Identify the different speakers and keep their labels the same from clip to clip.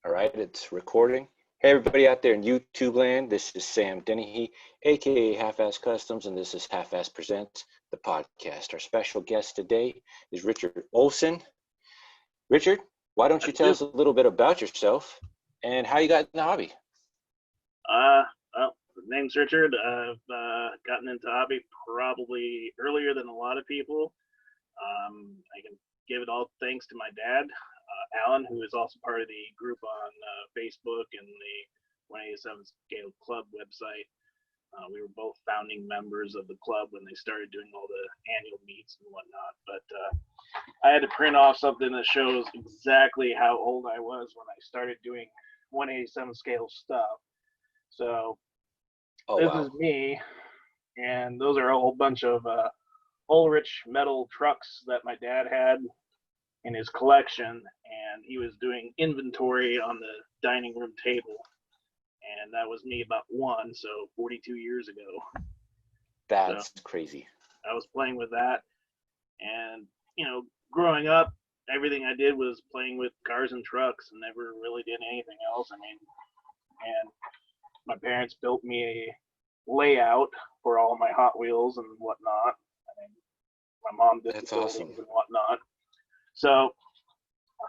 Speaker 1: All right, it's recording. Hey, everybody out there in YouTube land, this is Sam Dennehy, aka Halfass Customs, and this is Halfass Presents, the podcast. Our special guest today is Richard Olson. Richard, why don't you tell us a little bit about yourself and how you got in the hobby?
Speaker 2: Well, the name's Richard. I've gotten into hobby probably earlier than a lot of people. I can give it all thanks to my dad, Alan, who is also part of the group on Facebook and the 187 Scale Club website. We were both founding members of the club when they started doing all the annual meets and whatnot. But I had to print off something that shows exactly how old I was when I started doing 187 scale stuff. So this is me, and those are a whole bunch of Ulrich metal trucks that my dad had in his collection, and he was doing inventory on the dining room table. And that was me about one, so 42 years ago.
Speaker 1: That's crazy.
Speaker 2: I was playing with that, and growing up, everything I did was playing with cars and trucks, and never really did anything else. And my parents built me a layout for all my Hot Wheels and whatnot. My mom did the buildings and whatnot. So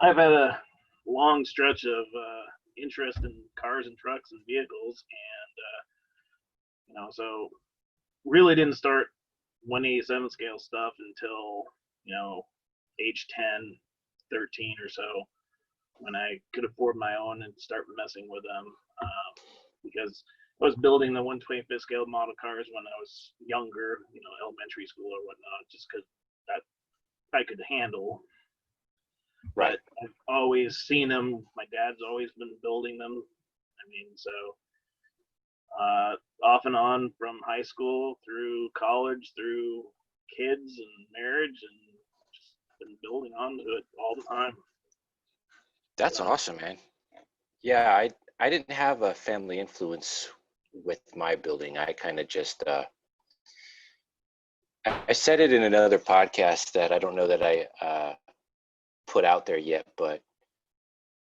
Speaker 2: I've had a long stretch of interest in cars and trucks and vehicles, and so really didn't start 187 scale stuff until age 10, 13 or so, when I could afford my own and start messing with them, because I was building the 125th scale model cars when I was younger, elementary school or whatnot, just because that I could handle.
Speaker 1: Right.
Speaker 2: But I've always seen them. My dad's always been building them. So off and on from high school through college, through kids and marriage, and just been building onto it all the time.
Speaker 1: That's awesome, man. Yeah, I didn't have a family influence with my building. I kind of just I said it in another podcast that I don't know that I put out there yet, but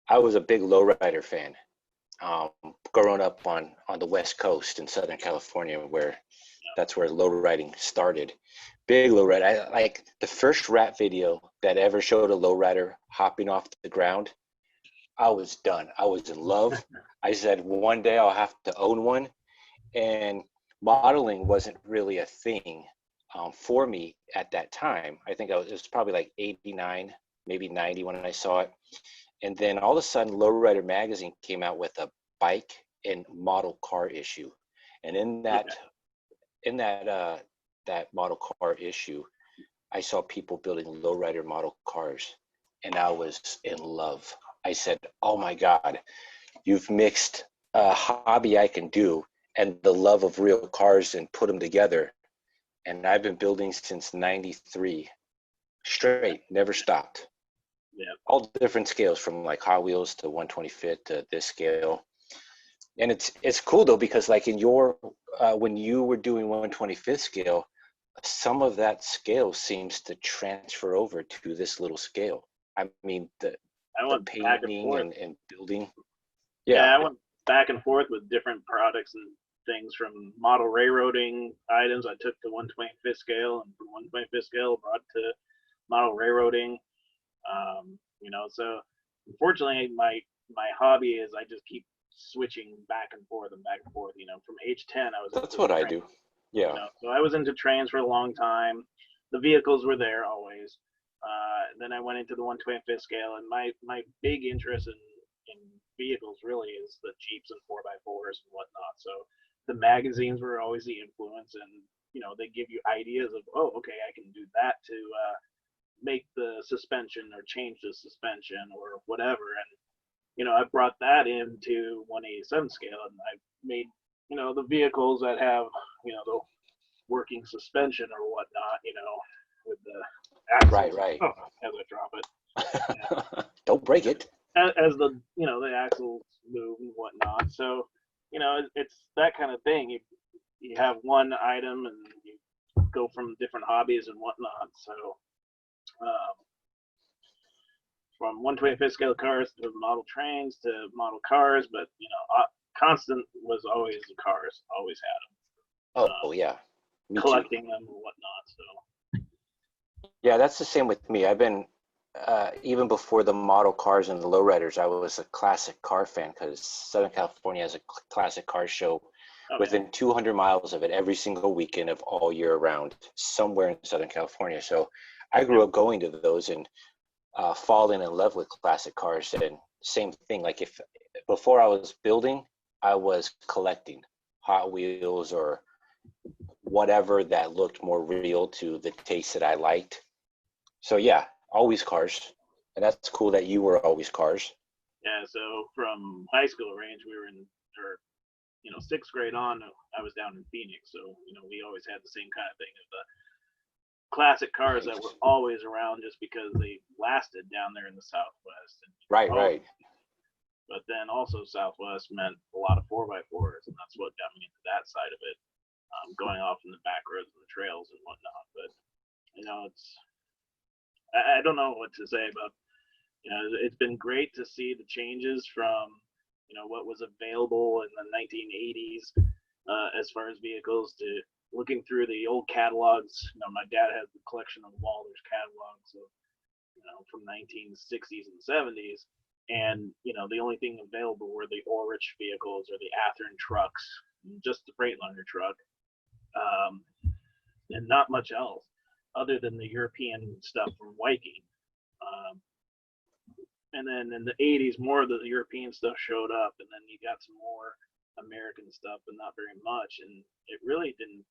Speaker 1: I was a big lowrider fan. Growing up on the West Coast in Southern California, where that's where lowriding started. Big lowrider. I like the first rap video that ever showed a lowrider hopping off the ground. I was done. I was in love. I said one day I'll have to own one, and modeling wasn't really a thing for me at that time. I think it was probably like 89, maybe 90 when I saw it. And then all of a sudden, Lowrider magazine came out with a bike and model car issue. And in that model car issue, I saw people building lowrider model cars, and I was in love. I said, oh my God, you've mixed a hobby I can do and the love of real cars and put them together. And I've been building since 93, straight, never stopped.
Speaker 2: Yeah.
Speaker 1: All different scales, from like Hot Wheels to 125th to this scale. And it's cool though, because like in your, when you were doing 125th scale, some of that scale seems to transfer over to this little scale. I mean, the painting and building.
Speaker 2: Yeah, I went back and forth with different products and things, from model railroading items I took to 125th scale, and from 125th scale brought to model railroading. So unfortunately my hobby is I just keep switching back and forth. From age 10 I was
Speaker 1: that's what I do. Yeah.
Speaker 2: So I was into trains for a long time. The vehicles were there always. Then I went into the 125th scale, and my big interest in vehicles really is the Jeeps and 4x4s and whatnot. So the magazines were always the influence, and they give you ideas of, oh, okay, I can do that to make the suspension or change the suspension or whatever. And I brought that into 187 scale, and I made the vehicles that have the working suspension or whatnot, with the axles.
Speaker 1: Right.
Speaker 2: Oh, as I drop it.
Speaker 1: Don't break it.
Speaker 2: As the the axles move and whatnot. So it's that kind of thing. You have one item and you go from different hobbies and whatnot. So from 125th scale cars to model trains to model cars, but constant was always the cars. Always had them.
Speaker 1: Oh yeah, me
Speaker 2: collecting
Speaker 1: too.
Speaker 2: them or whatnot. So
Speaker 1: Yeah, that's the same with me. I've been even before the model cars and the lowriders, I was a classic car fan because Southern California has a classic car show within 200 miles of it every single weekend of all year round, somewhere in Southern California. So I grew up going to those and falling in love with classic cars. And same thing, like if before I was building, I was collecting Hot Wheels or whatever that looked more real to the taste that I liked. So yeah, always cars. And that's cool that you were always cars.
Speaker 2: yeah, so from high school range, we were in, or sixth grade on, I was down in Phoenix, so we always had the same kind of thing of the classic cars that were always around just because they lasted down there in the Southwest. And,
Speaker 1: Right.
Speaker 2: But then also Southwest meant a lot of 4x4s, and that's what got me into that side of it, going off in the back roads and the trails and whatnot. But I don't know what to say about. It's been great to see the changes from what was available in the 1980s as far as vehicles to looking through the old catalogs. My dad has a collection of Walters catalogs of from 1960s and 70s, and the only thing available were the Ulrich vehicles or the Athearn trucks, just the Freightliner truck, and not much else other than the European stuff from Viking. And then in the 80s, more of the European stuff showed up, and then you got some more American stuff, but not very much. And it really didn't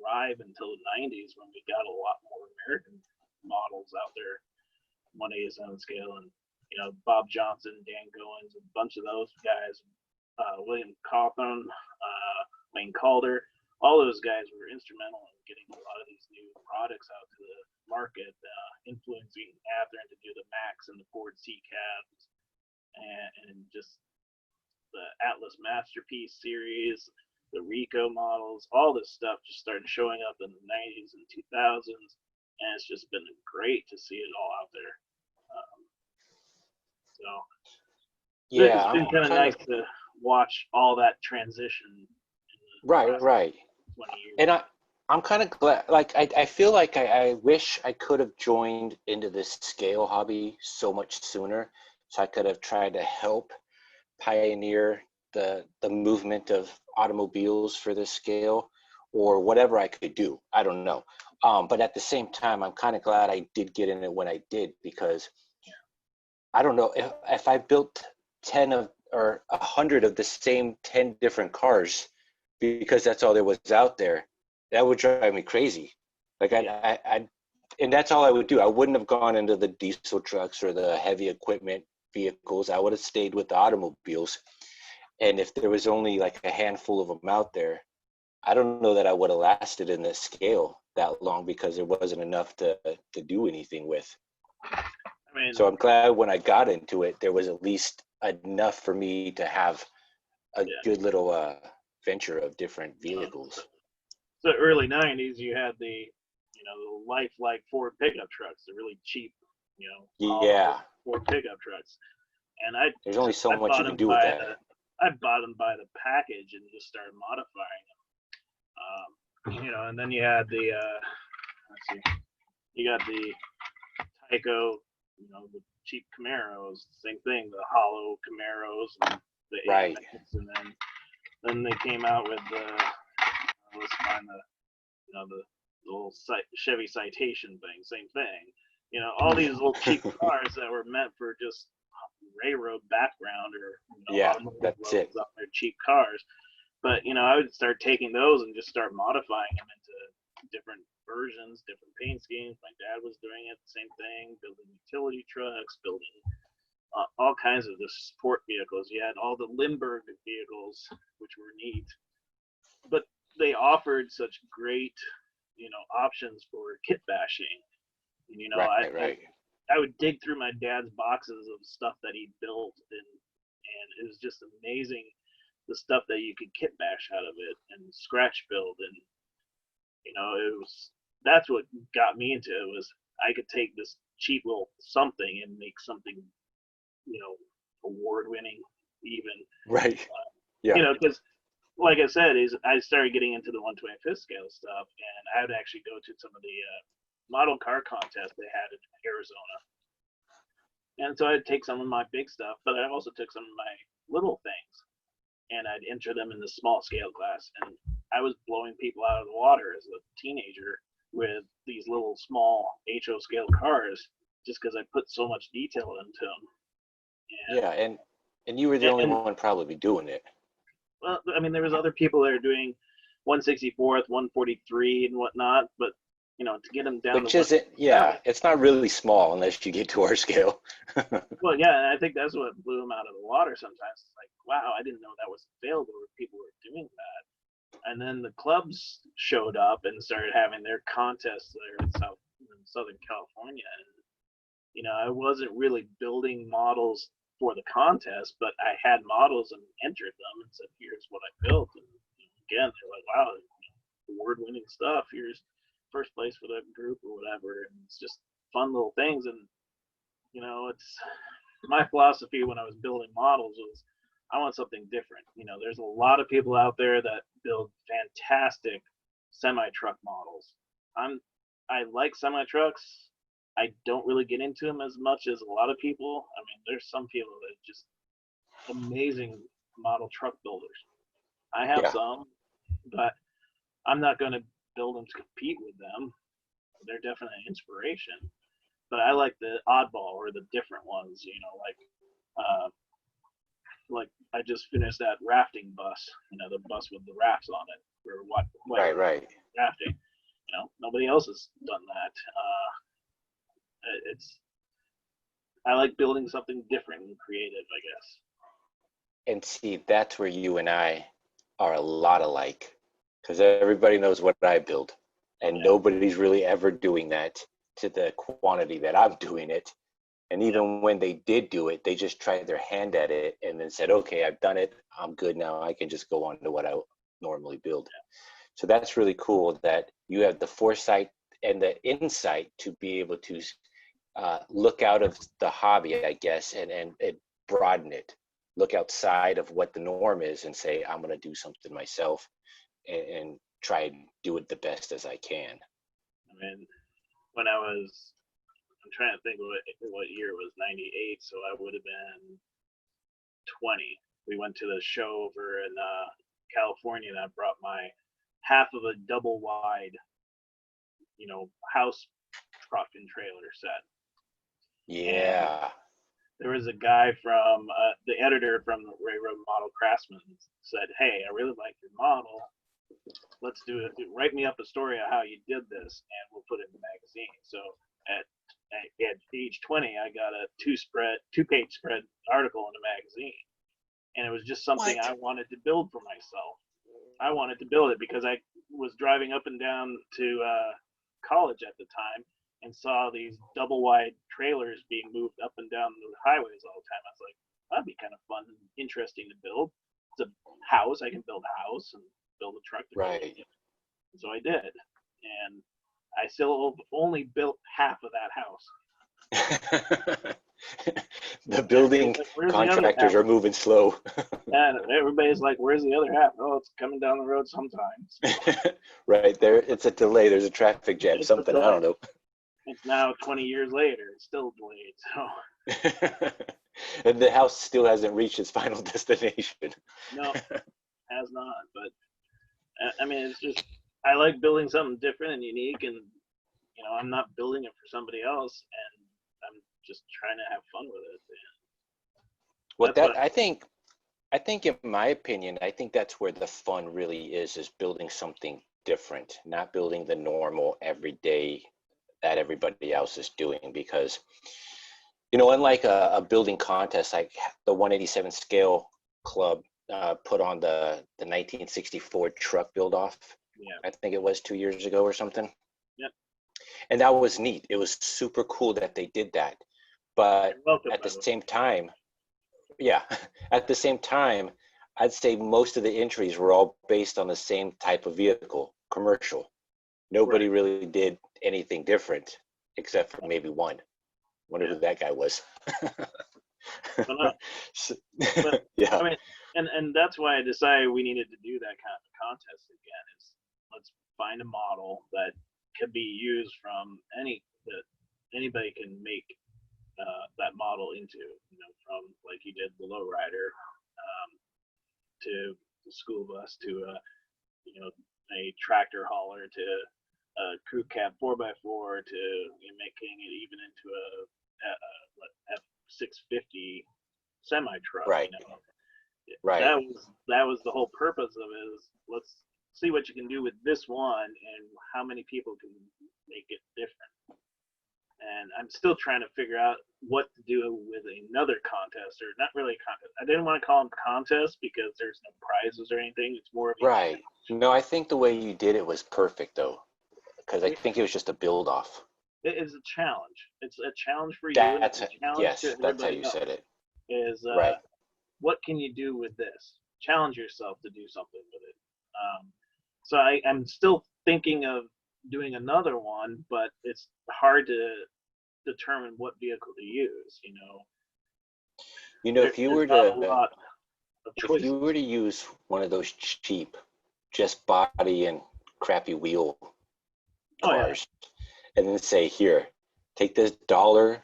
Speaker 2: arrive until the 90s when we got a lot more American models out there, 1/87 scale, and Bob Johnson, Dan Goins, a bunch of those guys, William Cawthon, Wayne Calder, all those guys were instrumental in getting a lot of these new products out to the market, influencing Athearn to do the Max and the Ford C cabs, and just the Atlas Masterpiece series, the Rico models, all this stuff just started showing up in the 90s and 2000s, and it's just been great to see it all out there. So
Speaker 1: Yeah,
Speaker 2: it's been kind of nice to watch all that transition.
Speaker 1: Right.
Speaker 2: 20 years.
Speaker 1: And I'm kind of glad, like, I feel like I wish I could have joined into this scale hobby so much sooner, so I could have tried to help pioneer the movement of automobiles for this scale, or whatever I could do. I don't know. But at the same time, I'm kind of glad I did get in it when I did, because I don't know if I built 10 of or 100 of the same 10 different cars because that's all there was out there, that would drive me crazy. Like I and that's all I would do. I wouldn't have gone into the diesel trucks or the heavy equipment vehicles. I would have stayed with the automobiles. And if there was only like a handful of them out there, I don't know that I would have lasted in this scale that long, because there wasn't enough to do anything with. So I'm glad when I got into it, there was at least enough for me to have a good little venture of different vehicles.
Speaker 2: The early 90s, you had the lifelike Ford pickup trucks, the really cheap, Ford pickup trucks. And
Speaker 1: there's only so much you can do with that.
Speaker 2: I bought them by the package and just started modifying them. And then you had the you got the Tyco, the cheap Camaros, same thing, the hollow Camaros and the
Speaker 1: right.
Speaker 2: And then they came out with the let's find the little Chevy Citation thing, same thing. All these little cheap cars that were meant for just railroad background or
Speaker 1: that's it.
Speaker 2: On their cheap cars. But I would start taking those and just start modifying them into different versions, different paint schemes. My dad was doing it, same thing, building utility trucks, building all kinds of the sport vehicles. You had all the Limburg vehicles, which were neat, but they offered such great, options for kit bashing. And, I would dig through my dad's boxes of stuff that he built, and it was just amazing the stuff that you could kit bash out of it and scratch build. And that's what got me into it, was I could take this cheap little something and make something, award winning even.
Speaker 1: Right. Yeah.
Speaker 2: Because like I said, is I started getting into the 125th scale stuff, and I would actually go to some of the model car contests they had in Arizona. And so I'd take some of my big stuff, but I also took some of my little things, and I'd enter them in the small scale class. And I was blowing people out of the water as a teenager with these little small HO scale cars, just because I put so much detail into them.
Speaker 1: Yeah, and you were the only one probably doing it.
Speaker 2: Well, I mean, there was other people that are doing 164th, 143, and whatnot, but to get them down.
Speaker 1: Which isn't, it's not really small unless you get to our scale.
Speaker 2: Well, yeah, and I think that's what blew them out of the water sometimes. It's like, wow, I didn't know that was available, or people were doing that. And then the clubs showed up and started having their contests there in Southern California. And, I wasn't really building models for the contest, but I had models and entered them and said, here's what I built. And again, they're like, wow, award-winning stuff. Here's first place for that group or whatever. And it's just fun little things. And, it's my philosophy when I was building models was I want something different. There's a lot of people out there that build fantastic semi-truck models. I like semi-trucks. I don't really get into them as much as a lot of people. I mean, there's some people that are just amazing model truck builders. I have some, but I'm not going to build them to compete with them. They're definitely an inspiration. But I like the oddball or the different ones, like I just finished that rafting bus, the bus with the rafts on it, or what
Speaker 1: right.
Speaker 2: rafting. Nobody else has done that. I like building something different and creative, I guess.
Speaker 1: And see, that's where you and I are a lot alike, because everybody knows what I build, and nobody's really ever doing that to the quantity that I'm doing it. And even when they did do it, they just tried their hand at it and then said, okay, I've done it, I'm good now, I can just go on to what I normally build. So that's really cool that you have the foresight and the insight to be able to look out of the hobby, I guess, and broaden it. Look outside of what the norm is and say, I'm going to do something myself and try and do it the best as I can.
Speaker 2: I mean, when I'm trying to think what year it was, 98, so I would have been 20. We went to the show over in California, and I brought my half of a double wide, house truck and trailer set.
Speaker 1: Yeah.
Speaker 2: And there was a guy from the editor from the Railroad Model Craftsman said, hey, I really like your model. Let's do it. Write me up a story of how you did this, and we'll put it in the magazine. So at age 20, I got a two-page spread article in the magazine, and it was just something I wanted to build for myself. I wanted to build it because I was driving up and down to college at the time and saw these double wide trailers being moved up and down the highways all the time. I was like, that'd be kind of fun and interesting to build. It's a house. I can build a house and build a truck.
Speaker 1: Right.
Speaker 2: So I did. And I still only built half of that house.
Speaker 1: The building contractors are moving slow.
Speaker 2: And everybody's like, where's the other half? Oh, it's coming down the road sometimes.
Speaker 1: Right there, it's a delay. There's a traffic jam, I don't know.
Speaker 2: It's now 20 years later. It's still delayed. So.
Speaker 1: And the house still hasn't reached its final destination.
Speaker 2: No, has not. But I mean, it's just I like building something different and unique, and I'm not building it for somebody else, and I'm just trying to have fun with it.
Speaker 1: Well, I think in my opinion, I think that's where the fun really is building something different, not building the normal everyday that everybody else is doing. Because, unlike a building contest, like the 187 scale club put on the 1964 truck build off.
Speaker 2: Yeah.
Speaker 1: I think it was 2 years ago or something.
Speaker 2: Yep.
Speaker 1: And that was neat. It was super cool that they did that. But at the same time, I'd say most of the entries were all based on the same type of vehicle, commercial. Nobody really did anything different except for maybe one. Wonder who that guy was.
Speaker 2: But,
Speaker 1: So-
Speaker 2: but
Speaker 1: yeah,
Speaker 2: I mean, and that's why I decided we needed to do that kind of contest again. Is let's find a model that could be used from that anybody can make that model into. You know, from like you did the lowrider to the school bus to a tractor hauler to a crew cab 4x4 to making it even into a F650 semi truck.
Speaker 1: right, right,
Speaker 2: That was the whole purpose of it. Is let's see what you can do with this one and how many people can make it different. And I'm still trying to figure out what to do with another contest, or not really a contest. I didn't want to call them contests because there's no prizes or anything. It's more of a
Speaker 1: right. No, I think the way you did it was perfect though, because I think it was just a build off.
Speaker 2: it is a challenge. It's a challenge for you, and
Speaker 1: That's
Speaker 2: it's a challenge to
Speaker 1: yes, that's how
Speaker 2: everybody
Speaker 1: you
Speaker 2: else.
Speaker 1: said it.
Speaker 2: Is
Speaker 1: Right.
Speaker 2: what can you do with this? Challenge yourself to do something with it. So I'm still thinking of doing another one, but it's hard to determine what vehicle to use.
Speaker 1: You know, if you
Speaker 2: There's
Speaker 1: were
Speaker 2: not a
Speaker 1: to
Speaker 2: lot of
Speaker 1: if you
Speaker 2: choices.
Speaker 1: were to use one of those cheap, just body and crappy wheel
Speaker 2: Oh yeah,
Speaker 1: cars, and then say, here, take this dollar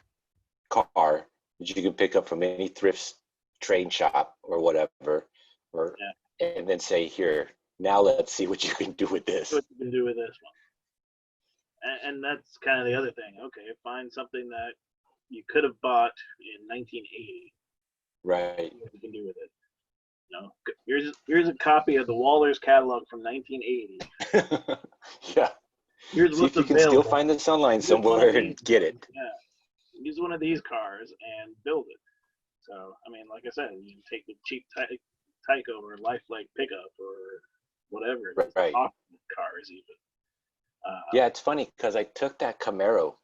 Speaker 1: car that you can pick up from any thrift train shop or whatever, or
Speaker 2: yeah.
Speaker 1: and then say, here, now let's see what you can do with
Speaker 2: See
Speaker 1: this.
Speaker 2: what you can do with this one. And that's kind of the other thing. Okay, find something that you could have bought in 1980.
Speaker 1: Right.
Speaker 2: What you can do with it. Here's a copy of the Waller's catalog from 1980.
Speaker 1: Yeah.
Speaker 2: Here's
Speaker 1: See
Speaker 2: what's
Speaker 1: if you can still
Speaker 2: available.
Speaker 1: find this online
Speaker 2: Use one
Speaker 1: somewhere
Speaker 2: of
Speaker 1: and
Speaker 2: these.
Speaker 1: get it.
Speaker 2: Yeah, use one of these cars and build it. So I mean, like I said, you can take the cheap Tyco or Lifelike pickup or whatever it is,
Speaker 1: Right.
Speaker 2: cars even.
Speaker 1: Yeah, it's funny because I took that Camaro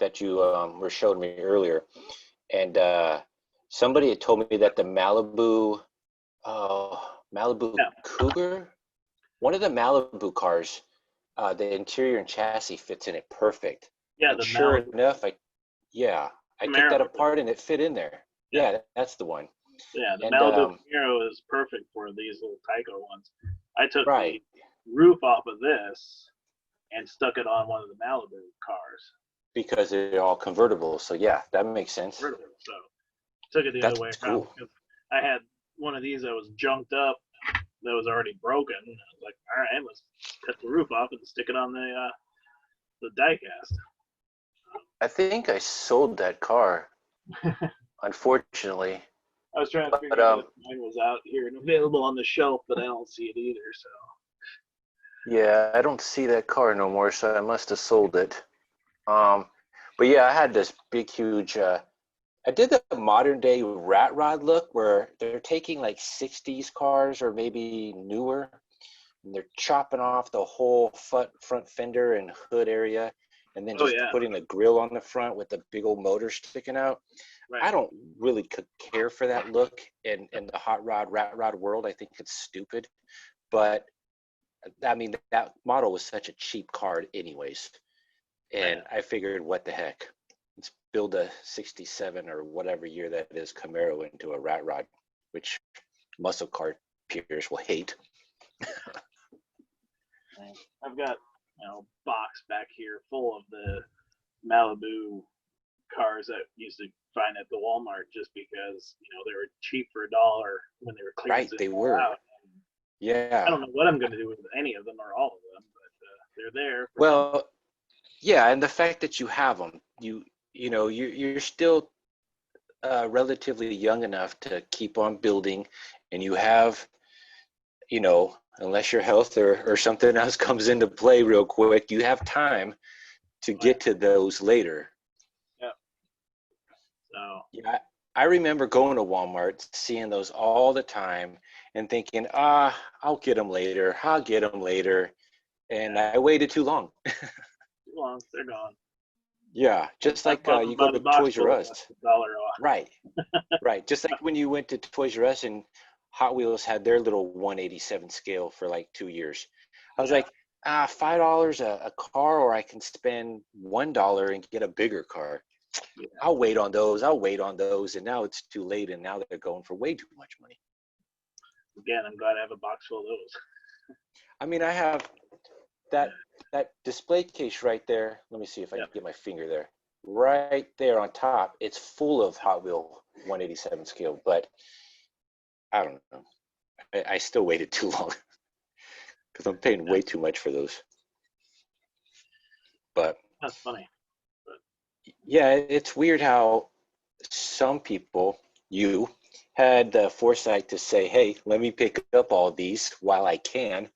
Speaker 1: that you were showing me earlier, and somebody had told me that the Malibu
Speaker 2: Yeah,
Speaker 1: Cougar, one of the Malibu cars, the interior and chassis fits in it perfect.
Speaker 2: yeah,
Speaker 1: And
Speaker 2: the
Speaker 1: sure
Speaker 2: Malibu
Speaker 1: enough, I took that
Speaker 2: Camaro.
Speaker 1: apart and it fit in there. Yeah, that's the one.
Speaker 2: Yeah, the
Speaker 1: And
Speaker 2: Malibu Camaro is perfect for these little Tyco ones. I took
Speaker 1: right,
Speaker 2: the roof off of this and stuck it on one of the Malibu cars.
Speaker 1: because they're all convertible. So yeah, that makes sense.
Speaker 2: So took it the other
Speaker 1: That's
Speaker 2: way around.
Speaker 1: cool.
Speaker 2: I had one of these that was junked up, that was already broken. I was like, all right, let's cut the roof off and stick it on the diecast.
Speaker 1: I think I sold that car, unfortunately.
Speaker 2: I was trying to figure out if mine was out here and available on the shelf, but I don't see it either. So
Speaker 1: Yeah, I don't see that car no more, so I must have sold it. But yeah, I had this big, huge. I did the modern day rat rod look where they're taking like 60s cars or maybe newer, and they're chopping off the whole front fender and hood area, and then just putting a grill on the front with the big old motor sticking out.
Speaker 2: right.
Speaker 1: I don't really care for that look in the hot rod, rat rod world. I think it's stupid. But I mean, that model was such a cheap car anyways. And I figured, what the heck? Let's build a 67 or whatever year that is Camaro into a rat rod, which muscle car peers will hate.
Speaker 2: I've got box back here full of the Malibu cars that used to find at the Walmart just because they were cheap for $1 when they were clearance.
Speaker 1: Right, they were.
Speaker 2: Out.
Speaker 1: Yeah.
Speaker 2: I don't know what I'm going to do with any of them or all of them, but they're there.
Speaker 1: Well, yeah, and the fact that you have them, you're still relatively young enough to keep on building, and you have, unless your health or something else comes into play real quick, you have time to get to those later.
Speaker 2: Yeah. So.
Speaker 1: Yeah, I remember going to Walmart, seeing those all the time, and thinking, I'll get them later. I'll get them later, and I waited too long.
Speaker 2: Too long, they're gone.
Speaker 1: Yeah, just like you go to Toys R Us.
Speaker 2: $1 off.
Speaker 1: Right, right. Just like when you went to Toys R Us and Hot Wheels had their little 187 scale for like 2 years. I was like, $5 a car, or I can spend $1 and get a bigger car.
Speaker 2: Yeah.
Speaker 1: I'll wait on those. And now it's too late. And now they're going for way too much money.
Speaker 2: Again, I'm glad I have a box full of those.
Speaker 1: I mean, I have that display case right there. Let me see if I can get my finger there. Right there on top, it's full of Hot Wheel 187 scale, but I don't know. I still waited too long because I'm paying way too much for those. But
Speaker 2: that's funny. But
Speaker 1: yeah, it's weird how some people, you, had the foresight to say, hey, let me pick up all these while I can,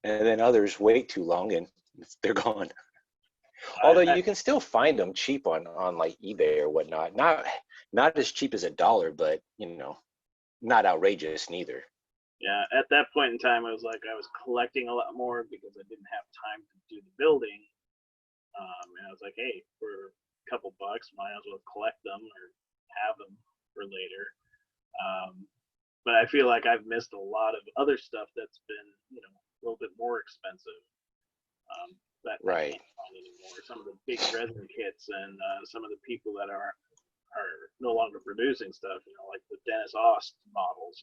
Speaker 1: and then others wait too long and they're gone. Although you can still find them cheap on like eBay or whatnot. Not as cheap as $1, but not outrageous neither.
Speaker 2: Yeah, at that point in time, I was collecting a lot more because I didn't have time to do the building. And I was like, hey, for a couple bucks, might as well collect them or have them for later. But I feel like I've missed a lot of other stuff that's been, a little bit more expensive. That
Speaker 1: Right.
Speaker 2: I can't find anymore. Some of the big resin kits and some of the people that are no longer producing stuff, like the Dennis Ost models.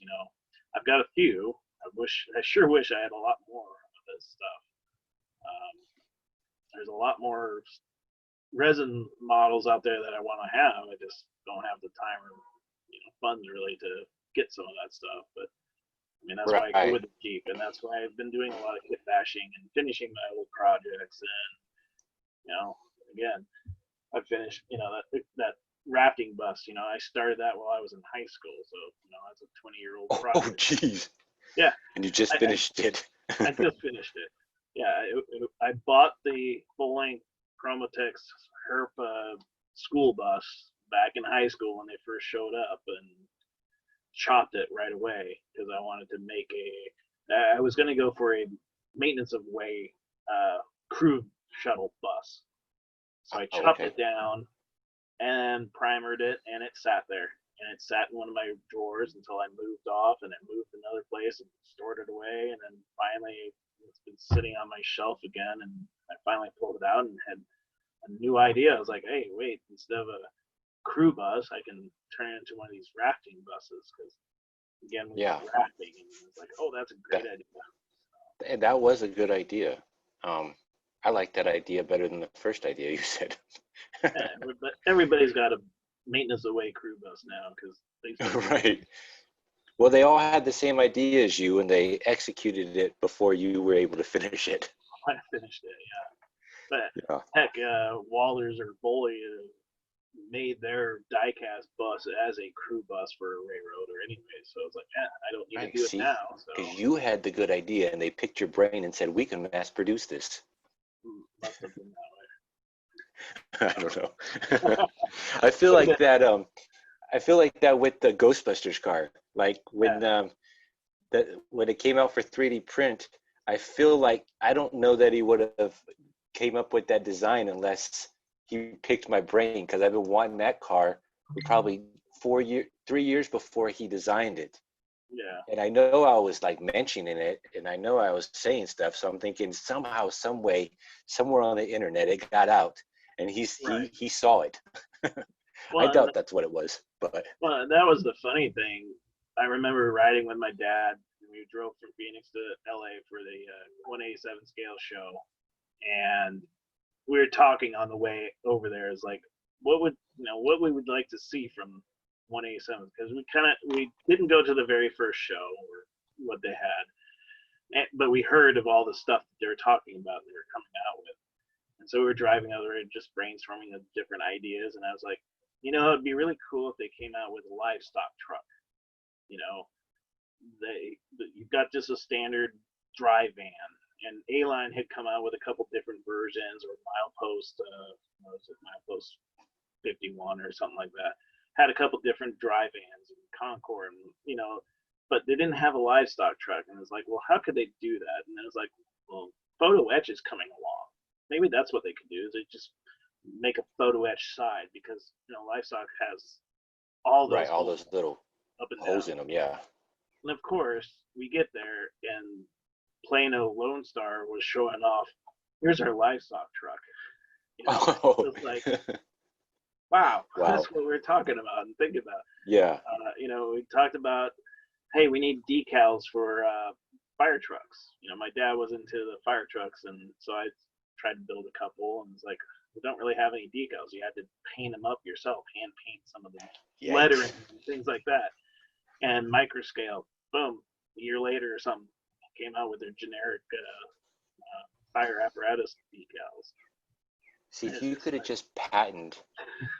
Speaker 2: I've got a few. I sure wish I had a lot more of this stuff. There's a lot more resin models out there that I want to have. I just don't have the time or funds really to get some of that stuff. But I mean, that's why I go with the Jeep, and that's why I've been doing a lot of kit bashing and finishing my old projects. And again, I finished that rafting bus. I started that while I was in high school, so that's a 20-year-old project.
Speaker 1: Oh, jeez.
Speaker 2: Yeah.
Speaker 1: And you just finished it.
Speaker 2: I just finished it. Yeah, I bought the full-length Chromatex Herpa school bus back in high school when they first showed up, and chopped it right away because I wanted to make I was going to go for a maintenance of way crew shuttle bus. So I chopped it down and primered it, and it sat there. And it sat in one of my drawers until I moved off, and it moved another place and stored it away. And then finally, it's been sitting on my shelf again, and I finally pulled it out and had a new idea. I was like, hey, wait, instead of a crew bus, I can turn it into one of these rafting buses, because again, we were rafting, and it's like, oh, that's a great idea.
Speaker 1: And that was a good idea. I like that idea better than the first idea you said.
Speaker 2: Yeah, but everybody's got a maintenance away crew bus now, because
Speaker 1: right. Well, they all had the same idea as you, and they executed it before you were able to finish it.
Speaker 2: I finished it, But heck, Wallers or Boley made their diecast bus as a crew bus for a railroader anyway. So I was like, I don't need to do it now.
Speaker 1: Because you had the good idea, and they picked your brain and said, we can mass produce this.
Speaker 2: Must have been that way.
Speaker 1: I don't know. I feel like that. I feel like that with the Ghostbusters car. Like when when it came out for 3D print, I feel like I don't know that he would have came up with that design unless he picked my brain, because I've been wanting that car for probably 3 years before he designed it.
Speaker 2: Yeah.
Speaker 1: And I know I was like mentioning it, and I know I was saying stuff. So I'm thinking somehow, some way, somewhere on the internet, it got out, and he saw it. Well, I doubt that's what it was, but.
Speaker 2: Well, that was the funny thing. I remember riding with my dad, and we drove from Phoenix to LA for the 187 scale show, and we were talking on the way over there. Is like, what we would like to see from 187, because we didn't go to the very first show or what they had, but we heard of all the stuff that they were talking about, they were coming out with, and so we were driving over and just brainstorming of different ideas, and I was like, it'd be really cool if they came out with a livestock truck. You've got just a standard dry van, and A-Line had come out with a couple different versions, or Milepost, Milepost 51 or something like that. Had a couple different dry vans and Concord, but they didn't have a livestock truck. And it's like, well, how could they do that? And then it's like, well, photo etch is coming along. Maybe that's what they could do, is they just make a photo etch side, because livestock has all those
Speaker 1: little
Speaker 2: up and
Speaker 1: holes
Speaker 2: down
Speaker 1: in them. Yeah.
Speaker 2: And of course, we get there, and Plano Lone Star was showing off, here's our livestock truck. It's like, wow,
Speaker 1: Wow.
Speaker 2: that's what we're talking about and think about.
Speaker 1: Yeah.
Speaker 2: We talked about, hey, we need decals for fire trucks. My dad was into the fire trucks, and so I tried to build a couple, and it's like, we don't really have any decals. You had to paint them up yourself, hand paint some of the lettering
Speaker 1: Yikes.
Speaker 2: and things like that. And microscale, boom, a year later or something, came out with their generic fire apparatus decals.
Speaker 1: See,
Speaker 2: And
Speaker 1: if
Speaker 2: it's
Speaker 1: you
Speaker 2: just
Speaker 1: could have
Speaker 2: like,
Speaker 1: just patented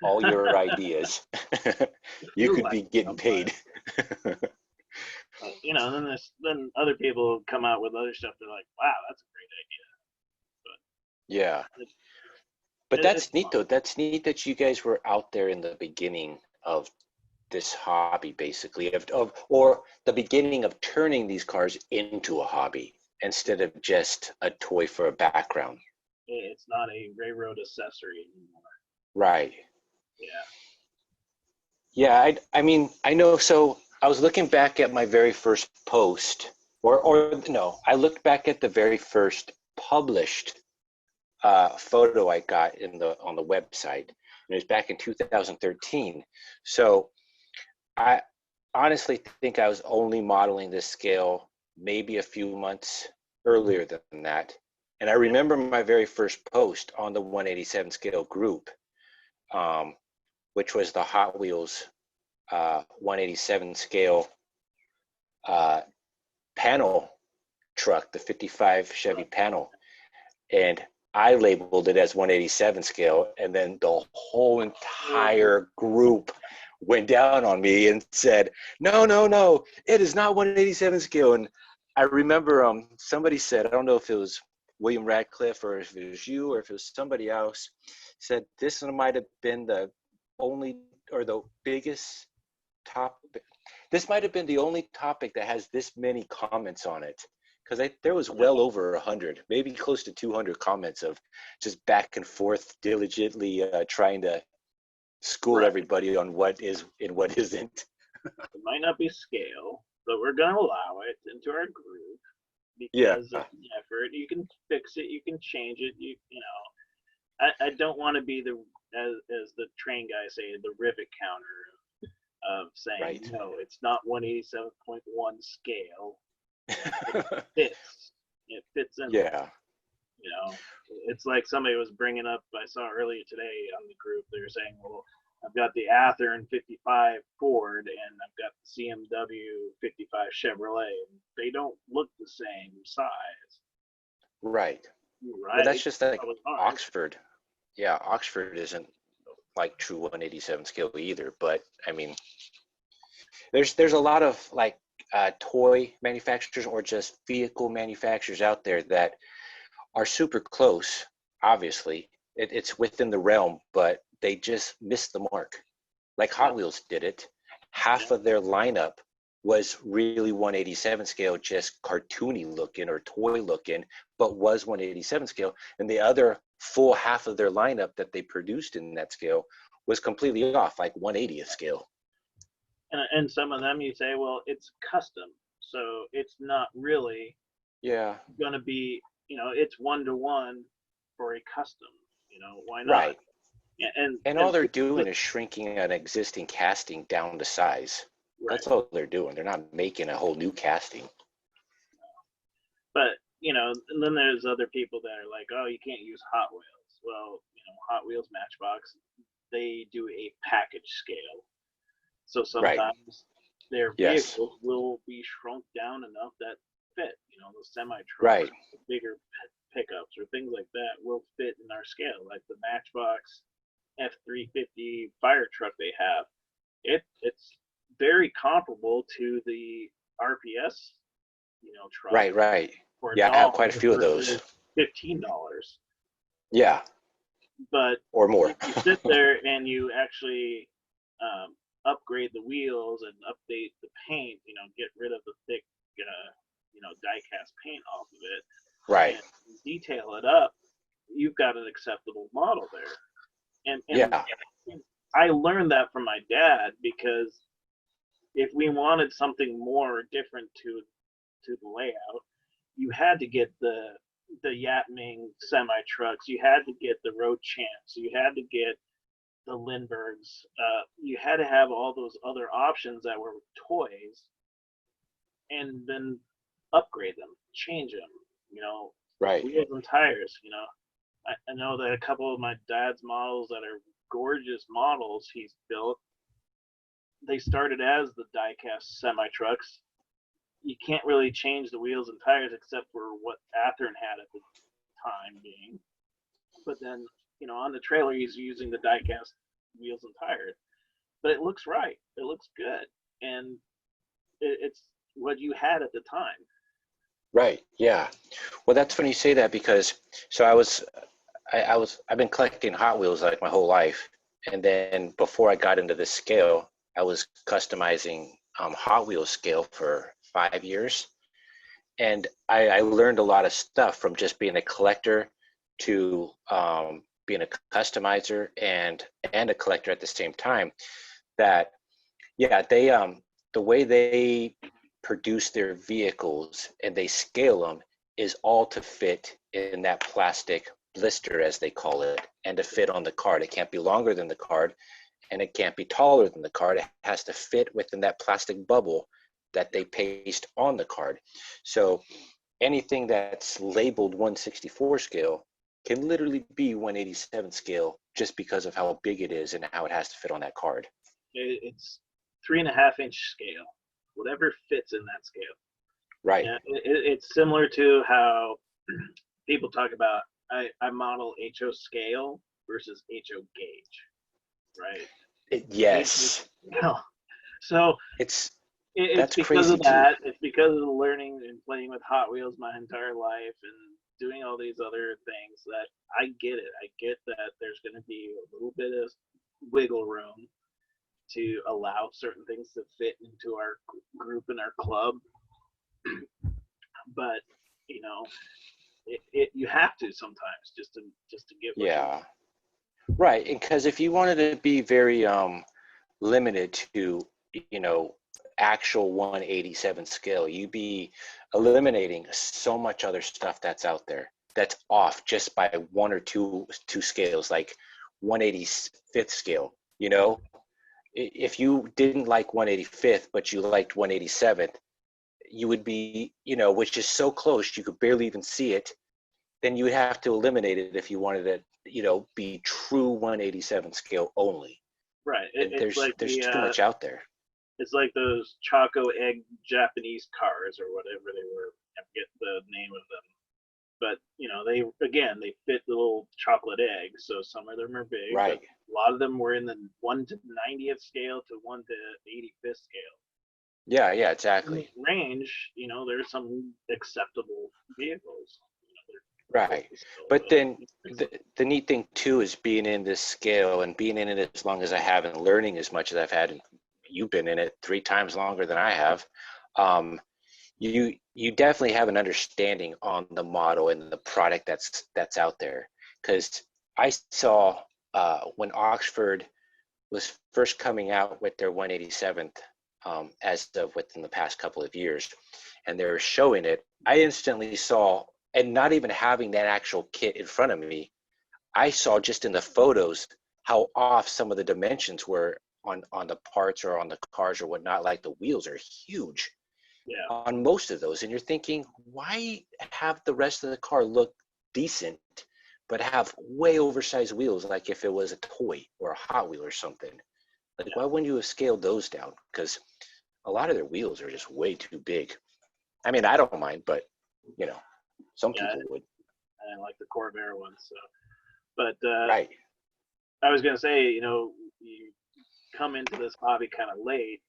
Speaker 1: all your ideas, you
Speaker 2: feels
Speaker 1: could
Speaker 2: like
Speaker 1: be getting paid.
Speaker 2: and then other people come out with other stuff. They're like, wow, that's a great
Speaker 1: Yeah.
Speaker 2: idea.
Speaker 1: But
Speaker 2: It's
Speaker 1: that's neat
Speaker 2: fun.
Speaker 1: though. That's neat that you guys were out there in the beginning of this hobby, basically, or the beginning of turning these cars into a hobby instead of just a toy for a background.
Speaker 2: It's not a railroad accessory anymore.
Speaker 1: Right.
Speaker 2: Yeah.
Speaker 1: Yeah, I mean, I know. So I was looking back at my very first post, or no, I looked back at the very first published photo I got on the website, and it was back in 2013. So I honestly think I was only modeling this scale maybe a few months earlier than that. And I remember my very first post on the 187 scale group, which was the Hot Wheels 187 scale panel truck, the 55 Chevy panel. And I labeled it as 187 scale, and then the whole entire group went down on me and said, no, it is not 187 scale. And I remember somebody said, I don't know if it was William Radcliffe or if it was you or if it was somebody else, said this might have been the only or the biggest topic. This might have been the only topic that has this many comments on it, because there was well over 100, maybe close to 200 comments of just back and forth diligently trying to school everybody on what is and what isn't.
Speaker 2: It might not be scale, but we're going to allow it into our group
Speaker 1: Yeah.
Speaker 2: because of the effort. You can fix it, you can change it. I don't want to be as the train guys say, the rivet counter of saying,
Speaker 1: Right.
Speaker 2: no, it's not 187.1 scale. It fits in.
Speaker 1: Yeah.
Speaker 2: It's like somebody was bringing up, I saw earlier today on the group, they were saying, well, I've got the Athearn 55 Ford and I've got the CMW 55 Chevrolet. They don't look the same size.
Speaker 1: Right.
Speaker 2: Right.
Speaker 1: Well, that's just like Oxford. Yeah, Oxford isn't like true 187 scale either, but I mean, there's a lot of like toy manufacturers or just vehicle manufacturers out there that are super close. Obviously, it's within the realm, but they just missed the mark. Like Hot Wheels did it. Half of their lineup was really 187 scale, just cartoony looking or toy looking, but was 187 scale. And the other full half of their lineup that they produced in that scale was completely off, like 180th scale.
Speaker 2: And some of them you say, well, it's custom, so it's not really going to be, it's 1-to-1 for a custom. Why not?
Speaker 1: Right.
Speaker 2: Yeah,
Speaker 1: and all they're doing is shrinking an existing casting down to size. Right. That's all they're doing. They're not making a whole new casting.
Speaker 2: But, and then there's other people that are like, oh, you can't use Hot Wheels. Well, Hot Wheels Matchbox, they do a package scale. So sometimes their vehicles will be shrunk down enough that fit. The semi trucks, bigger pickups or things like that will fit in our scale. Like the Matchbox F350 fire truck they have, it's very comparable to the RPS, truck.
Speaker 1: Right. Yeah, I have quite a few of those.
Speaker 2: $15.
Speaker 1: Yeah.
Speaker 2: But
Speaker 1: or more.
Speaker 2: If you sit there and you actually upgrade the wheels and update the paint, get rid of the thick, die cast paint off of it,
Speaker 1: right?
Speaker 2: And detail it up, you've got an acceptable model there. And I learned that from my dad, because if we wanted something more different to the layout, you had to get the Yatming semi trucks, you had to get the road champs, you had to get the Lindberghs, you had to have all those other options that were toys, and then upgrade them, change them. You know,
Speaker 1: Right.
Speaker 2: wheels and tires. You know, I know that a couple of my dad's models that are gorgeous models he's built, they started as the die-cast semi-trucks. You can't really change the wheels and tires except for what Athearn had at the time being. But then, you know, on the trailer, he's using the die-cast wheels and tires. But it looks right. It looks good. And it's what you had at the time.
Speaker 1: Right. Yeah. Well, that's funny you say that because I've been collecting Hot Wheels like my whole life, and then before I got into this scale, I was customizing Hot Wheels scale for 5 years, and I learned a lot of stuff from just being a collector to being a customizer and a collector at the same time. That yeah, they the way they produce their vehicles and they scale them is all to fit in that plastic blister, as they call it, and to fit on the card. It can't be longer than the card, and it can't be taller than the card. It has to fit within that plastic bubble that they paste on the card. So anything that's labeled 164 scale can literally be 187 scale just because of how big it is and how it has to fit on that card.
Speaker 2: It's 3.5-inch scale, whatever fits in that scale.
Speaker 1: Right.
Speaker 2: Yeah, it's similar to how people talk about I model HO scale versus HO gauge, right?
Speaker 1: Yes.
Speaker 2: No. So
Speaker 1: It's
Speaker 2: it's
Speaker 1: that's
Speaker 2: because
Speaker 1: crazy
Speaker 2: of
Speaker 1: too.
Speaker 2: that. It's because of the learning and playing with Hot Wheels my entire life and doing all these other things that I get it. I get that there's going to be a little bit of wiggle room to allow certain things to fit into our group and our club, but you know, you have to sometimes just to get what you
Speaker 1: Yeah. Right. Because if you wanted to be very limited to, you know, actual 187 scale, you'd be eliminating so much other stuff that's out there that's off just by one or two scales, like 185th scale. You know, if you didn't like 185th, but you liked 187th, you would be, you know, which is so close you could barely even see it. Then you would have to eliminate it if you wanted it, you know, be true 187 scale only.
Speaker 2: right.
Speaker 1: And
Speaker 2: It's like
Speaker 1: there's too much out there.
Speaker 2: it's like those Choco egg Japanese cars or whatever they were. I forget the name of them, but you know they fit the little chocolate eggs. So some of them are big, but
Speaker 1: Right.
Speaker 2: a lot of them were in the 1 to 90th scale to 1 to 85th scale.
Speaker 1: Yeah, yeah,
Speaker 2: In
Speaker 1: exactly.
Speaker 2: range, you know, there's some acceptable vehicles. You know, they're
Speaker 1: Right.
Speaker 2: still,
Speaker 1: But
Speaker 2: but
Speaker 1: then the neat thing too is being in this scale and being in it as long as I have and learning as much as I've had. And you've been in it 3 times longer than I have. Um, you definitely have an understanding on the model and the product that's out there. Because I saw when Oxford was first coming out with their 187th, as of within the past couple of years, and they were showing it, I instantly saw, and not even having that actual kit in front of me, I saw just in the photos how off some of the dimensions were on the parts or on the cars or whatnot. Like the wheels are huge
Speaker 2: yeah,
Speaker 1: on most of those, and you're thinking, why have the rest of the car look decent but have way oversized wheels, like if it was a toy or a Hot Wheel or something? Like,
Speaker 2: yeah,
Speaker 1: why wouldn't you have scaled those down? Because a lot of their wheels are just way too big. I mean, I don't mind, but you know, some
Speaker 2: yeah.
Speaker 1: people would.
Speaker 2: I like the Corvair ones. So, but
Speaker 1: Right.
Speaker 2: I was gonna say, you know, you come into this hobby kind of late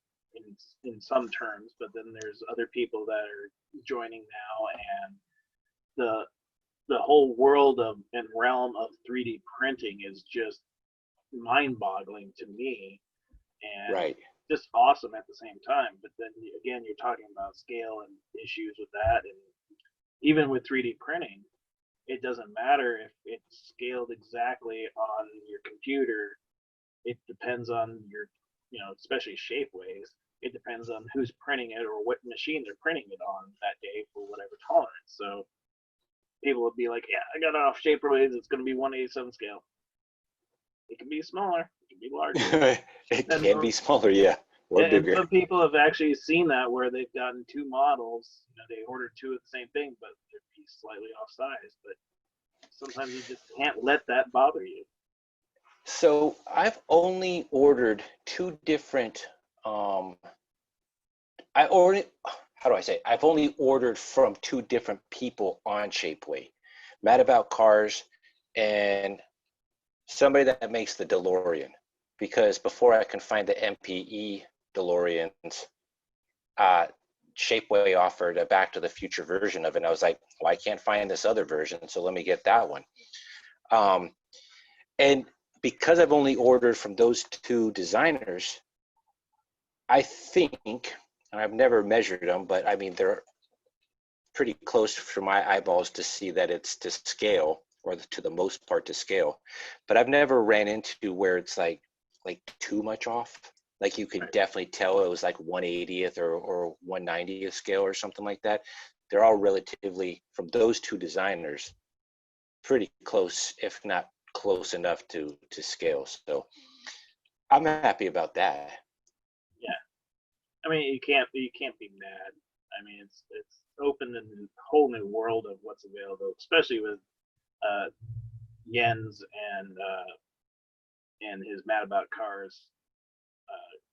Speaker 2: in some terms, but then there's other people that are joining now, and the the whole world of and realm of 3D printing is just mind-boggling to me, and
Speaker 1: Right.
Speaker 2: just awesome at the same time. But then again, you're talking about scale and issues with that, and even with 3D printing, it doesn't matter if it's scaled exactly on your computer. It depends on your, you know, especially shapeways. It depends on who's printing it or what machine they're printing it on that day for whatever tolerance. So people would be like, yeah, I got it off shapeways. It's going to be 187 scale. It can be smaller. It can be larger.
Speaker 1: It can be smaller, yeah, or
Speaker 2: And
Speaker 1: bigger.
Speaker 2: some people have actually seen that where they've gotten two models. They ordered two of the same thing, but they'd be slightly off size. But sometimes you just can't let that bother you.
Speaker 1: So I've only ordered two different. I already. How do I say? I've only ordered from two different people on Shapeway, Mad About Cars, and somebody that makes the DeLorean. Because before I can find the MPE DeLoreans, Shapeway offered a Back to the Future version of it. And I was like, well, I can't find this other version, so let me get that one. And because I've only ordered from those two designers, I think, and I've never measured them, but I mean, they're pretty close for my eyeballs to see that it's to scale, or to the most part to scale. But I've never ran into where it's like too much off. Like you could definitely tell it was like 1/80th or 1/90th scale or something like that. They're all relatively, from those two designers, pretty close, if not close enough to scale. So I'm happy about that.
Speaker 2: Yeah, I mean you can't be mad. I mean it's opened a whole new world of what's available, especially with Jens and his Mad About Cars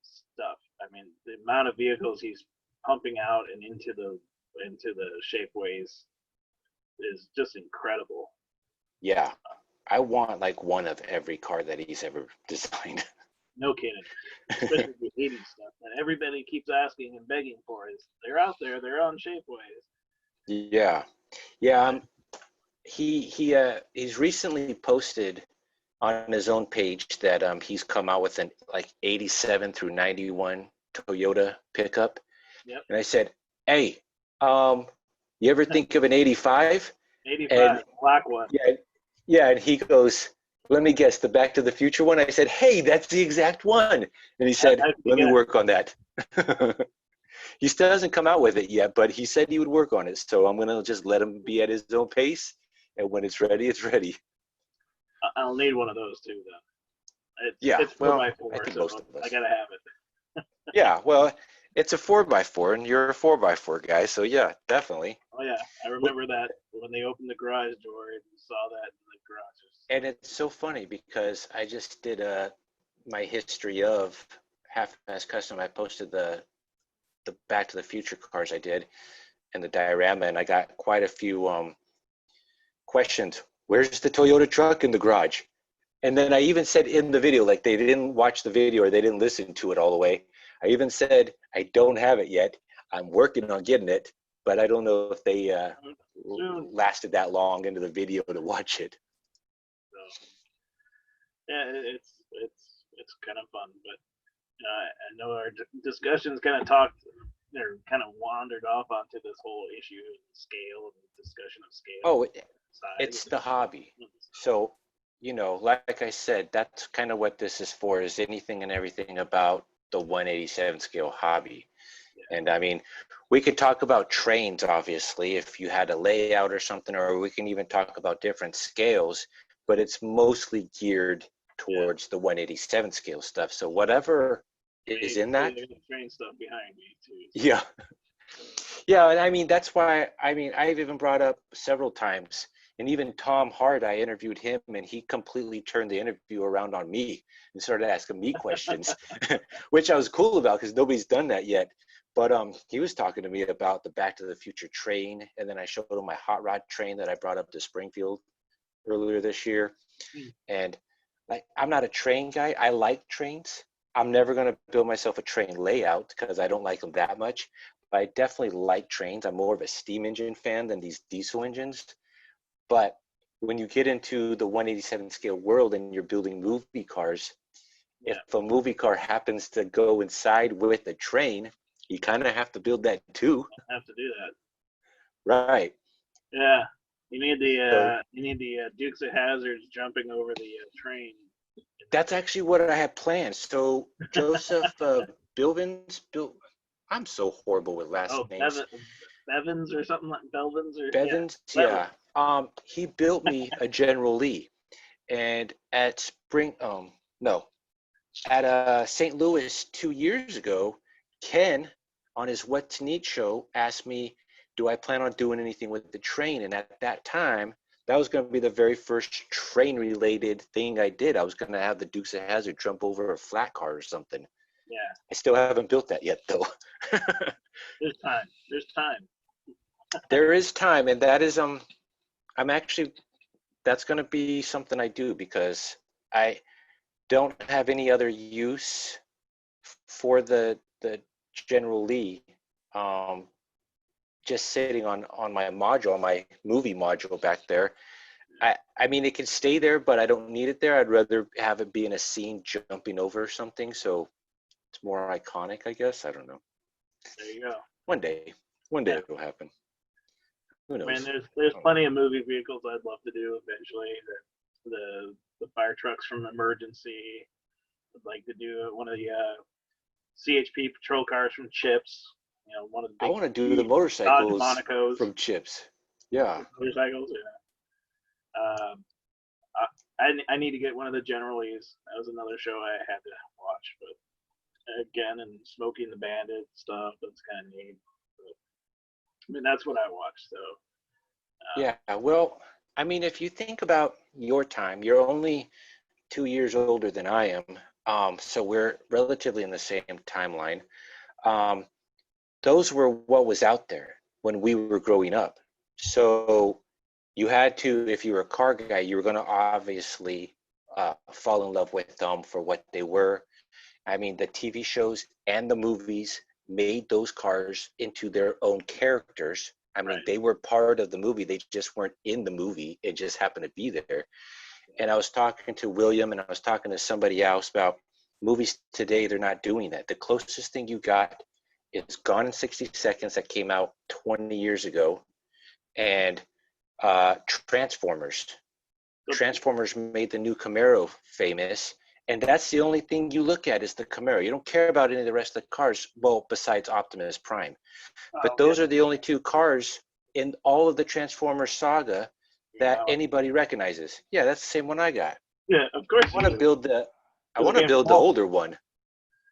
Speaker 2: stuff. I mean, the amount of vehicles he's pumping out and into the Shapeways is just incredible.
Speaker 1: Yeah, I want like one of every car that he's ever designed.
Speaker 2: No kidding. Especially the 80s stuff. And everybody keeps asking and begging for is they're out there, they're on Shapeways.
Speaker 1: Yeah. He's recently posted on his own page that he's come out with an like 87 through 91 Toyota pickup.
Speaker 2: Yep.
Speaker 1: And I said, hey, you ever think of an 85?
Speaker 2: 85,
Speaker 1: and,
Speaker 2: black one.
Speaker 1: Yeah, and he goes, let me guess, the Back to the Future one? I said, hey, that's the exact one. And he said, let me work on that. He still hasn't come out with it yet, but he said he would work on it. So I'm going to just let him be at his own pace. And when it's ready, it's ready.
Speaker 2: I'll need one of those too, though. It's 4x4,
Speaker 1: I think
Speaker 2: so
Speaker 1: most of us.
Speaker 2: I got to have it.
Speaker 1: Yeah, well, it's a 4x4, and you're a 4x4 guy, so yeah, definitely.
Speaker 2: Oh, yeah. I remember that when they opened the garage door and saw that in the garage.
Speaker 1: And it's so funny because I just did my history of Halfass Custom. I posted the Back to the Future cars I did and the diorama, and I got quite a few questions. Where's the Toyota truck in the garage? And then I even said in the video, like they didn't watch the video or they didn't listen to it all the way. I even said, I don't have it yet. I'm working on getting it, but I don't know if they lasted that long into the video to watch it.
Speaker 2: So, yeah, it's kind of fun, but I know our discussions kind of wandered off onto this whole issue of scale and discussion of scale.
Speaker 1: Oh, it's the hobby. So, like I said, that's kind of what this is for, is anything and everything about the 187 scale hobby. Yeah. And I mean, we could talk about trains, obviously, if you had a layout or something, or we can even talk about different scales, but it's mostly geared towards the 187 scale stuff. So whatever is in that.
Speaker 2: There's train stuff behind me too.
Speaker 1: Yeah. Yeah, and I mean, that's why, I've even brought up several times, and even Tom Hart, I interviewed him, and he completely turned the interview around on me and started asking me questions, which I was cool about because nobody's done that yet. But he was talking to me about the Back to the Future train, and then I showed him my hot rod train that I brought up to Springfield earlier this year. And like, I'm not a train guy. I like trains. I'm never going to build myself a train layout because I don't like them that much. But I definitely like trains. I'm more of a steam engine fan than these diesel engines. But when you get into the 187 scale world and you're building movie cars, if a movie car happens to go inside with a train, you kind of have to build that too.
Speaker 2: Have to do that.
Speaker 1: Right.
Speaker 2: Yeah. You need the Dukes of Hazzards jumping over the train.
Speaker 1: That's actually what I had planned. So Joseph Bilvins, I'm so horrible with last names.
Speaker 2: Bevins or something like Belvins or
Speaker 1: Bevins, yeah. He built me a General Lee, And at no, at St. Louis 2 years ago, Ken on his What to Need show asked me, do I plan on doing anything with the train? And at that time, that was going to be the very first train related thing I did. I was going to have the Dukes of Hazzard jump over a flat car or something.
Speaker 2: Yeah.
Speaker 1: I still haven't built that yet, though.
Speaker 2: There's time. There's time.
Speaker 1: There is time, and that is I'm actually, that's going to be something I do because I don't have any other use for the General Lee. Just sitting on my module, on my movie module back there. I mean, it can stay there, but I don't need it there. I'd rather have it be in a scene jumping over something, so it's more iconic, I guess. I don't know.
Speaker 2: There you go.
Speaker 1: One day
Speaker 2: Yeah.
Speaker 1: it'll happen. Who
Speaker 2: I
Speaker 1: knows?
Speaker 2: mean, there's plenty of movie vehicles I'd love to do eventually. The fire trucks from Emergency. I'd like to do one of the CHP patrol cars from Chips. You know, one of the
Speaker 1: I
Speaker 2: big
Speaker 1: want to do the
Speaker 2: Dodge
Speaker 1: motorcycles
Speaker 2: Monacos
Speaker 1: from Chips. Yeah.
Speaker 2: motorcycles. Yeah. I need to get one of the General Lees. That was another show I had to watch, but again, and Smokey and the Bandit stuff. That's kind of neat. But, I mean, that's what I watch. So.
Speaker 1: Yeah. Well, I mean, if you think about your time, you're only 2 years older than I am. So we're relatively in the same timeline. Those were what was out there when we were growing up. So you had to, if you were a car guy, you were going to obviously fall in love with them for what they were. I mean, the TV shows and the movies made those cars into their own characters. I mean,
Speaker 2: Right.
Speaker 1: they were part of the movie. They just weren't in the movie. It just happened to be there. And I was talking to William and I was talking to somebody else about movies today. They're not doing that. The closest thing you got is Gone in 60 Seconds that came out 20 years ago. And Transformers. Transformers made the new Camaro famous. And that's the only thing you look at is the Camaro. You don't care about any of the rest of the cars, well, besides Optimus Prime. But those are the only two cars in all of the Transformers saga that anybody recognizes. Yeah, that's the same one I got.
Speaker 2: Yeah, of course.
Speaker 1: I want to build the older one.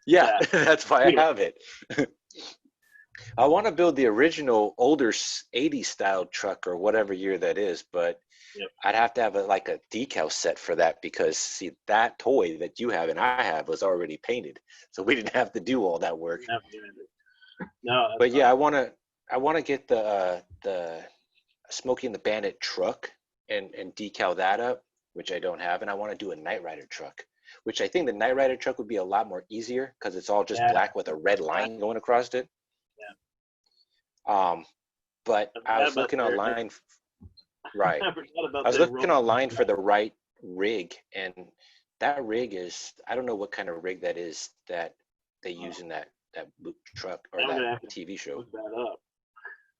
Speaker 1: Yeah, that's why I have it. I want to build the original older 80s style truck or whatever year that is, but I'd have to have a decal set for that because see, that toy that you have and I have was already painted, so we didn't have to do all that work.
Speaker 2: No,
Speaker 1: but yeah, I want to get the Smokey and the Bandit truck and decal that up, which I don't have, and I want to do a Knight Rider truck, which I think the Knight Rider truck would be a lot more easier because it's all just black with a red line going across it. But I was looking online. Right. I was looking online for the right rig, and that rig is, I don't know what kind of rig that is that they use in that truck or that TV show.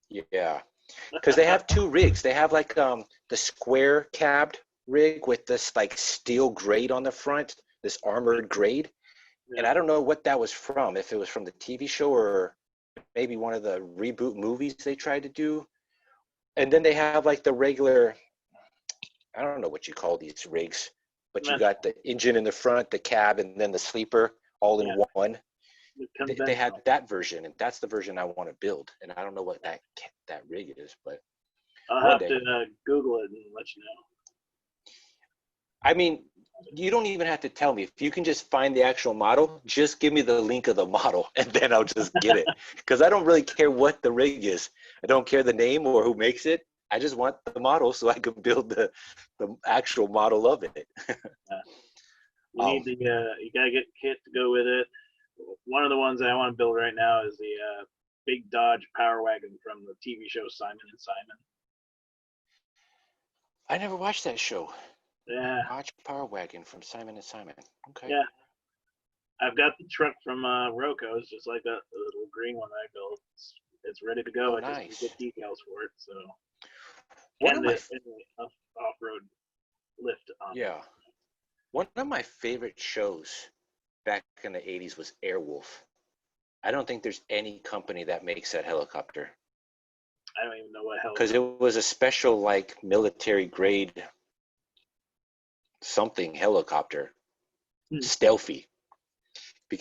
Speaker 1: Yeah. Because they have two rigs. They have the square cabbed rig with this steel grade on the front, this armored grade. And I don't know what that was from, if it was from the TV show or maybe one of the reboot movies they tried to do. And then they have the regular, I don't know what you call these rigs, but you got the engine in the front, the cab, and then the sleeper all in one. They had that version, and that's the version I want to build. And I don't know what that rig is, but
Speaker 2: I'll have to Google it and let you know.
Speaker 1: I mean, you don't even have to tell me. If you can just find the actual model, just give me the link of the model, and then I'll just get it. Because I don't really care what the rig is. I don't care the name or who makes it. I just want the model so I can build the actual model of it.
Speaker 2: You need you gotta get kit to go with it. One of the ones I want to build right now is the big Dodge Power Wagon from the TV show Simon and Simon.
Speaker 1: I never watched that show.
Speaker 2: Yeah.
Speaker 1: Dodge Power Wagon from Simon and Simon. Okay.
Speaker 2: Yeah. I've got the truck from Roco. It's just like the little green one I built. It's ready to go.
Speaker 1: Oh, nice.
Speaker 2: I just need to get decals for it. So.
Speaker 1: One
Speaker 2: and
Speaker 1: of
Speaker 2: the off-road lift on.
Speaker 1: Yeah. One of my favorite shows back in the 80s was Airwolf. I don't think there's any company that makes that helicopter.
Speaker 2: I don't even know what helicopter.
Speaker 1: Because it was a special military grade something helicopter,
Speaker 2: Hmm.
Speaker 1: stealthy.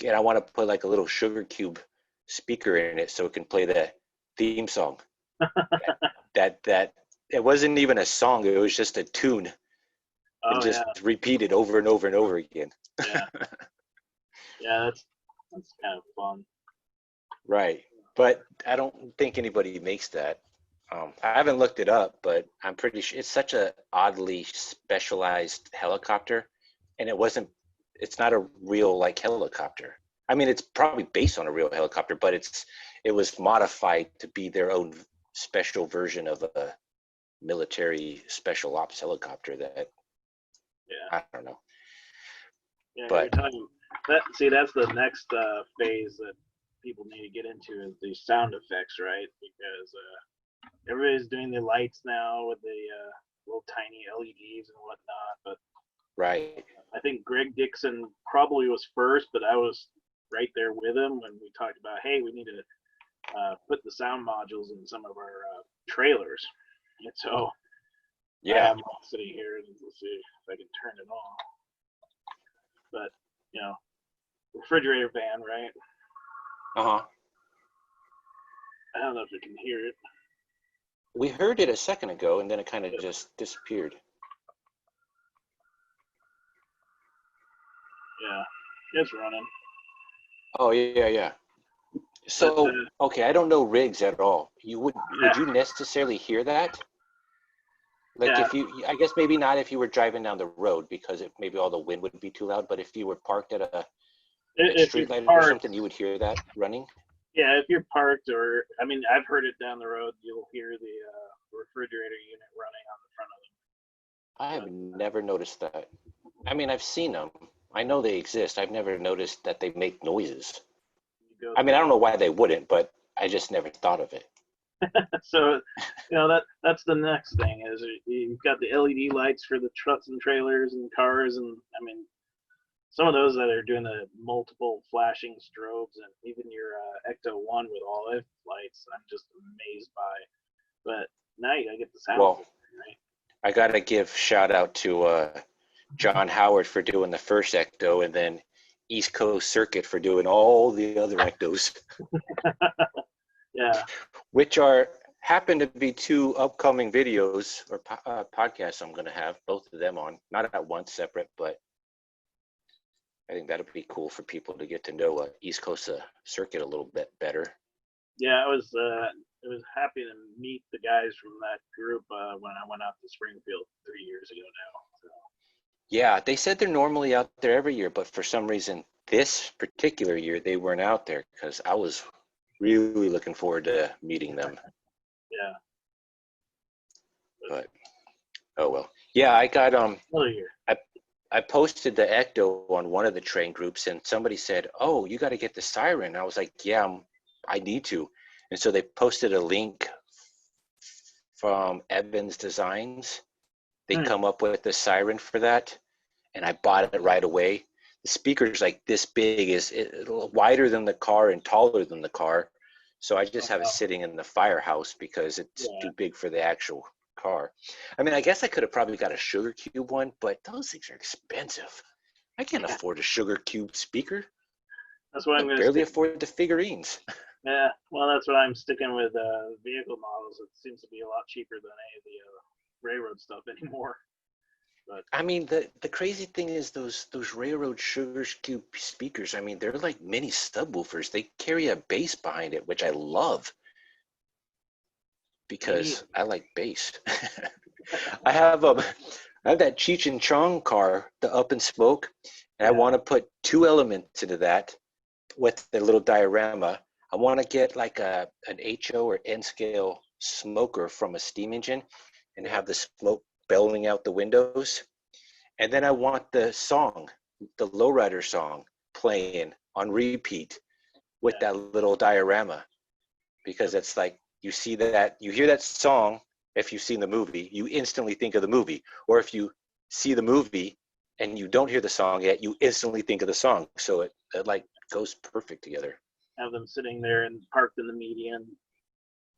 Speaker 1: And I want to put like a little sugar cube speaker in it so it can play the theme song. That it wasn't even a song; it was just a tune, and
Speaker 2: Oh
Speaker 1: just
Speaker 2: yeah,
Speaker 1: repeated over and over and over again.
Speaker 2: yeah, yeah. That's kind of fun.
Speaker 1: Right. But I don't think anybody makes that. I haven't looked it up, but I'm pretty sure it's such a oddly specialized helicopter, and it's not a real like helicopter. I mean, it's probably based on a real helicopter, but it was modified to be their own special version of a military special ops helicopter that
Speaker 2: Yeah,
Speaker 1: I don't know.
Speaker 2: yeah. You're
Speaker 1: But
Speaker 2: talking that. See, that's the next phase that people need to get into is the sound effects, right? Because everybody's doing the lights now with the little tiny LEDs and whatnot. But
Speaker 1: right.
Speaker 2: I think Greg Dixon probably was first, but I was right there with him when we talked about, hey, we need to put the sound modules in some of our trailers. And so I
Speaker 1: Yeah.
Speaker 2: have one sitting here, and let's see if I can turn it on. But you know, refrigerator van, right?
Speaker 1: Uh-huh.
Speaker 2: I don't know if you can hear it.
Speaker 1: We heard it a second ago and then it kind of just disappeared.
Speaker 2: Yeah, it's running.
Speaker 1: Oh yeah. So, okay, I don't know rigs at all. Would you necessarily hear that? Like
Speaker 2: yeah,
Speaker 1: if I guess maybe not if you were driving down the road because maybe all the wind would be too loud, but if you were parked at a like
Speaker 2: if
Speaker 1: street
Speaker 2: you're
Speaker 1: light or
Speaker 2: parked,
Speaker 1: something, you would hear that running?
Speaker 2: yeah, if you're parked, or I mean, I've heard it down the road. You'll hear the refrigerator unit running on the front of
Speaker 1: I have
Speaker 2: them.
Speaker 1: never noticed that. I mean, I've seen them. I know they exist. I've never noticed that they make noises.
Speaker 2: You go
Speaker 1: I mean, I
Speaker 2: through.
Speaker 1: don't know why they wouldn't, but I just never thought of it.
Speaker 2: So, that's the next thing is you've got the LED lights for the trucks and trailers and cars, and I mean, some of those that are doing the multiple flashing strobes, and even your Ecto One with all its lights, I'm just amazed by. But now you gotta get the sound
Speaker 1: Well,
Speaker 2: system, right?
Speaker 1: I gotta give shout out to John Howard for doing the first Ecto, and then East Coast Circuit for doing all the other Ectos,
Speaker 2: Yeah,
Speaker 1: which happen to be two upcoming videos or podcasts I'm gonna have both of them on, not at once, separate, but I think that'll be cool for people to get to know East Coast Circuit a little bit better.
Speaker 2: yeah. I was happy to meet the guys from that group when I went out to Springfield 3 years ago now. So.
Speaker 1: Yeah, they said they're normally out there every year, but for some reason this particular year they weren't out there because I was really looking forward to meeting them.
Speaker 2: Yeah.
Speaker 1: But oh well. Yeah, I got
Speaker 2: Another year.
Speaker 1: I posted the Ecto on one of the train groups and somebody said, "Oh, you got to get the siren." I was like, "Yeah, I need to." And so they posted a link from Evans Designs. They come up with the siren for that, and I bought it right away. The speaker's like this big, is wider than the car and taller than the car. So I just have it sitting in the firehouse because it's too big for the actual car. I mean, I guess I could have probably got a Sugar Cube one, but those things are expensive. I can't afford a Sugar Cube speaker.
Speaker 2: That's what
Speaker 1: I
Speaker 2: I'm going to
Speaker 1: barely
Speaker 2: stick.
Speaker 1: afford the figurines.
Speaker 2: Yeah, well, that's what I'm sticking with. Vehicle models. It seems to be a lot cheaper than any of the railroad stuff anymore. But
Speaker 1: I mean, the crazy thing is those railroad Sugar Cube speakers. I mean, they're like mini subwoofers. They carry a bass behind it, which I love because I like bass. I have that Cheech and Chong car, the Up and Smoke, and I want to put two elements into that with the little diorama. I want to get like an HO or N scale smoker from a steam engine and have the smoke bellowing out the windows. And then I want the song, the Lowrider song, playing on repeat with that little diorama, because it's like you hear that song. If you've seen the movie, you instantly think of the movie. Or if you see the movie and you don't hear the song yet, you instantly think of the song. So it like goes perfect together.
Speaker 2: have them sitting there and parked in the median.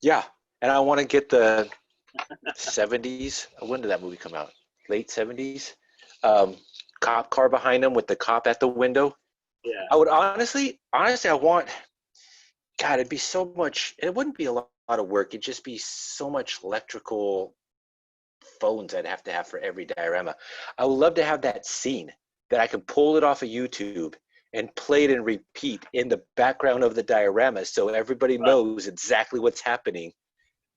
Speaker 1: Yeah, and I want to get the 70s. When did that movie come out? Late 70s. cop car behind them with the cop at the window.
Speaker 2: Yeah.
Speaker 1: I would honestly, I want, God, it'd be so much, it wouldn't be a lot of work. It'd just be so much electrical phones I'd have to have for every diorama. I would love to have that scene that I can pull it off of YouTube and play it and repeat in the background of the diorama so everybody knows exactly what's happening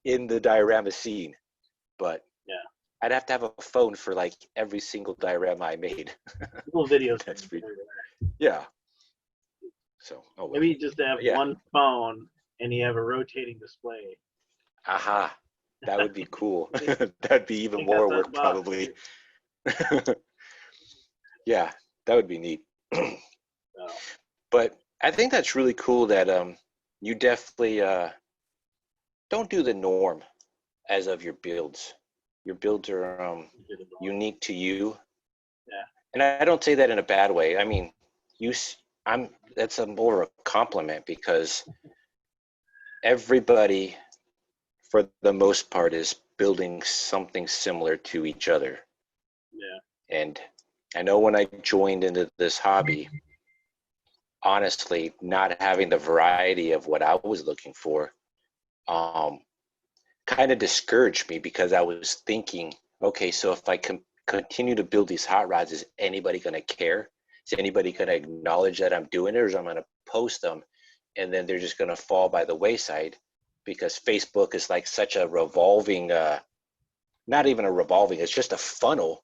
Speaker 1: in the diorama scene. But
Speaker 2: yeah,
Speaker 1: I'd have to have a phone for like every single diorama I made.
Speaker 2: little videos.
Speaker 1: That's pretty, yeah. So, oh well.
Speaker 2: Maybe you just have one phone and you have a rotating display.
Speaker 1: Aha, that would be cool. That'd be even more work probably. Yeah, that would be neat. But I think that's really cool that you definitely don't do the norm as of your builds. Your builds are unique to you.
Speaker 2: Yeah.
Speaker 1: And I don't say that in a bad way. I mean, that's more of a compliment because everybody, for the most part, is building something similar to each other.
Speaker 2: Yeah.
Speaker 1: And I know when I joined into this hobby, honestly, not having the variety of what I was looking for, kind of discouraged me because I was thinking, okay, so if I can continue to build these hot rods, is anybody going to care? Is anybody going to acknowledge that I'm doing it, or is I'm going to post them and then they're just going to fall by the wayside? Because Facebook is like such a revolving, not even a revolving, it's just a funnel.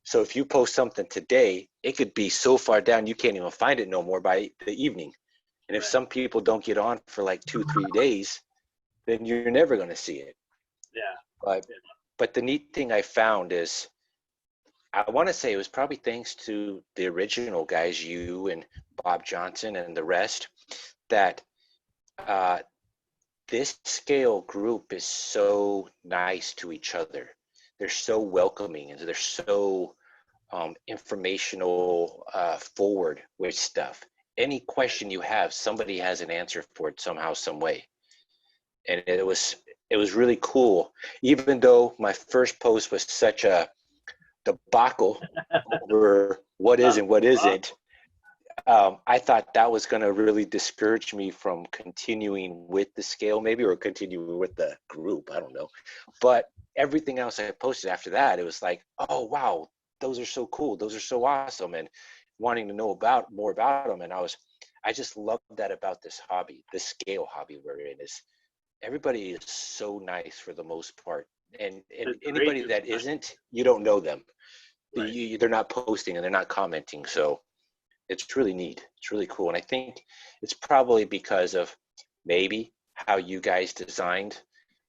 Speaker 1: So if you post something today, it could be so far down you can't even find it no more by the evening. And if some people don't get on for like 2-3 days, then you're never going to see it.
Speaker 2: Yeah.
Speaker 1: But the neat thing I found is, I want to say it was probably thanks to the original guys, you and Bob Johnson and the rest, that this scale group is so nice to each other. They're so welcoming and they're so informational, forward with stuff. Any question you have, somebody has an answer for it somehow, some way. And it was really cool, even though my first post was such a debacle over what is and what isn't. I thought that was going to really discourage me from continuing with the scale, maybe, or continuing with the group. I don't know. But everything else I posted after that, it was like, oh, wow, those are so cool. Those are so awesome. And wanting to know more about them. And I just love that about this hobby, this scale hobby we're in, is everybody is so nice for the most part. And anybody that isn't, you don't know them. Right. They're not posting and they're not commenting. So it's really neat. It's really cool. And I think it's probably because of maybe how you guys designed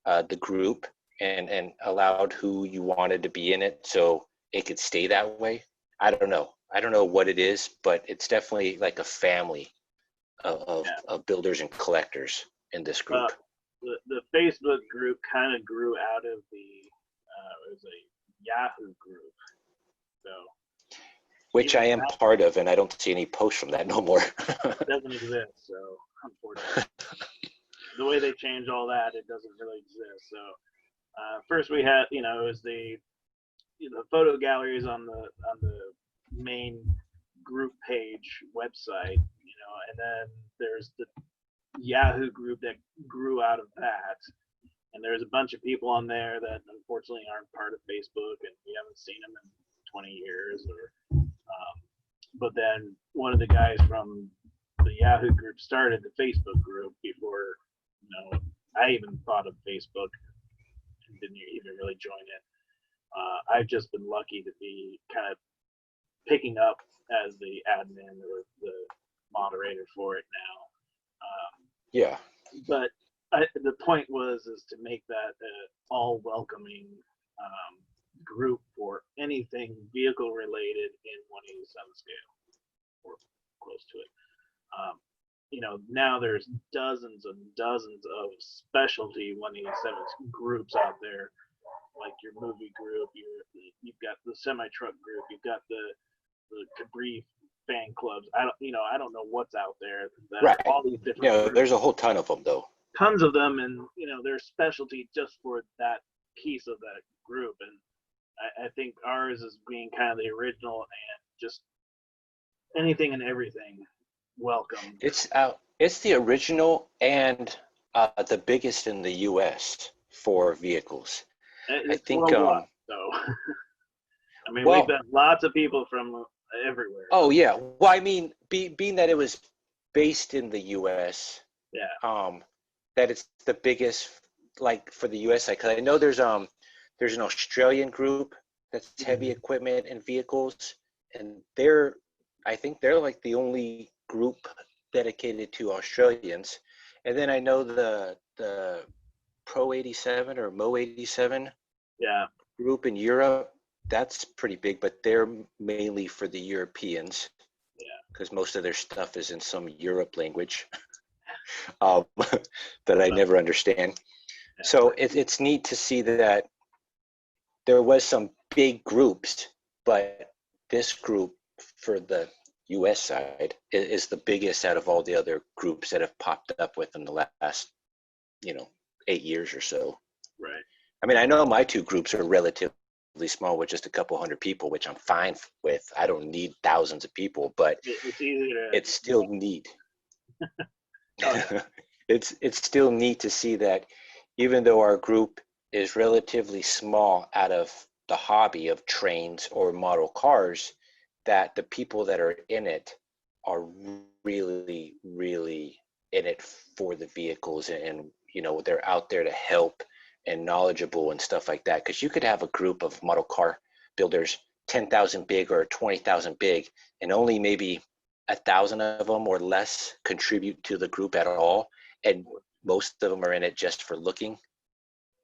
Speaker 1: the group and allowed who you wanted to be in it so it could stay that way. I don't know. I don't know what it is, but it's definitely like a family of builders and collectors in this group.
Speaker 2: The Facebook group kind of grew out of it was a Yahoo group. So,
Speaker 1: which I am part of, and I don't see any posts from that no more.
Speaker 2: It doesn't exist, so unfortunately. The way they changed all that, it doesn't really exist. So first we had, it was the photo galleries on the main group page website, and then there's the Yahoo group that grew out of that. And there's a bunch of people on there that unfortunately aren't part of Facebook, and we haven't seen them in 20 years. But then one of the guys from the Yahoo group started the Facebook group before, I even thought of Facebook and didn't even really join it. I've just been lucky to be kind of picking up as the admin or the moderator for it now.
Speaker 1: Yeah.
Speaker 2: But the point is to make that all welcoming group for anything vehicle related in 187 scale or close to it. Now there's dozens and dozens of specialty 187 groups out there, like your movie group, you've got the semi truck group, you've got the Cabri fan clubs. I don't know what's out there.
Speaker 1: Right.
Speaker 2: All these different
Speaker 1: there's a whole ton of them though.
Speaker 2: Tons of them, and there's specialty just for that piece of that group. And I think ours is being kind of the original and just anything and everything welcome.
Speaker 1: It's the original and the biggest in the U.S. for vehicles. I
Speaker 2: It's
Speaker 1: think
Speaker 2: worldwide, so I mean we've
Speaker 1: well,
Speaker 2: got lots of people from everywhere.
Speaker 1: oh yeah. Well, I mean, being that it was based in the U.S.,
Speaker 2: Yeah.
Speaker 1: that it's the biggest, like for the U.S. side. Because I know there's an Australian group that's heavy equipment and vehicles, and I think they're like the only group dedicated to Australians. And then I know the Pro 87 or Mo 87
Speaker 2: Yeah.
Speaker 1: group in Europe, that's pretty big, but they're mainly for the Europeans
Speaker 2: Yeah.
Speaker 1: because most of their stuff is in some Europe language um, that I never understand.
Speaker 2: Yeah.
Speaker 1: So it's neat to see that there was some big groups, but this group for the U.S. side is the biggest out of all the other groups that have popped up within the last, 8 years or so.
Speaker 2: Right.
Speaker 1: I mean, I know my two groups are relatively small with just a couple hundred people, which I'm fine with. I don't need thousands of people, but
Speaker 2: It's easy to.
Speaker 1: it's still neat.
Speaker 2: Oh, yeah.
Speaker 1: It's still neat to see that even though our group is relatively small out of the hobby of trains or model cars, that the people that are in it are really, really in it for the vehicles, and they're out there to help and knowledgeable and stuff like that. Because you could have a group of model car builders, 10,000 big or 20,000 big, and only maybe 1,000 of them or less contribute to the group at all, and most of them are in it just for looking,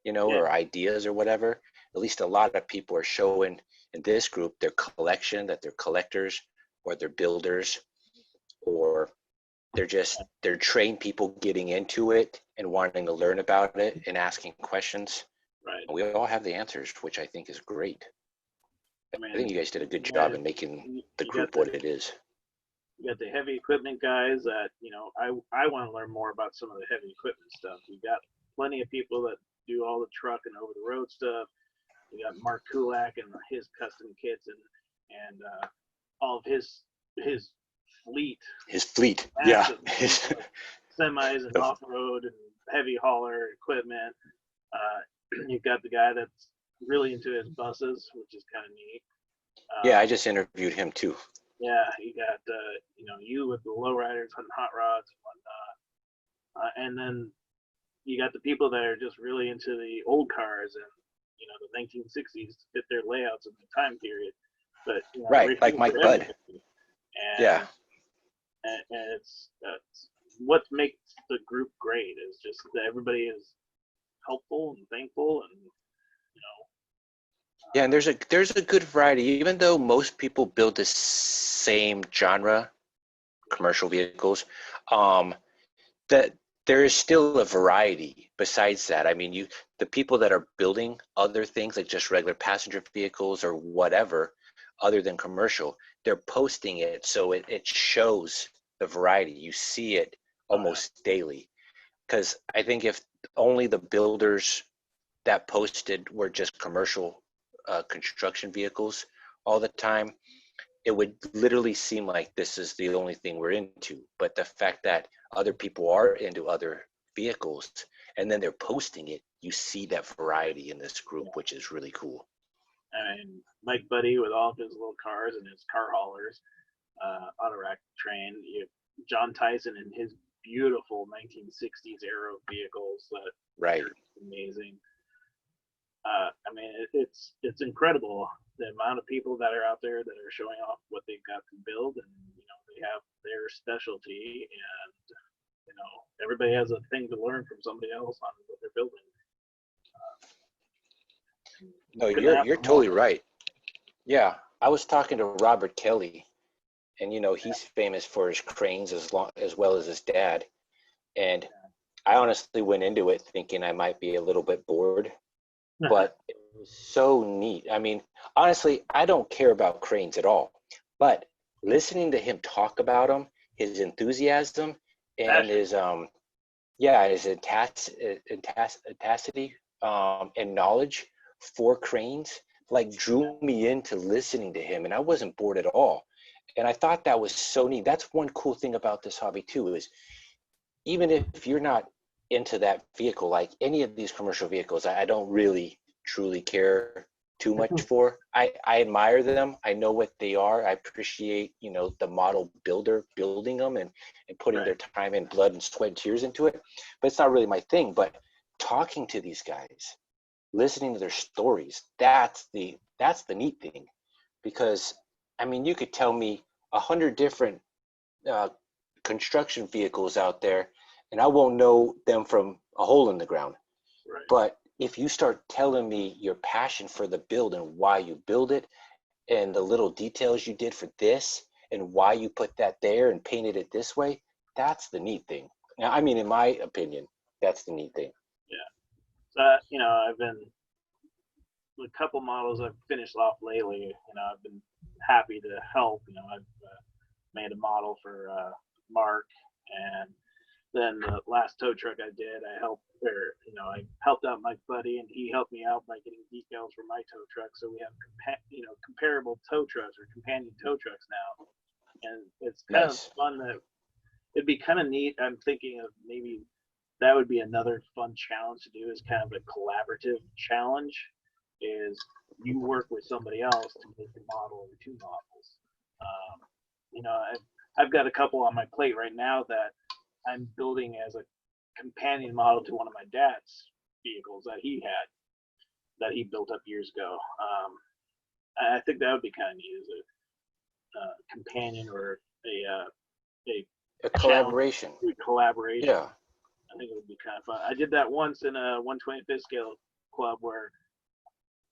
Speaker 2: Yeah.
Speaker 1: or ideas or whatever. At least a lot of people are showing in this group their collection, that they're collectors or they're builders, or they're trained people getting into it and wanting to learn about it and asking questions.
Speaker 2: Right.
Speaker 1: And we all have the answers, which I think is great.
Speaker 2: I
Speaker 1: I think
Speaker 2: mean,
Speaker 1: you guys did a good
Speaker 2: yeah,
Speaker 1: job in making the
Speaker 2: you got
Speaker 1: group what it is.
Speaker 2: you got the heavy equipment guys that I want to learn more about some of the heavy equipment stuff. You got plenty of people that do all the truck and over the road stuff. You got Mark Kulak and his custom kits and all of his fleet,
Speaker 1: His fleet, yeah.
Speaker 2: massive semis and off road and heavy hauler equipment. You've got the guy that's really into his buses, which is kind of neat.
Speaker 1: Yeah, I just interviewed him too.
Speaker 2: Yeah, you got you with the lowriders and hot rods and whatnot, and then you got the people that are just really into the old cars and the 1960s to fit their layouts in the time period. But
Speaker 1: Right, like Mike Budd.
Speaker 2: And,
Speaker 1: Yeah.
Speaker 2: And it's what makes the group great is just that everybody is helpful and thankful and
Speaker 1: Yeah, and there's a good variety, even though most people build the same genre, commercial vehicles, that there is still a variety besides that. I mean, the people that are building other things like just regular passenger vehicles or whatever, other than commercial, they're posting it so it shows the variety. You see it almost daily. Because I think if only the builders that posted were just commercial construction vehicles all the time, it would literally seem like this is the only thing we're into. But the fact that other people are into other vehicles and then they're posting it, you see that variety in this group, which is really cool.
Speaker 2: and Mike Buddy with all of his little cars and his car haulers, auto rack train. You have John Tyson and his beautiful 1960s aero vehicles that
Speaker 1: Right.
Speaker 2: are amazing. I mean, it's incredible the amount of people that are out there that are showing off what they've got to build, and they have their specialty, and everybody has a thing to learn from somebody else on what they're building.
Speaker 1: No, you're totally right. Yeah, I was talking to Robert Kelly, and he's famous for his cranes as well as his dad. And I honestly went into it thinking I might be a little bit bored, but it was so neat. I mean, honestly, I don't care about cranes at all, but listening to him talk about them, his enthusiasm and his intensity and knowledge for cranes like drew me into listening to him, and I wasn't bored at all. And I thought that was so neat. That's one cool thing about this hobby too, is even if you're not into that vehicle, like any of these commercial vehicles, I don't really truly care too much for. I admire them. I know what they are. I appreciate, the model builder building them and putting
Speaker 2: Right.
Speaker 1: their time and blood and sweat and tears into it. But it's not really my thing. But talking to these guys, listening to their stories, that's the neat thing. Because I mean, you could tell me 100 different uh, construction vehicles out there, and I won't know them from a hole in the ground.
Speaker 2: Right.
Speaker 1: But if you start telling me your passion for the build and why you build it, and the little details you did for this, and why you put that there and painted it this way, that's the neat thing. Now, I mean, in my opinion, that's the neat thing.
Speaker 2: Yeah. So, I've been a couple models I've finished off lately. I've been happy to help. I've made a model for Mark, and then the last tow truck I did, I helped out my buddy, and he helped me out by getting decals for my tow truck. So we have, comparable tow trucks or companion tow trucks now, and it's kind of
Speaker 1: Nice.
Speaker 2: fun. That it'd be kind of neat. I'm thinking of maybe that would be another fun challenge to do, is kind of a collaborative challenge. Is you work with somebody else to make a model or two models. Um, I've got a couple on my plate right now that I'm building as a companion model to one of my dad's vehicles that he had, that he built up years ago. I think that would be kind of neat, as a companion or
Speaker 1: A
Speaker 2: a challenge,
Speaker 1: collaboration.
Speaker 2: a collaboration.
Speaker 1: Yeah.
Speaker 2: I think it would be kind of fun. I did that once in a 125th scale club, where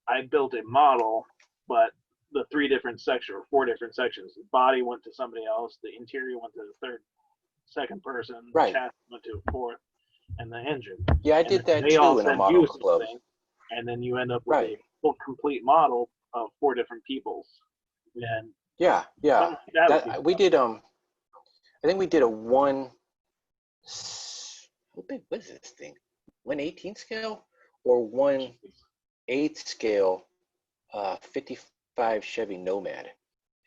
Speaker 2: I built a model, but the three different sections or four different sections. The body went to somebody else, the interior went to the second person, the
Speaker 1: Right.
Speaker 2: chassis went to a fourth, and the engine.
Speaker 1: Yeah, I
Speaker 2: And
Speaker 1: did that
Speaker 2: they all
Speaker 1: too in a
Speaker 2: send
Speaker 1: model
Speaker 2: you
Speaker 1: club.
Speaker 2: something, and then you end up with
Speaker 1: Right.
Speaker 2: a full complete model of four different peoples. And
Speaker 1: Yeah, yeah.
Speaker 2: something like that would be
Speaker 1: That we
Speaker 2: fun.
Speaker 1: did I think we did a how big was this thing? 1/18 scale or 1/8 scale 55 Chevy Nomad.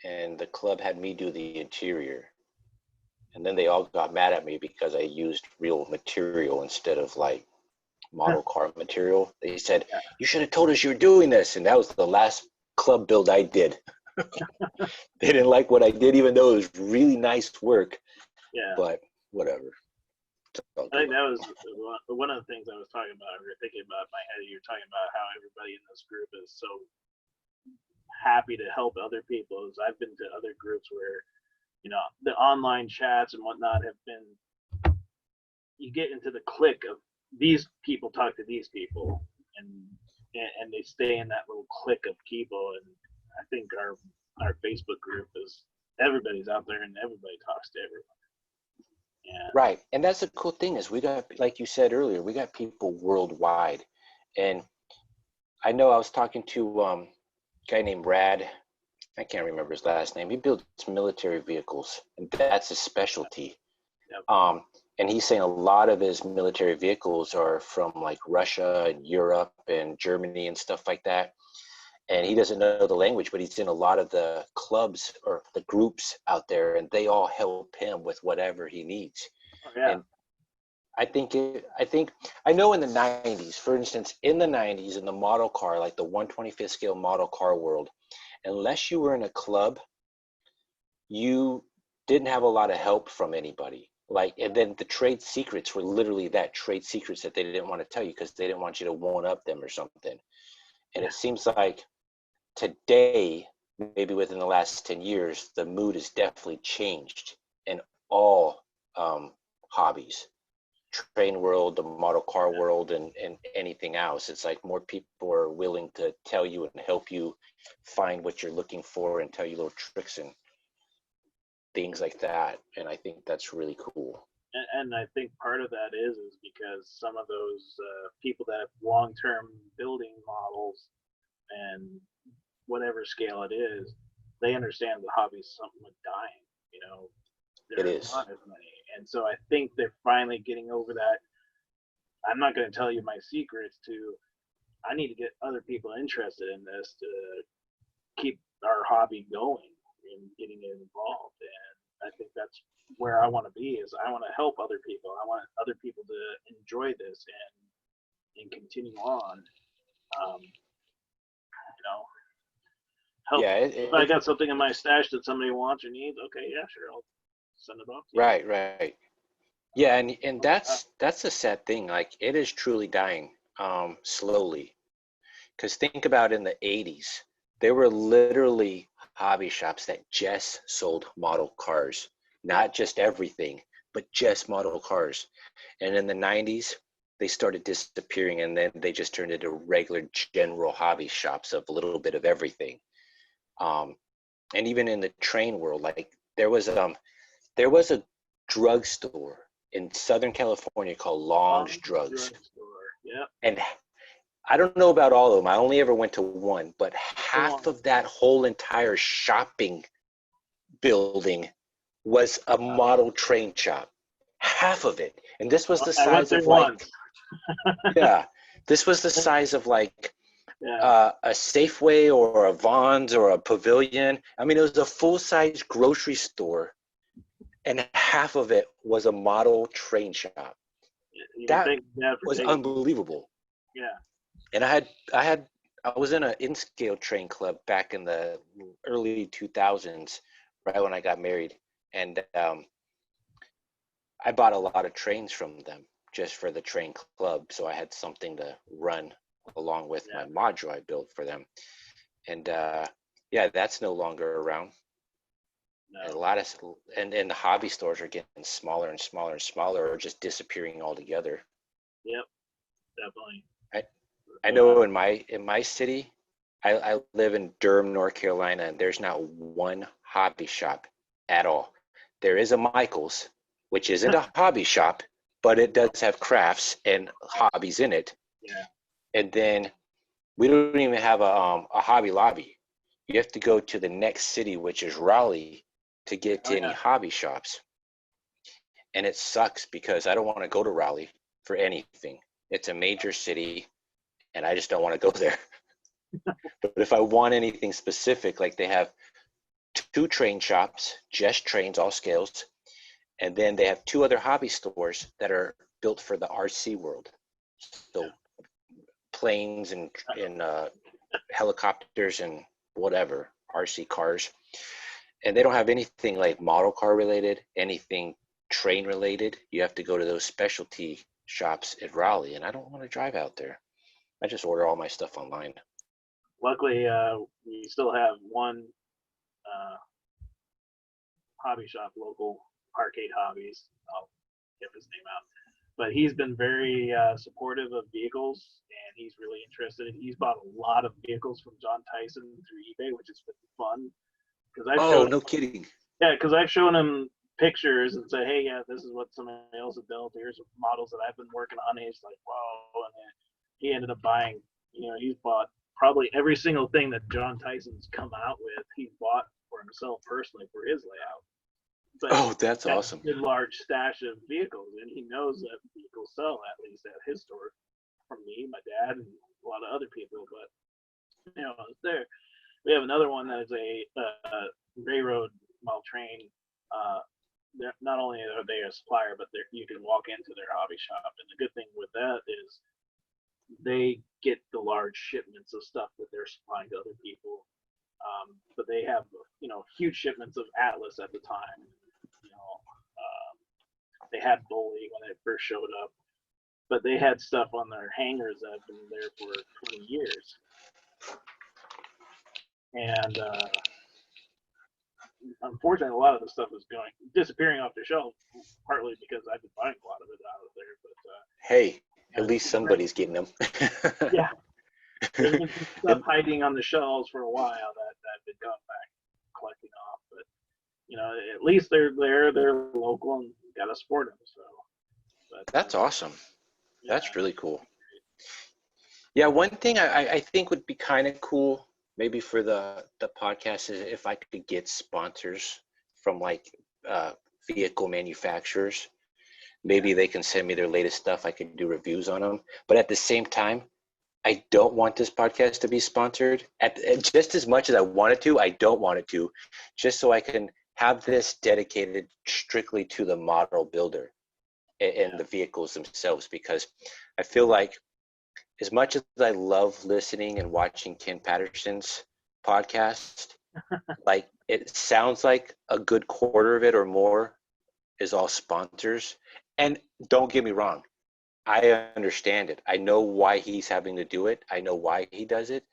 Speaker 1: And the club had me do the interior. And then they all got mad at me because I used real material instead of like model car material. They said,
Speaker 2: Yeah.
Speaker 1: "You should have told us you were doing this." And that was the last club build I did. They didn't like what I did, even though it was really nice work.
Speaker 2: Yeah.
Speaker 1: But whatever.
Speaker 2: I think that was one of the things I was talking about. We were thinking about in my head. You're talking about how everybody in this group is so happy to help other people. As I've been to other groups where, the online chats and whatnot have been, you get into the clique of these people talk to these people, and they stay in that little clique of people. And I think our Facebook group is, everybody's out there and everybody talks to everyone. Yeah.
Speaker 1: Right. And that's the cool thing, is we got, like you said earlier, we got people worldwide. And I know I was talking to a guy named Rad. I can't remember his last name. He builds military vehicles, and that's his specialty.
Speaker 2: Yep.
Speaker 1: And he's saying a lot of his military vehicles are from like Russia and Europe and Germany and stuff like that. And he doesn't know the language, but he's in a lot of the clubs or the groups out there, and they all help him with whatever he needs.
Speaker 2: Oh, yeah.
Speaker 1: And I know in the 90s, for instance, in the 90s, in the model car, like the 125th scale model car world, unless you were in a club, you didn't have a lot of help from anybody. Like, and then the trade secrets were literally that, trade secrets that they didn't want to tell you because they didn't want you to one up them or something. And it seems like today, maybe within the last 10 years, the mood has definitely changed in all hobbies, train world, the model car world, and anything else. It's like more people are willing to tell you and help you find what you're looking for and tell you little tricks and things like that. And I think that's really cool.
Speaker 2: And I think part of that is because some of those people that have long-term building models and whatever scale it is, they understand the hobby is something with dying.
Speaker 1: It
Speaker 2: There's
Speaker 1: is.
Speaker 2: not as many, and so I think they're finally getting over that. I'm not going to tell you my secrets to. I need to get other people interested in this to keep our hobby going and getting it involved. And I think that's where I want to be. Is I want to help other people. I want other people to enjoy this and continue on. You know, help.
Speaker 1: Yeah,
Speaker 2: If I got something in my stash that somebody wants or needs, okay, yeah, sure, I'll send it off to you.
Speaker 1: right. Yeah, and that's a sad thing. Like, it is truly dying slowly. Because think about in the 80s, there were literally hobby shops that just sold model cars, not just everything, but just model cars. And in the 90s, they started disappearing, and then they just turned into regular general hobby shops of a little bit of everything. And even in the train world, like there was a drugstore in Southern California called Long's Drugs.
Speaker 2: Yep.
Speaker 1: And I don't know about all of them. I only ever went to one, but half of that whole entire shopping building was a model train shop. Half of it. And this was the size of like, yeah, this was the size of like a Safeway or a Vons or a Pavilion. I mean, it was a full-size grocery store, and half of it was a model train shop. That was unbelievable.
Speaker 2: Yeah.
Speaker 1: And I was in an in-scale train club back in the early 2000s, right when I got married, and I bought a lot of trains from them just for the train club, so I had something to run along with my module I built for them. And yeah, that's no longer around. No. A lot of and the hobby stores are getting smaller and smaller and smaller, or just disappearing altogether.
Speaker 2: Yep, definitely.
Speaker 1: I know in my city, I live in Durham, North Carolina, and there's not one hobby shop at all. There is a Michael's, which isn't a hobby shop, but it does have crafts and hobbies in it.
Speaker 2: Yeah.
Speaker 1: And then we don't even have a Hobby Lobby. You have to go to the next city, which is Raleigh, to get to any hobby shops. And it sucks because I don't want to go to Raleigh for anything. It's a major city, and I just don't want to go there. But if I want anything specific, like they have 2 train shops, just trains, all scales, and then they have 2 other hobby stores that are built for the RC world. So planes and helicopters and whatever, RC cars. And they don't have anything like model car related, anything train related. You have to go to those specialty shops at Raleigh, and I don't want to drive out there. I just order all my stuff online.
Speaker 2: Luckily, we still have one hobby shop, local Arcade Hobbies. I'll get his name out. But he's been very supportive of vehicles, and he's really interested. He's bought a lot of vehicles from John Tyson through eBay, which has been fun.
Speaker 1: No kidding.
Speaker 2: Yeah, because I've shown him pictures and say, hey, yeah, this is what somebody else has built. Here's models that I've been working on. And he's like, whoa. And then he ended up buying, he's bought probably every single thing that John Tyson's come out with, he's bought for himself personally for his layout.
Speaker 1: But that's awesome.
Speaker 2: A large stash of vehicles, and he knows that vehicles sell, at least at his store, from me, my dad, and a lot of other people. But it's there. We have another one that is a railroad model train. Not only are they a supplier, but you can walk into their hobby shop. And the good thing with that is they get the large shipments of stuff that they're supplying to other people. But they have huge shipments of Atlas at the time. They had Bully when it first showed up, but they had stuff on their hangars that have been there for 20 years. And unfortunately, a lot of the stuff is disappearing off the shelf, partly because I've been buying a lot of it out of there. But
Speaker 1: hey, at least somebody's getting them.
Speaker 2: Yeah. There's been some stuff hiding on the shelves for a while that I've been going back collecting off, but at least they're there, they're local, and gotta support them. So
Speaker 1: that's awesome. That's really cool. Yeah, one thing I think would be kind of cool, maybe for the podcast, is if I could get sponsors from like vehicle manufacturers. Maybe they can send me their latest stuff. I could do reviews on them, but at the same time, I don't want this podcast to be sponsored. Just as much as I want it to, I don't want it to, just so I can have this dedicated strictly to the model builder and the vehicles themselves, because I feel like as much as I love listening and watching Ken Patterson's podcast, like it sounds like a good quarter of it or more is all sponsors. And don't get me wrong, I understand it. I know why he's having to do it. I know why he does it.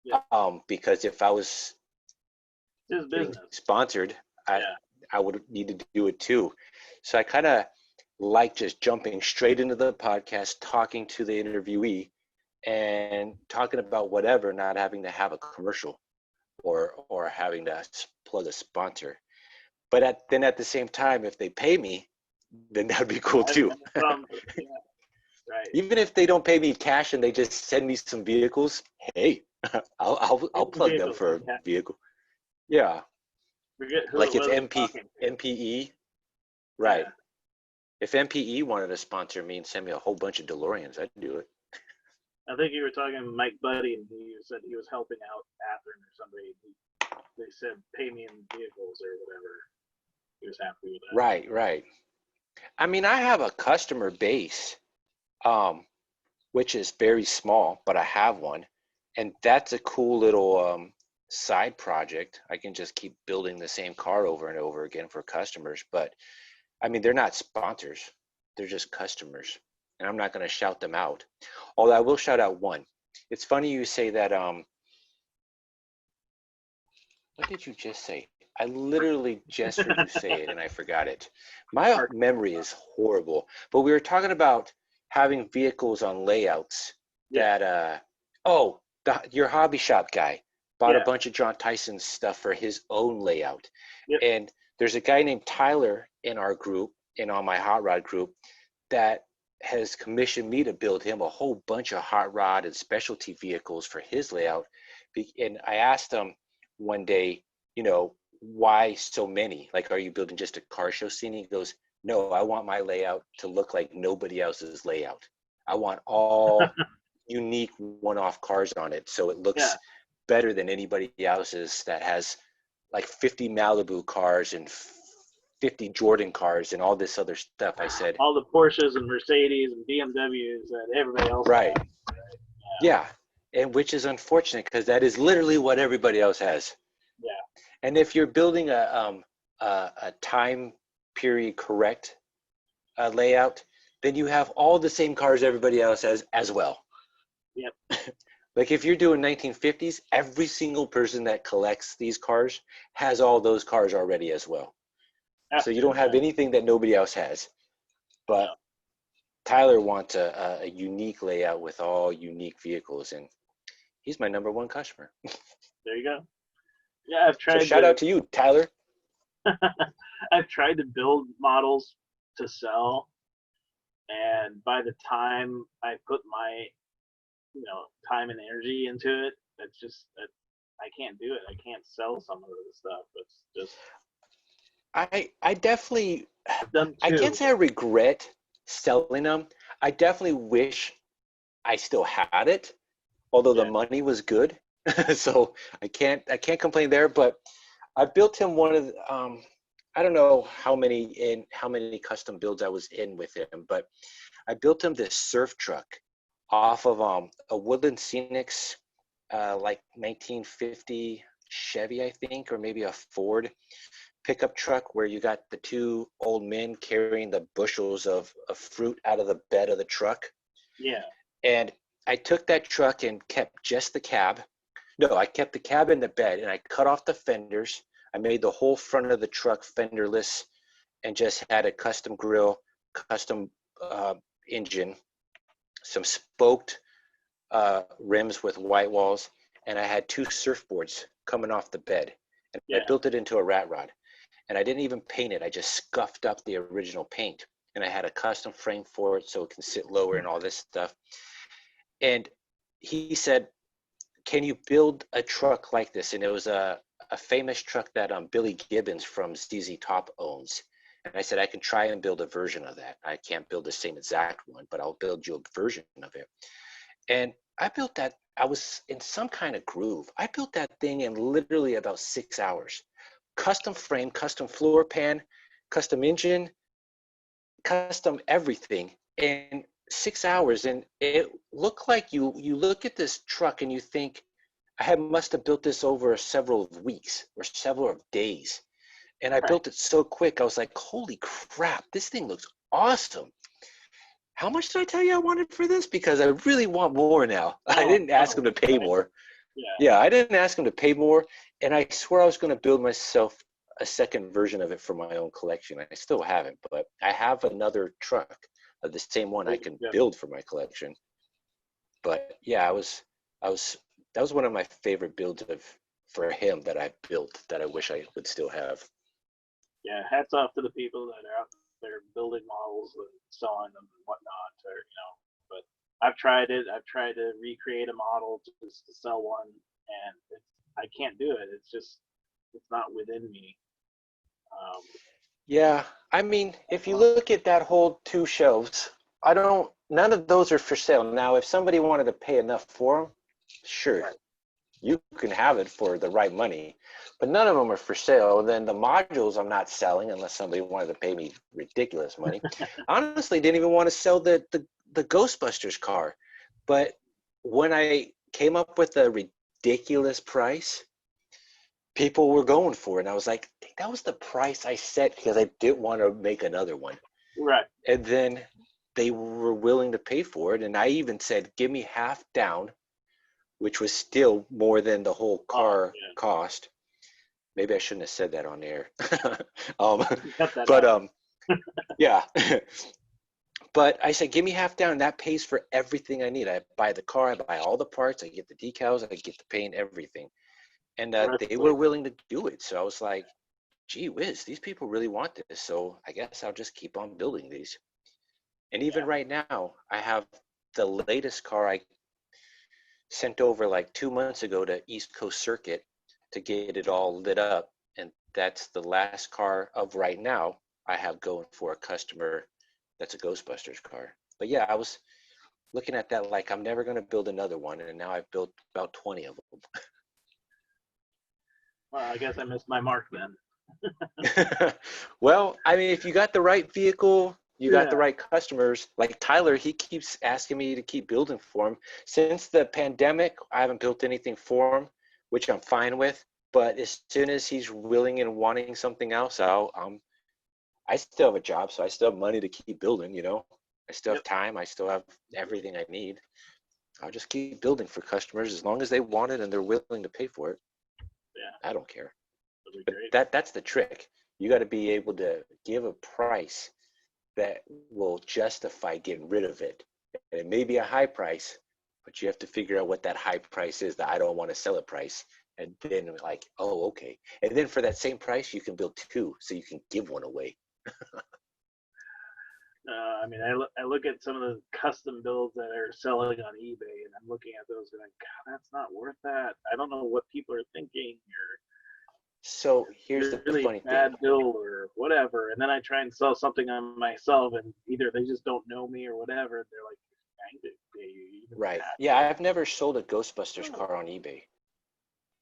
Speaker 2: Yeah.
Speaker 1: Because if I was
Speaker 2: It's his
Speaker 1: getting
Speaker 2: business.
Speaker 1: sponsored,
Speaker 2: Yeah.
Speaker 1: I would need to do it too. So I kind of like just jumping straight into the podcast, talking to the interviewee and talking about whatever, not having to have a commercial or having to plug a sponsor. But then at the same time, if they pay me, then that'd be cool too.
Speaker 2: Yeah. Right.
Speaker 1: Even if they don't pay me cash and they just send me some vehicles, hey, I'll plug them for a vehicle. Yeah.
Speaker 2: Forget who
Speaker 1: Like
Speaker 2: it
Speaker 1: if
Speaker 2: was talking to.
Speaker 1: MPE, right.
Speaker 2: Yeah.
Speaker 1: If MPE wanted to sponsor me and send me a whole bunch of DeLoreans, I'd do it.
Speaker 2: I think you were talking to Mike Buddy, and he said he was helping out Catherine or somebody. They said, pay me in vehicles or whatever. He was happy with that.
Speaker 1: Right. I mean, I have a customer base, which is very small, but I have one. And that's a cool little side project. I can just keep building the same car over and over again for customers. But I mean, they're not sponsors. They're just customers. And I'm not going to shout them out. Although I will shout out one. It's funny you say that. What did you just say? I literally just heard you say it and I forgot it. My memory is horrible. But we were talking about having vehicles on layouts that, your hobby shop guy bought a bunch of John Tyson's stuff for his own layout.
Speaker 2: Yep.
Speaker 1: And there's a guy named Tyler in our group and on my hot rod group that has commissioned me to build him a whole bunch of hot rod and specialty vehicles for his layout. And I asked him one day, why so many? Like, are you building just a car show scene? He goes, no, I want my layout to look like nobody else's layout. I want all unique one-off cars on it, so it looks better than anybody else's that has like 50 Malibu cars and 50 Jordan cars and all this other stuff. I said,
Speaker 2: all the Porsches and Mercedes and BMWs that everybody else
Speaker 1: right.
Speaker 2: has.
Speaker 1: Yeah. And which is unfortunate because that is literally what everybody else has.
Speaker 2: Yeah.
Speaker 1: And if you're building a time period correct layout, then you have all the same cars everybody else has as well.
Speaker 2: Yep.
Speaker 1: Like if you're doing 1950s, every single person that collects these cars has all those cars already as well. So you don't have anything that nobody else has. But Tyler wants a unique layout with all unique vehicles, and he's my number one customer.
Speaker 2: There you go. Yeah, I've tried.
Speaker 1: So shout out to you, Tyler.
Speaker 2: I've tried to build models to sell, and by the time I put my, time and energy into it, it's just I can't do it. I can't sell some of this stuff. It's just.
Speaker 1: I definitely. I can't say I regret selling them. I definitely wish I still had it, although the money was good. So I can't complain there. But I built him one of the, I don't know how many custom builds I was in with him, but I built him this surf truck off of a Woodland Scenics like 1950 Chevy, I think, or maybe a Ford pickup truck where you got the two old men carrying the bushels of fruit out of the bed of the truck.
Speaker 2: Yeah.
Speaker 1: And I took that truck and kept just the cab. No, I kept the cab in the bed and I cut off the fenders. I made the whole front of the truck fenderless and just had a custom grill, custom engine, some spoked rims with white walls, and I had two surfboards coming off the bed. And I built it into a rat rod. And I didn't even paint it. I just scuffed up the original paint. And I had a custom frame for it so it can sit lower and all this stuff. And he said, can you build a truck like this? And it was a famous truck that Billy Gibbons from ZZ Top owns. And I said, I can try and build a version of that. I can't build the same exact one, but I'll build you a version of it. And I built that. I was in some kind of groove. I built that thing in literally about 6 hours. Custom frame, custom floor pan, custom engine, custom everything in 6 hours. And it looked like you look at this truck and you think, must have built this over several weeks or several days. And I
Speaker 2: Right.
Speaker 1: built it so quick. I was like, holy crap, this thing looks awesome. How much did I tell you I wanted for this? Because I really want more now. I
Speaker 2: Oh,
Speaker 1: didn't ask him to pay
Speaker 2: right?
Speaker 1: more.
Speaker 2: Yeah.
Speaker 1: Yeah, I didn't ask him to pay more. And I swear I was going to build myself a second version of it for my own collection. I still haven't, but I have another truck of the same one I can
Speaker 2: Yeah.
Speaker 1: build for my collection. But yeah, I was, that was one of my favorite builds for him that I built that I wish I would still have.
Speaker 2: Yeah. Hats off to the people that are out there building models and selling them and whatnot, or But I've tried it. I've tried to recreate a model just to sell one, and I can't do it. It's not within me. Um,
Speaker 1: Yeah, I mean, if you
Speaker 2: well,
Speaker 1: look at that whole two shelves, none of those are for sale. Now, if somebody wanted to pay enough for them, sure,
Speaker 2: right.
Speaker 1: you can have it for the right money, but none of them are for sale. And then the modules I'm not selling unless somebody wanted to pay me ridiculous money. I honestly didn't even want to sell the Ghostbusters car, but when I came up with a ridiculous price, people were going for it. And I was like, that was the price I set because I didn't want to make another one.
Speaker 2: Right.
Speaker 1: And then they were willing to pay for it. And I even said, give me half down, which was still more than the whole
Speaker 2: Oh,
Speaker 1: car
Speaker 2: yeah.
Speaker 1: cost. Maybe I shouldn't have said that on air. um,
Speaker 2: Cut that
Speaker 1: but
Speaker 2: out.
Speaker 1: yeah. But I said, give me half down. And that pays for everything I need. I buy the car, I buy all the parts, I get the decals, I get the paint, everything. And
Speaker 2: The rest
Speaker 1: they
Speaker 2: is
Speaker 1: were
Speaker 2: like,
Speaker 1: willing to do it. So I was like, gee whiz, these people really want this. So I guess I'll just keep on building these. And even
Speaker 2: yeah.
Speaker 1: right now, I have the latest car I sent over like 2 months ago to East Coast Circuit to get it all lit up. And that's the last car of right now I have going for a customer that's a Ghostbusters car. But yeah, I was looking at that like I'm never going to build another one. And now I've built about 20 of
Speaker 2: Well, I guess I missed my mark then.
Speaker 1: them. Well, I mean, if you got the right vehicle, you got the
Speaker 2: Yeah.
Speaker 1: right customers. Like Tyler, he keeps asking me to keep building for him. Since the pandemic, I haven't built anything for him, which I'm fine with. But as soon as he's willing and wanting something else, I still have a job, so I still have money to keep building, you know. I still have
Speaker 2: Yep.
Speaker 1: time. I still have everything I need. I'll just keep building for customers as long as they want it and they're willing to pay for it.
Speaker 2: Yeah.
Speaker 1: I don't care.
Speaker 2: That'd be
Speaker 1: But
Speaker 2: great.
Speaker 1: that's the trick. You got to be able to give a price that will justify getting rid of it. And it may be a high price, but you have to figure out what that high price is that I don't want to sell a price. And then like, oh, okay. And then for that same price, you can build two, so you can give one away.
Speaker 2: I mean, I look at some of the custom builds that are selling on eBay, and I'm looking at those going, God, that's not worth that. I don't know what people are thinking, or
Speaker 1: So here's the
Speaker 2: really
Speaker 1: funny thing.
Speaker 2: bad build or whatever. And then I try and sell something on myself, and either they just don't know me or whatever. They're like, I didn't pay you even
Speaker 1: Right.
Speaker 2: that.
Speaker 1: Yeah, I've never sold a Ghostbusters
Speaker 2: Oh,
Speaker 1: car on eBay.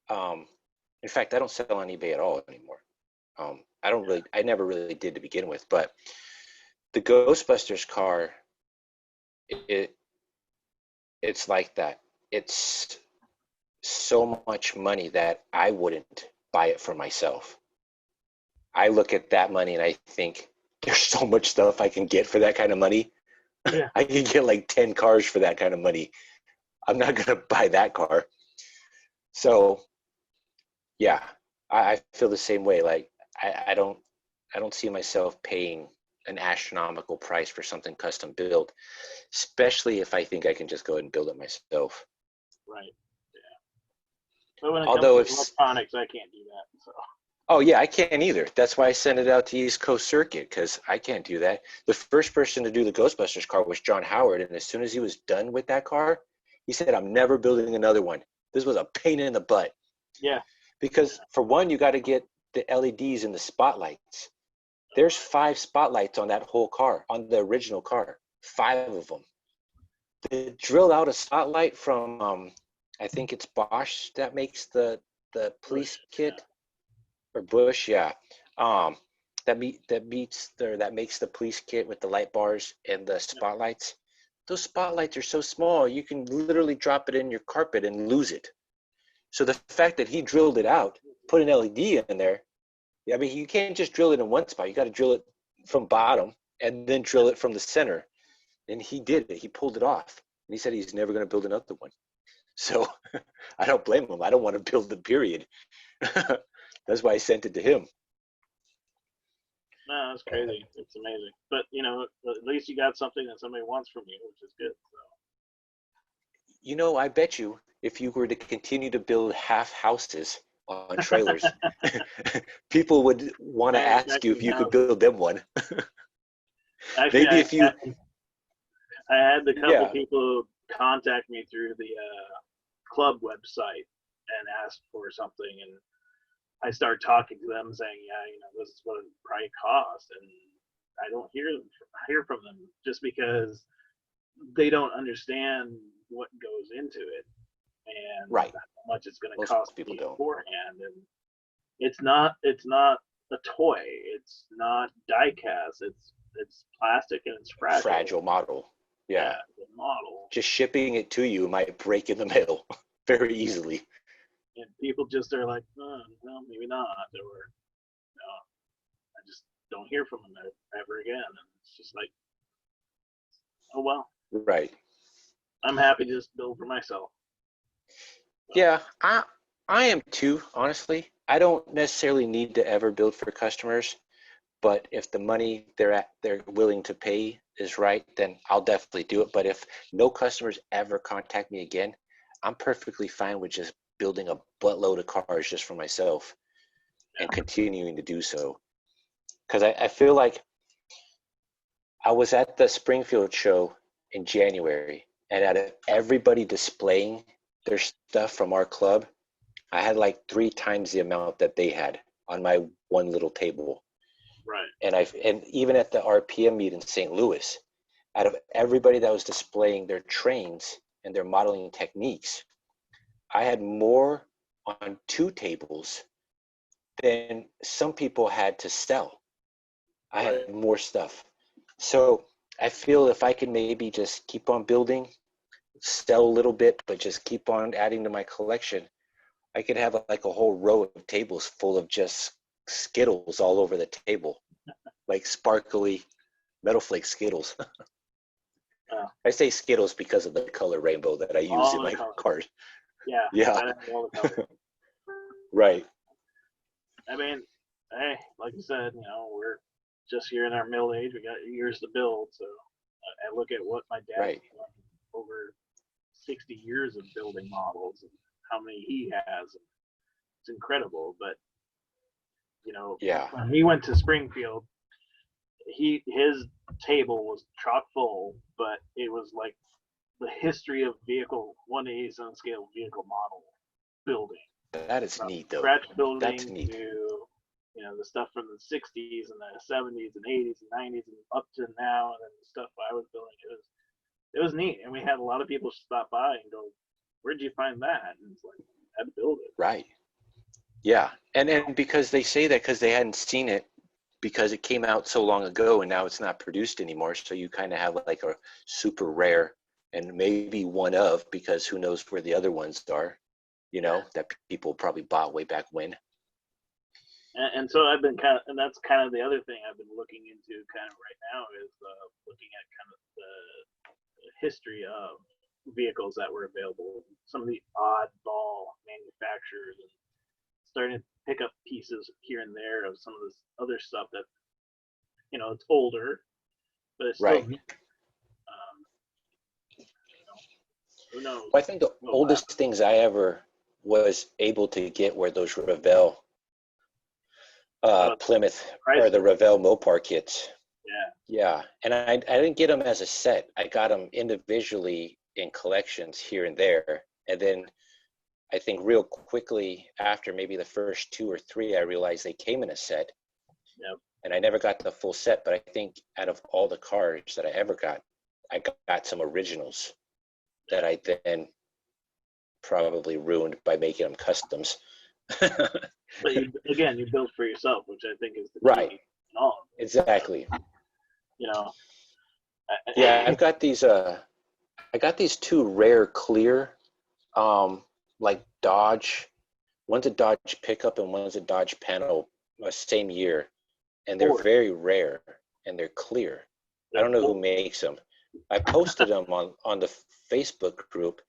Speaker 1: Um, in fact, I don't sell on eBay at all anymore. I never really did to begin with, but the Ghostbusters car, it it's like that. It's so much money that I wouldn't buy it for myself. I look at that money and I think there's so much stuff I can get for that kind of money.
Speaker 2: yeah.
Speaker 1: I can get like 10 cars for that kind of money. I'm not going to buy that car. So yeah, I feel the same way. Like I don't see myself paying an astronomical price for something custom built, especially if I think I can just go ahead and build it myself.
Speaker 2: Right. Yeah. But when it comes
Speaker 1: Although
Speaker 2: to
Speaker 1: if
Speaker 2: electronics, I can't do that. So
Speaker 1: Oh yeah, I can't either. That's why I sent it out to East Coast Circuit because I can't do that. The first person to do the Ghostbusters car was John Howard, and as soon as he was done with that car, he said, "I'm never building another one. This was a pain in the butt."
Speaker 2: yeah.
Speaker 1: Because for one, you got to get the LEDs and the spotlights. There's 5 spotlights on that whole car, on the original car, 5 of them. They drilled out a spotlight from I think it's Bosch that makes the police
Speaker 2: Bush,
Speaker 1: kit, or Bush, yeah. Um, that makes the police kit with the light bars and the
Speaker 2: yeah.
Speaker 1: spotlights. Those spotlights are so small, you can literally drop it in your carpet and lose it. So the fact that he drilled it out, put an LED in there, I mean, you can't just drill it in one spot. You got to drill it from bottom and then drill it from the center. And he did it. He pulled it off. And he said he's never going to build another one. So I don't blame him. I don't want to build the period. That's why I sent it to him.
Speaker 2: No, that's crazy. It's amazing. But you know, at least you got something that somebody wants from you, which is good. So.
Speaker 1: You know, I bet you if you were to continue to build half houses on trailers, people would want to ask you if
Speaker 2: Manufacturing
Speaker 1: you could
Speaker 2: houses.
Speaker 1: build them one.
Speaker 2: Actually,
Speaker 1: Maybe if you,
Speaker 2: I had a couple
Speaker 1: yeah,
Speaker 2: people contact me through the club website and ask for something, and I start talking to them saying, yeah, you know, this is what it probably costs, and I don't hear from them just because they don't understand what goes into it and
Speaker 1: right.
Speaker 2: how much it's going to
Speaker 1: Most
Speaker 2: cost
Speaker 1: people
Speaker 2: me
Speaker 1: don't.
Speaker 2: beforehand. And it's not a toy. It's not die cast. It's plastic and it's fragile.
Speaker 1: Fragile model.
Speaker 2: Yeah,
Speaker 1: Yeah.
Speaker 2: the model.
Speaker 1: Just shipping it to you might break in the mail very easily.
Speaker 2: And people just are like, oh, well, maybe not, or no, I just don't hear from them ever again. And it's just like, oh well,
Speaker 1: Right.
Speaker 2: I'm happy to just build for myself. So,
Speaker 1: Yeah, I am too, honestly. I don't necessarily need to ever build for customers, but if the money they're willing to pay is right, then I'll definitely do it. But if no customers ever contact me again, I'm perfectly fine with just building a buttload of cars just for myself and
Speaker 2: yeah,
Speaker 1: continuing to do so. Because I feel like I was at the Springfield show in January, and out of everybody displaying their stuff from our club, I had like 3 times the amount that they had on my one little table.
Speaker 2: right.
Speaker 1: And even at the RPM meet in St. Louis, out of everybody that was displaying their trains and their modeling techniques, I had more on 2 tables than some people had to sell. I
Speaker 2: Right.
Speaker 1: had more stuff. So I feel if I can maybe just keep on building, sell a little bit, but just keep on adding to my collection, I could have like a whole row of tables full of just Skittles all over the table, like sparkly metal flake Skittles.
Speaker 2: Uh,
Speaker 1: I say Skittles because of the color rainbow that I use in
Speaker 2: all the
Speaker 1: my
Speaker 2: colors.
Speaker 1: cars.
Speaker 2: Yeah,
Speaker 1: Yeah,
Speaker 2: gotta have all the colors.
Speaker 1: right,
Speaker 2: I mean, hey, like you said, you know, we're just here in our middle age. We got years to build. So I look at what my dad's
Speaker 1: right.
Speaker 2: done over 60 years of building models and how many he has. It's incredible. But you know,
Speaker 1: Yeah,
Speaker 2: when he went to Springfield, his table was chock full, but it was like the history of vehicle 1/8 on scale vehicle model building,
Speaker 1: that is
Speaker 2: from
Speaker 1: neat though.
Speaker 2: scratch
Speaker 1: That's
Speaker 2: building to
Speaker 1: neat.
Speaker 2: the stuff from the 60s and the 70s and 80s and 90s and up to now, and then the stuff I was building. It was neat, and we had a lot of people stop by and go, "Where'd you find that?" And it's like, I had to build it.
Speaker 1: Right. Yeah, and because they say that because they hadn't seen it because it came out so long ago and now it's not produced anymore. So you kind of have like a super rare and maybe one of, because who knows where the other ones are,
Speaker 2: Yeah,
Speaker 1: that people probably bought way back when.
Speaker 2: and so I've been and that's kind of the other thing I've been looking into kind of right now is looking at kind of the history of vehicles that were available, some of the oddball manufacturers, and starting to pick up pieces here and there of some of this other stuff that it's older, but it's still
Speaker 1: Right.
Speaker 2: neat. Um, who knows
Speaker 1: Well, I think the
Speaker 2: what will
Speaker 1: oldest
Speaker 2: happen?
Speaker 1: things I ever was able to get were those Revell Plymouth or the
Speaker 2: Chrysler,
Speaker 1: Revell Mopar kits.
Speaker 2: yeah,
Speaker 1: Yeah, and I didn't get them as a set. I got them individually in collections here and there. And then I think real quickly after maybe the first 2 or 3, I realized they came in a set.
Speaker 2: yep,
Speaker 1: And I never got the full set, but I think out of all the cars that I ever got, I got some originals. that I then probably ruined by making them customs.
Speaker 2: But you build for yourself, which I think is the
Speaker 1: Right.
Speaker 2: key in all of it.
Speaker 1: Exactly.
Speaker 2: You know.
Speaker 1: Yeah, I got these two rare clear, like Dodge. One's a Dodge pickup and one's a Dodge panel, same year, and they're
Speaker 2: Ford.
Speaker 1: very rare and they're clear. I don't know who makes them. I posted them on the Facebook group,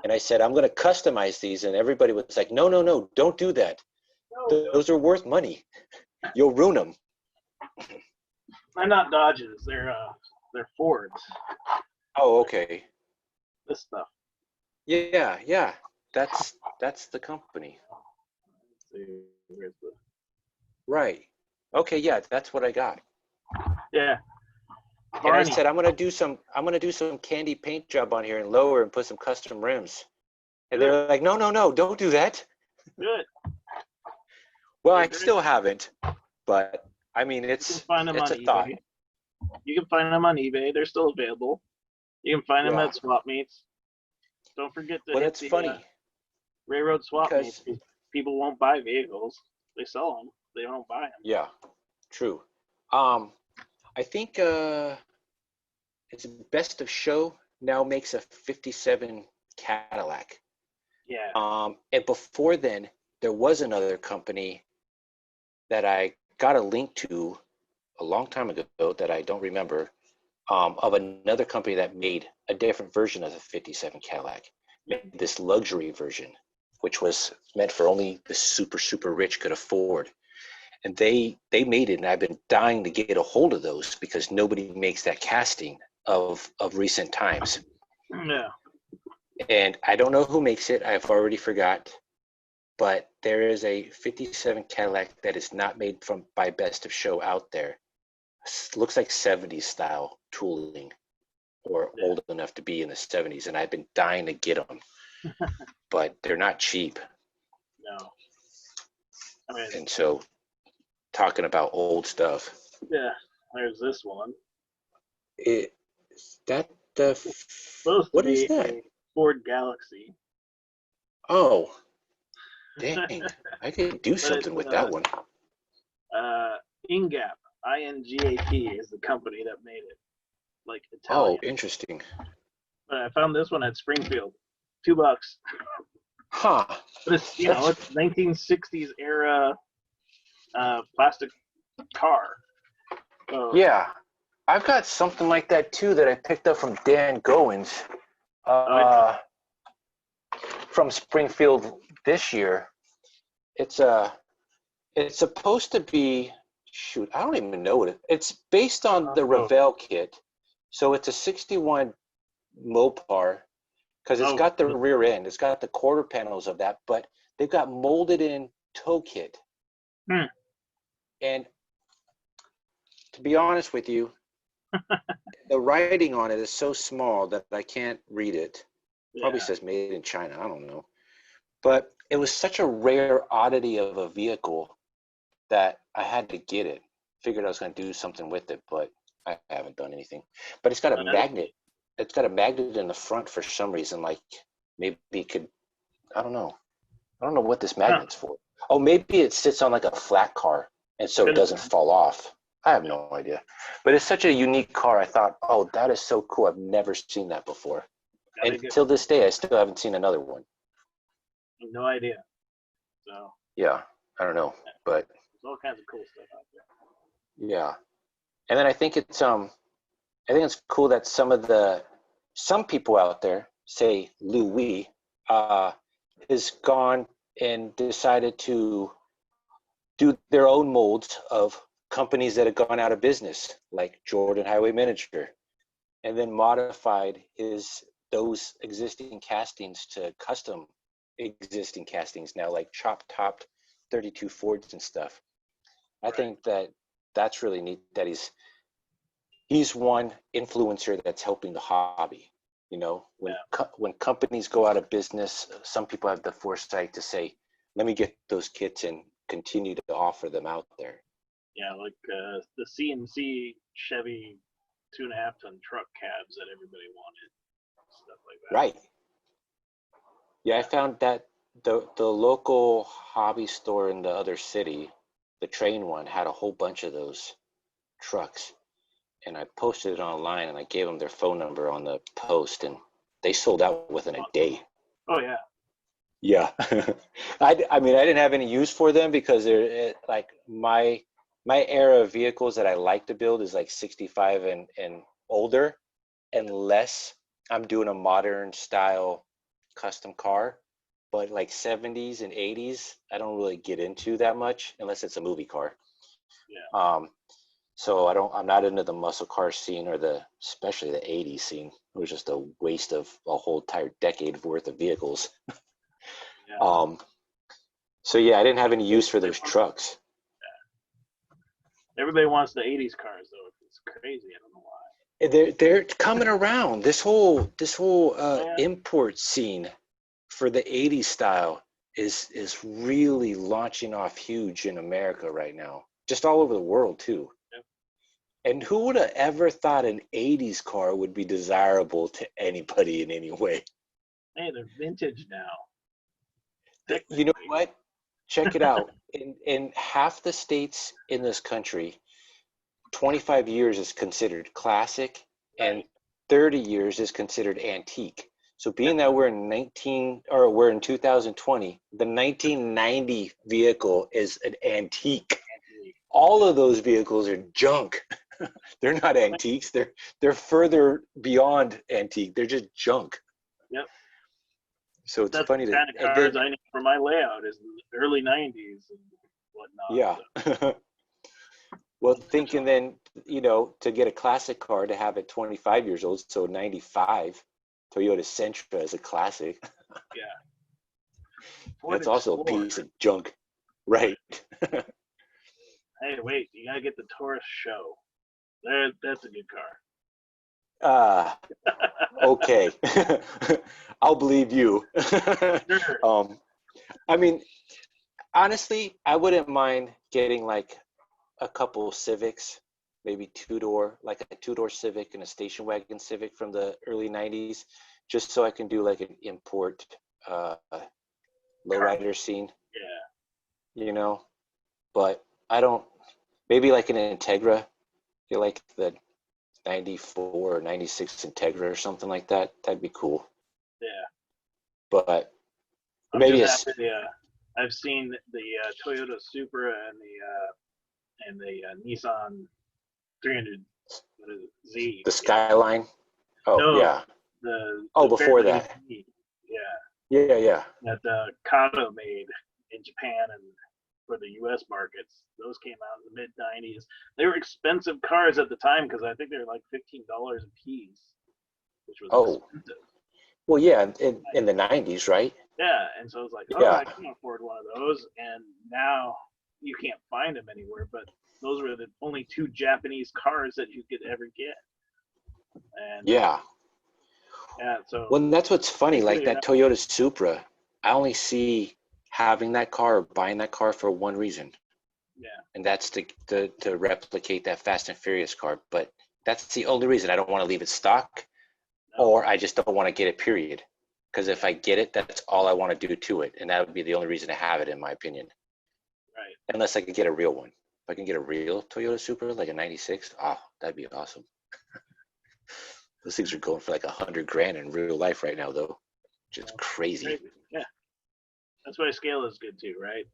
Speaker 1: and I said I'm going to customize these, and everybody was like, no, don't do that. Those are worth money. You'll ruin them.
Speaker 2: They're not Dodges. They're Fords.
Speaker 1: Oh, okay.
Speaker 2: This stuff.
Speaker 1: Yeah. That's the company.
Speaker 2: Let's see, where's the...
Speaker 1: Right. Okay, yeah, that's what I got.
Speaker 2: Yeah.
Speaker 1: And I said I'm gonna do some candy paint job on here and lower and put some custom rims. And they were like, no, don't do that.
Speaker 2: Good.
Speaker 1: Well, I still haven't, but I mean it's
Speaker 2: a
Speaker 1: eBay. Thought.
Speaker 2: You can find them on eBay. They're still available. You can find them at swap meets. Don't forget to hit the
Speaker 1: funny.
Speaker 2: railroad swap meets. People won't buy vehicles. They sell them. They don't buy them.
Speaker 1: Yeah, true. I think it's Best of Show now makes a 57 Cadillac.
Speaker 2: Yeah.
Speaker 1: And before then, there was another company that I got a link to a long time ago that I don't remember, of another company that made a different version of the 57 Cadillac, made this luxury version, which was meant for only the super, super rich could afford. And they made it, and I've been dying to get a hold of those because nobody makes that casting of recent times.
Speaker 2: Yeah.
Speaker 1: And I don't know who makes it. I've already forgot. But there is a 57 Cadillac that is not made by Best of Show out there. Looks like 70s style tooling, or old enough to be in the 70s. And I've been dying to get them. But they're not cheap.
Speaker 2: No. I mean,
Speaker 1: and so, talking about old stuff.
Speaker 2: Yeah, there's this one.
Speaker 1: Supposed what is that?
Speaker 2: A Ford Galaxy.
Speaker 1: Oh, dang! I could do something with that one.
Speaker 2: Ingap, INGAP is the company that made it. Like Italian.
Speaker 1: Oh, interesting.
Speaker 2: But I found this one at Springfield, $2.
Speaker 1: Huh.
Speaker 2: But it's it's 1960s era plastic car.
Speaker 1: Yeah, I've got something like that too that I picked up from Dan Goins, from Springfield this year. It's supposed to be, shoot, I don't even know what it's based on the Revell kit. So it's a 61 Mopar, because it's got the rear end, it's got the quarter panels of that, but they've got molded in toe kit. And to be honest with you, the writing on it is so small that I can't read it. Probably says made in China, I don't know. But it was such a rare oddity of a vehicle that I had to get it. Figured I was going to do something with it, but I haven't done anything. But it's got a magnet. It's got a magnet in the front for some reason. Like maybe it could, I don't know. I don't know what this magnet's for. Oh, maybe it sits on like a flat car, and so it doesn't fall off. I have no idea. But it's such a unique car. I thought, oh, that is so cool. I've never seen that before. And until this day, I still haven't seen another one.
Speaker 2: No idea. So.
Speaker 1: Yeah, I don't know, but.
Speaker 2: There's all kinds of cool stuff out there.
Speaker 1: Yeah, and then I think it's cool that some people out there, say Louis, has gone and decided to do their own molds of companies that have gone out of business, like Jordan Highway Miniature, and then modified those existing castings to custom existing castings now, like chop-topped 32 Fords and stuff. I think that's really neat that he's one influencer that's helping the hobby. When companies go out of business, some people have the foresight to say, let me get those kits and continue to offer them out there.
Speaker 2: Yeah, like the CNC Chevy 2.5-ton truck cabs that everybody wanted. stuff like that.
Speaker 1: Right. Yeah, I found that the local hobby store in the other city, the train one, had a whole bunch of those trucks. And I posted it online and I gave them their phone number on the post and they sold out within a day.
Speaker 2: Oh yeah.
Speaker 1: Yeah. I mean, I didn't have any use for them because they're like my era of vehicles that I like to build is like 65 and older, unless I'm doing a modern style custom car. But like 70s and 80s, I don't really get into that much unless it's a movie car.
Speaker 2: Yeah.
Speaker 1: So I'm not into the muscle car scene or especially the 80s scene. It was just a waste of a whole entire decade worth of vehicles.
Speaker 2: Yeah.
Speaker 1: So yeah, I didn't have any use for those trucks.
Speaker 2: Everybody wants the 80s cars though. It's crazy. I don't know why.
Speaker 1: They're coming around. This whole
Speaker 2: Yeah.
Speaker 1: import scene for the 80s style is really launching off huge in America right now. Just all over the world too.
Speaker 2: Yeah.
Speaker 1: And who would have ever thought an 80s car would be desirable to anybody in any way?
Speaker 2: Hey, they're vintage now.
Speaker 1: You know what? Check it out. In half the states in this country, 25 years is considered classic and 30 years is considered antique. So being that we're in 2020, the 1990 vehicle is an antique. All of those vehicles are junk. They're not antiques. They're further beyond antique. They're just junk.
Speaker 2: Yep.
Speaker 1: So it's
Speaker 2: That's
Speaker 1: funny
Speaker 2: the kind of cars I need for my layout is the early 90s and whatnot.
Speaker 1: Yeah.
Speaker 2: So.
Speaker 1: Well, thinking then, to get a classic car to have it 25 years old, so 95 Toyota Sentra is a classic.
Speaker 2: Yeah.
Speaker 1: That's also a piece of junk. Right.
Speaker 2: Hey, wait, you gotta get the Taurus Show. That's a good
Speaker 1: car. Okay. I'll believe you.
Speaker 2: Sure.
Speaker 1: I mean, honestly, I wouldn't mind getting like a couple Civics, maybe like a two-door Civic and a station wagon Civic from the early 90s, just so I can do like an import lowrider scene.
Speaker 2: Yeah.
Speaker 1: But I don't, maybe like an Integra, get like the 94 or 96 Integra or something like that. That'd be cool.
Speaker 2: Yeah.
Speaker 1: But
Speaker 2: I'm
Speaker 1: maybe
Speaker 2: just happy, I've seen the Toyota Supra and the Nissan 300Z.
Speaker 1: The Skyline. Oh,
Speaker 2: no,
Speaker 1: yeah.
Speaker 2: The
Speaker 1: before that.
Speaker 2: Yeah.
Speaker 1: Yeah.
Speaker 2: That Kato made in Japan and for the U.S. markets. Those came out in the mid 90s. They were expensive cars at the time because I think they were like $15 a piece, which was expensive.
Speaker 1: Well, yeah, in the 90s, right?
Speaker 2: Yeah, and so I was like, I can't afford one of those. And now you can't find them anywhere. But those were the only two Japanese cars that you could ever get. And
Speaker 1: yeah.
Speaker 2: So.
Speaker 1: Well, that's what's funny. Like that Toyota Supra, I only see having that car or buying that car for one reason.
Speaker 2: Yeah.
Speaker 1: And that's to replicate that Fast and Furious car. But that's the only reason. I don't want to leave it stock, or I just don't want to get it, period. Because if I get it, that's all I want to do to it. And that would be the only reason to have it, in my opinion.
Speaker 2: Right.
Speaker 1: Unless I could get a real one. If I can get a real Toyota Supra, like a 96, that'd be awesome. Those things are going for like $100,000 in real life right now, though. Just crazy.
Speaker 2: Yeah. That's why scale is good too, right?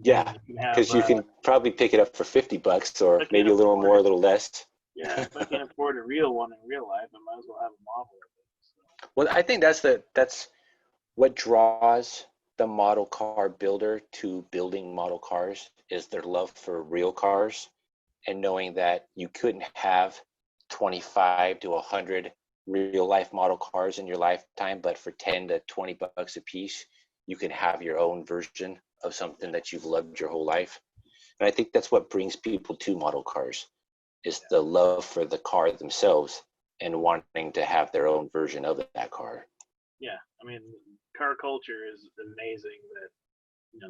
Speaker 1: Yeah, because you can probably pick it up for $50 or maybe a little more, a little less.
Speaker 2: Yeah, if I can't afford a real one in real life, I might as well have a model of it. So.
Speaker 1: Well, I think that's what draws the model car builder to building model cars is their love for real cars and knowing that you couldn't have 25 to 100 real life model cars in your lifetime, but for 10 to 20 bucks a piece, you can have your own version of something that you've loved your whole life. And I think that's what brings people to model cars is the love for the car themselves and wanting to have their own version of that car.
Speaker 2: Yeah, I mean, car culture is amazing that,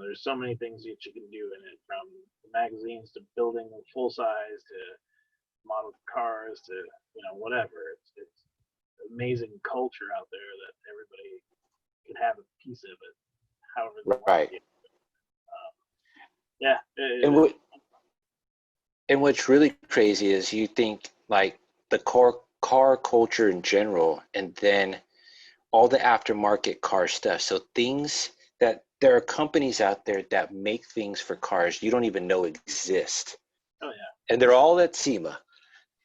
Speaker 2: there's so many things that you can do in it, from magazines to building full size to model cars to, whatever. It's amazing culture out there that everybody could have a piece of it, however they want
Speaker 1: Right.
Speaker 2: to. Yeah.
Speaker 1: And what and what's really crazy is you think like the car culture in general, and then all the aftermarket car stuff. So things that there are companies out there that make things for cars you don't even know exist.
Speaker 2: Oh yeah.
Speaker 1: And they're all at SEMA.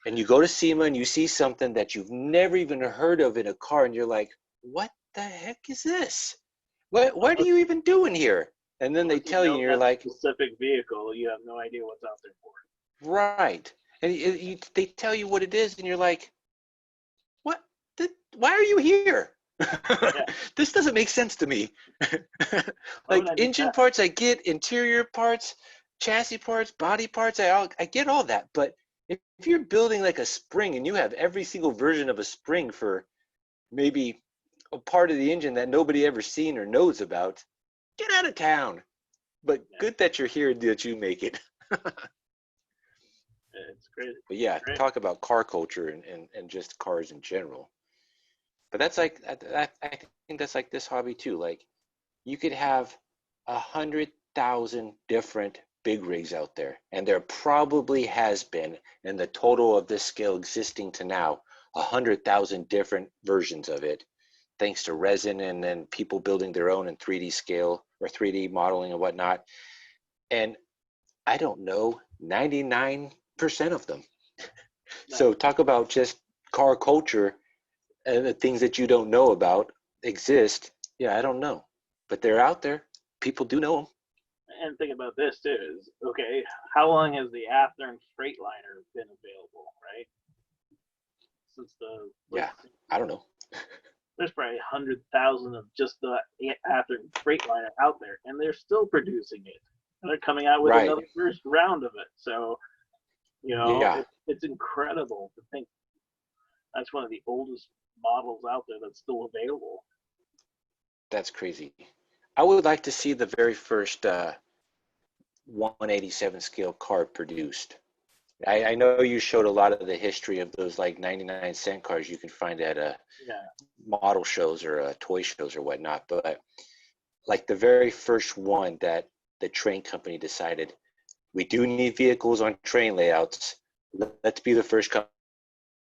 Speaker 1: And you go to SEMA and you see something that you've never even heard of in a car, and you're like, what the heck is this? What are you even doing here? And then they
Speaker 2: Unless you
Speaker 1: tell you,
Speaker 2: know
Speaker 1: and you're
Speaker 2: that
Speaker 1: like,
Speaker 2: specific vehicle, you have no idea what's out there for it.
Speaker 1: right. And they tell you what it is, and you're like, what? Why are you here?
Speaker 2: Yeah.
Speaker 1: This doesn't make sense to me.
Speaker 2: Why would
Speaker 1: Like
Speaker 2: I need
Speaker 1: engine
Speaker 2: that?
Speaker 1: parts, I get interior parts, chassis parts, body parts, I get all that. But if you're building like a spring and you have every single version of a spring for maybe a part of the engine that nobody ever seen or knows about, get out of town. But
Speaker 2: Yeah.
Speaker 1: good that you're here, that you make it.
Speaker 2: It's crazy.
Speaker 1: But yeah,
Speaker 2: Great.
Speaker 1: talk about car culture and just cars in general. But that's like I think that's like this hobby too. Like you could have 100,000 different big rigs out there, and there probably has been, in the total of this scale existing to now, 100,000 different versions of it, thanks to resin and then people building their own in 3D scale or 3D modeling and whatnot. And I don't know 99% of them.
Speaker 2: No.
Speaker 1: So talk about just car culture and the things that you don't know about exist. Yeah, I don't know, but they're out there. People do know them.
Speaker 2: And think about this too: is okay. How long has the Athearn Freightliner been available? Right, since the late
Speaker 1: Yeah, I don't know.
Speaker 2: there's probably 100,000 of just the Athearn Freightliner out there, and they're still producing it. And they're coming out with
Speaker 1: Right.
Speaker 2: another first round of it. So
Speaker 1: Yeah,
Speaker 2: it's incredible to think that's one of the oldest models out there that's still available.
Speaker 1: that's crazy. I would like to see the very first 187 scale car produced. I know you showed a lot of the history of those like 99-cent cars you can find at
Speaker 2: Yeah,
Speaker 1: model shows or toy shows or whatnot, but like the very first one that the train company decided we do need vehicles on train layouts. Let's be the first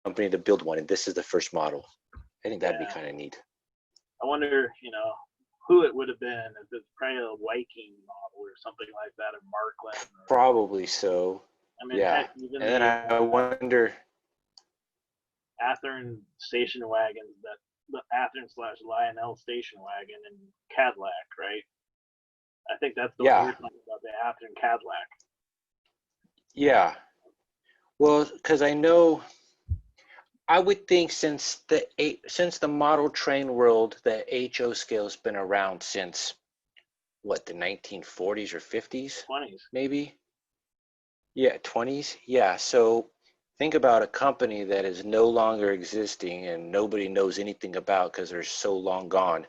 Speaker 1: company to build one, and this is the first model. I think that'd be
Speaker 2: yeah.
Speaker 1: kind of neat.
Speaker 2: I wonder, who it would have been if it's probably a Viking model or something like that, or Markland. Or,
Speaker 1: Probably so.
Speaker 2: I mean,
Speaker 1: Yeah.
Speaker 2: heck, even
Speaker 1: And then
Speaker 2: the
Speaker 1: I wonder,
Speaker 2: Athearn station wagons, that the Athearn / Lionel station wagon and Cadillac, right? I think that's the one
Speaker 1: yeah,
Speaker 2: you're talking about, the Athearn Cadillac.
Speaker 1: yeah. Well, because I know, I would think since the model train world, the HO scale's been around since what, the 1940s or 50s,
Speaker 2: 20s.
Speaker 1: maybe? Yeah, 20s. Yeah. So think about a company that is no longer existing and nobody knows anything about because they're so long gone,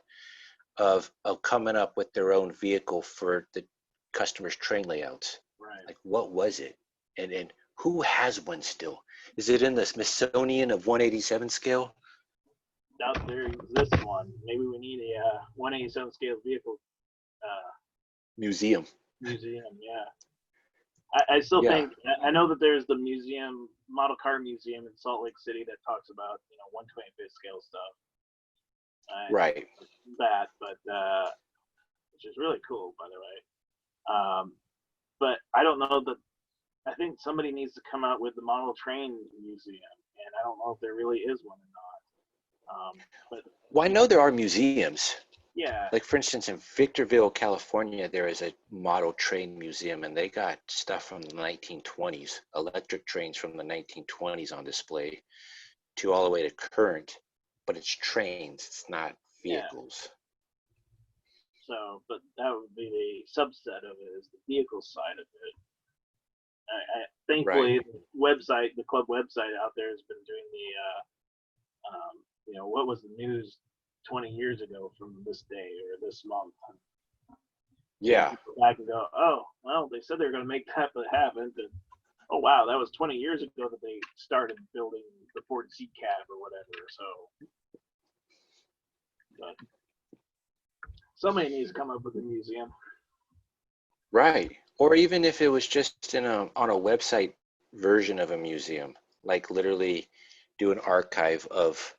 Speaker 1: of coming up with their own vehicle for the customer's train layouts.
Speaker 2: Right.
Speaker 1: Like, what was it? And who has one still? Is it in the Smithsonian of 187 scale
Speaker 2: Out there exists one. Maybe we need a 187 scale vehicle uh,
Speaker 1: museum?
Speaker 2: museum. Yeah. I still
Speaker 1: Yeah,
Speaker 2: think I know that there's the museum, model car museum in Salt Lake City that talks about 125th scale stuff.
Speaker 1: right.
Speaker 2: That, but which is really cool, by the way. But I don't know that. I think somebody needs to come out with the model train museum, and I don't know if there really is one or not. But
Speaker 1: Well, I know there are museums.
Speaker 2: yeah,
Speaker 1: Like, for instance, in Victorville, California, there is a model train museum, and they got stuff from the 1920s, electric trains from the 1920s on display to all the way to current, but it's trains, it's not
Speaker 2: yeah.
Speaker 1: vehicles.
Speaker 2: So, but that would be the subset of it, is the vehicle side of it.
Speaker 1: Right.
Speaker 2: Thankfully, the club website out there has been doing what was the news 20 years ago from this day or this month.
Speaker 1: Yeah.
Speaker 2: You go back and go, oh, well, they said they were going to make that, but haven't. And, oh, wow, that was 20 years ago that they started building the Ford C cab or whatever. So, but somebody needs to come up with a museum.
Speaker 1: Right. Or even if it was just on a website version of a museum, like literally do an archive of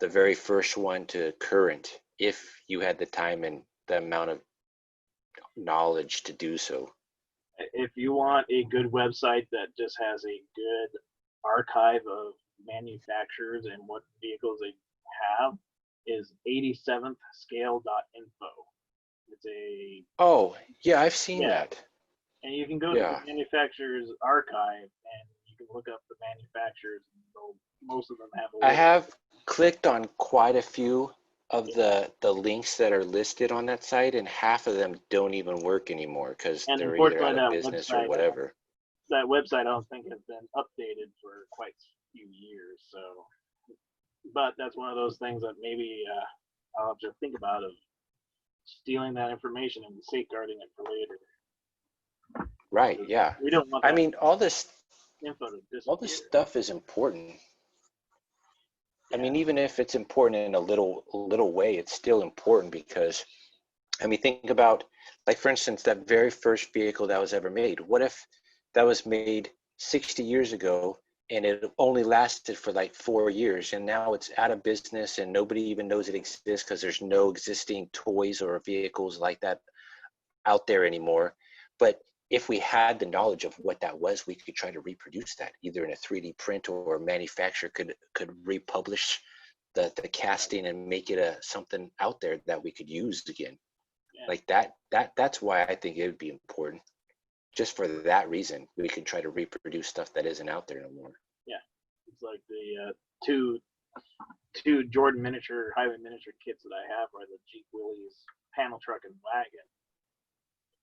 Speaker 1: the very first one to current, if you had the time and the amount of knowledge to do so.
Speaker 2: If you want a good website that just has a good archive of manufacturers and what vehicles they have, is 87thscale.info. It's a
Speaker 1: Oh, yeah, I've seen that.
Speaker 2: and you can go to
Speaker 1: Yeah.
Speaker 2: the manufacturer's archive and you can look up the manufacturers. And most of them have a list.
Speaker 1: I have clicked on quite a few of the links that are listed on that site, and half of them don't even work anymore because
Speaker 2: And
Speaker 1: they're either
Speaker 2: unfortunately,
Speaker 1: out of
Speaker 2: that
Speaker 1: business
Speaker 2: website,
Speaker 1: or whatever.
Speaker 2: That website, I don't think has been updated for quite a few years. So, but that's one of those things that maybe I'll have to think about of stealing that information and safeguarding it for later.
Speaker 1: Right, yeah.
Speaker 2: We don't want
Speaker 1: I
Speaker 2: that
Speaker 1: mean, all this
Speaker 2: info to disappear.
Speaker 1: all this stuff is important.
Speaker 2: Yeah.
Speaker 1: I mean, even if it's important in a little way, it's still important because, I mean, think about, like, for instance, that very first vehicle that was ever made. What if that was made 60 years ago and it only lasted for like 4 years, and now it's out of business and nobody even knows it exists because there's no existing toys or vehicles like that out there anymore. But if we had the knowledge of what that was, we could try to reproduce that either in a 3D print, or a manufacturer could republish the casting and make it something out there that we could use again.
Speaker 2: Yeah.
Speaker 1: Like that's why I think it would be important. Just for that reason, we could try to reproduce stuff that isn't out there no more.
Speaker 2: Yeah, it's like the two Jordan miniature highway miniature kits that I have are the Jeep Willys panel truck and wagon.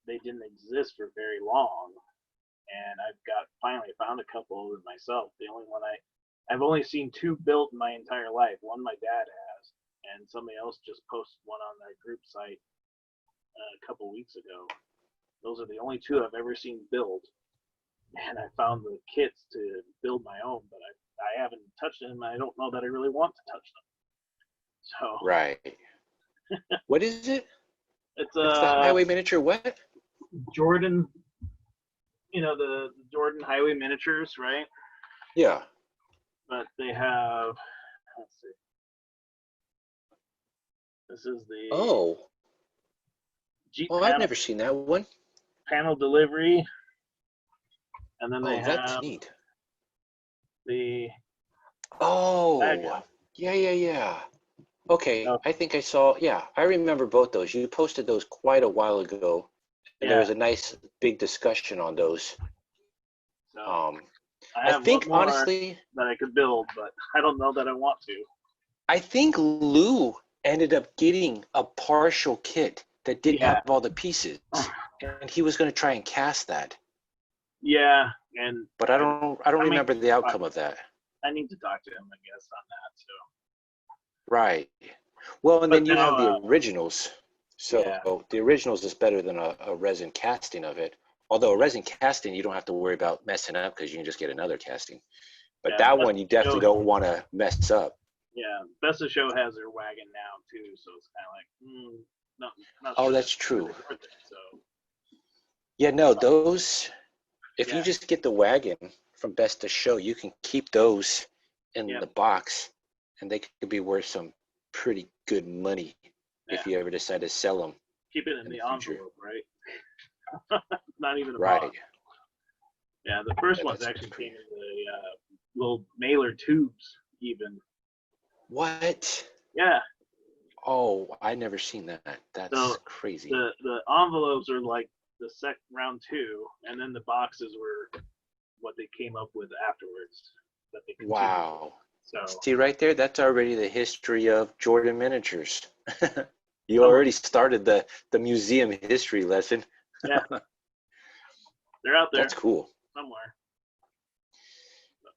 Speaker 2: They didn't exist for very long, and I've finally found a couple of them myself. The only one I've only seen two built in my entire life. One my dad has, and somebody else just posted one on their group site a couple weeks ago. Those are the only two I've ever seen build, and I found the kits to build my own, but I haven't touched them. And I don't know that I really want to touch them. So
Speaker 1: Right. What is it?
Speaker 2: it's
Speaker 1: the highway miniature what?
Speaker 2: Jordan, the Jordan highway miniatures, right?
Speaker 1: Yeah.
Speaker 2: But they have, let's see. This is the Jeep
Speaker 1: I've never seen that one.
Speaker 2: panel delivery. And then they
Speaker 1: that's
Speaker 2: have
Speaker 1: neat.
Speaker 2: the
Speaker 1: wagon. Yeah. Okay, I think I saw, I remember both those. You posted those quite a while ago, and there was a nice big discussion on those.
Speaker 2: So
Speaker 1: I think, honestly,
Speaker 2: that I could build, but I don't know that I want to.
Speaker 1: I think Lou ended up getting a partial kit that didn't have all the pieces, and he was going to try and cast that.
Speaker 2: Yeah,
Speaker 1: but I don't remember the outcome of that.
Speaker 2: I need to talk to him, I guess, on that too.
Speaker 1: Right. Well, and then you have the originals. So the originals is better than a resin casting of it. Although a resin casting, you don't have to worry about messing up because you can just get another casting. But that one, you definitely don't want to mess up.
Speaker 2: Yeah, Best of Show has their wagon now too, so it's kind of like, not
Speaker 1: oh,
Speaker 2: sure
Speaker 1: that's true.
Speaker 2: So.
Speaker 1: Yeah, no, those. If you just get the wagon from Best of Show, you can keep those in the box, and they could be worth some pretty good money if you ever decide to sell them.
Speaker 2: Keep it in the envelope, right? Not even a
Speaker 1: right.
Speaker 2: box. Yeah, the first ones actually came in the little mailer tubes, even.
Speaker 1: What?
Speaker 2: Yeah.
Speaker 1: Oh, I never seen that. That's crazy.
Speaker 2: The envelopes are like the round 2, and then the boxes were what they came up with afterwards. That they
Speaker 1: wow.
Speaker 2: So
Speaker 1: see right there, that's already the history of Jordan miniatures. You already started the museum history lesson.
Speaker 2: Yeah. They're out there.
Speaker 1: That's cool.
Speaker 2: Somewhere.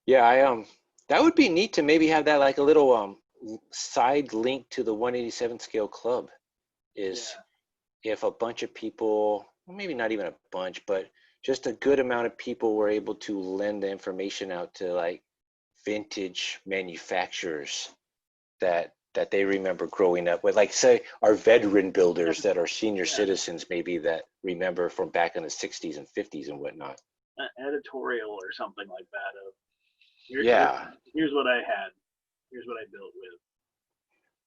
Speaker 1: Yeah, that would be neat to maybe have that like a little side link to the 187 scale club is if a bunch of people, well, maybe not even a bunch, but just a good amount of people were able to lend the information out to like vintage manufacturers that they remember growing up with, like say our veteran builders that are senior citizens maybe that remember from back in the 60s and 50s and whatnot.
Speaker 2: An editorial or something like that of
Speaker 1: Yeah.
Speaker 2: here's what I had, here's what I built with.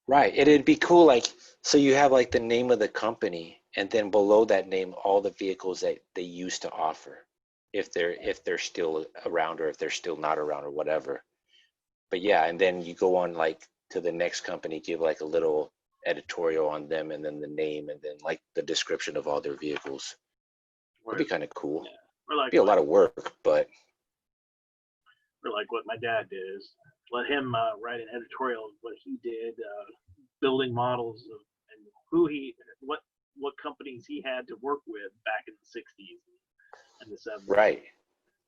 Speaker 1: Right. It'd be cool, like, so you have like the name of the company, and then below that name, all the vehicles that they used to offer, if they're still around or if they're still not around or whatever. But yeah, and then you go on like to the next company, give like a little editorial on them, and then the name, and then like the description of all their vehicles. It'd be kind of cool.
Speaker 2: Yeah. Or like
Speaker 1: It'd be a lot of work, but.
Speaker 2: Or like what my dad did is let him write an editorial of what he did, building models of and what companies he had to work with back in the 60s and the 70s.
Speaker 1: Right.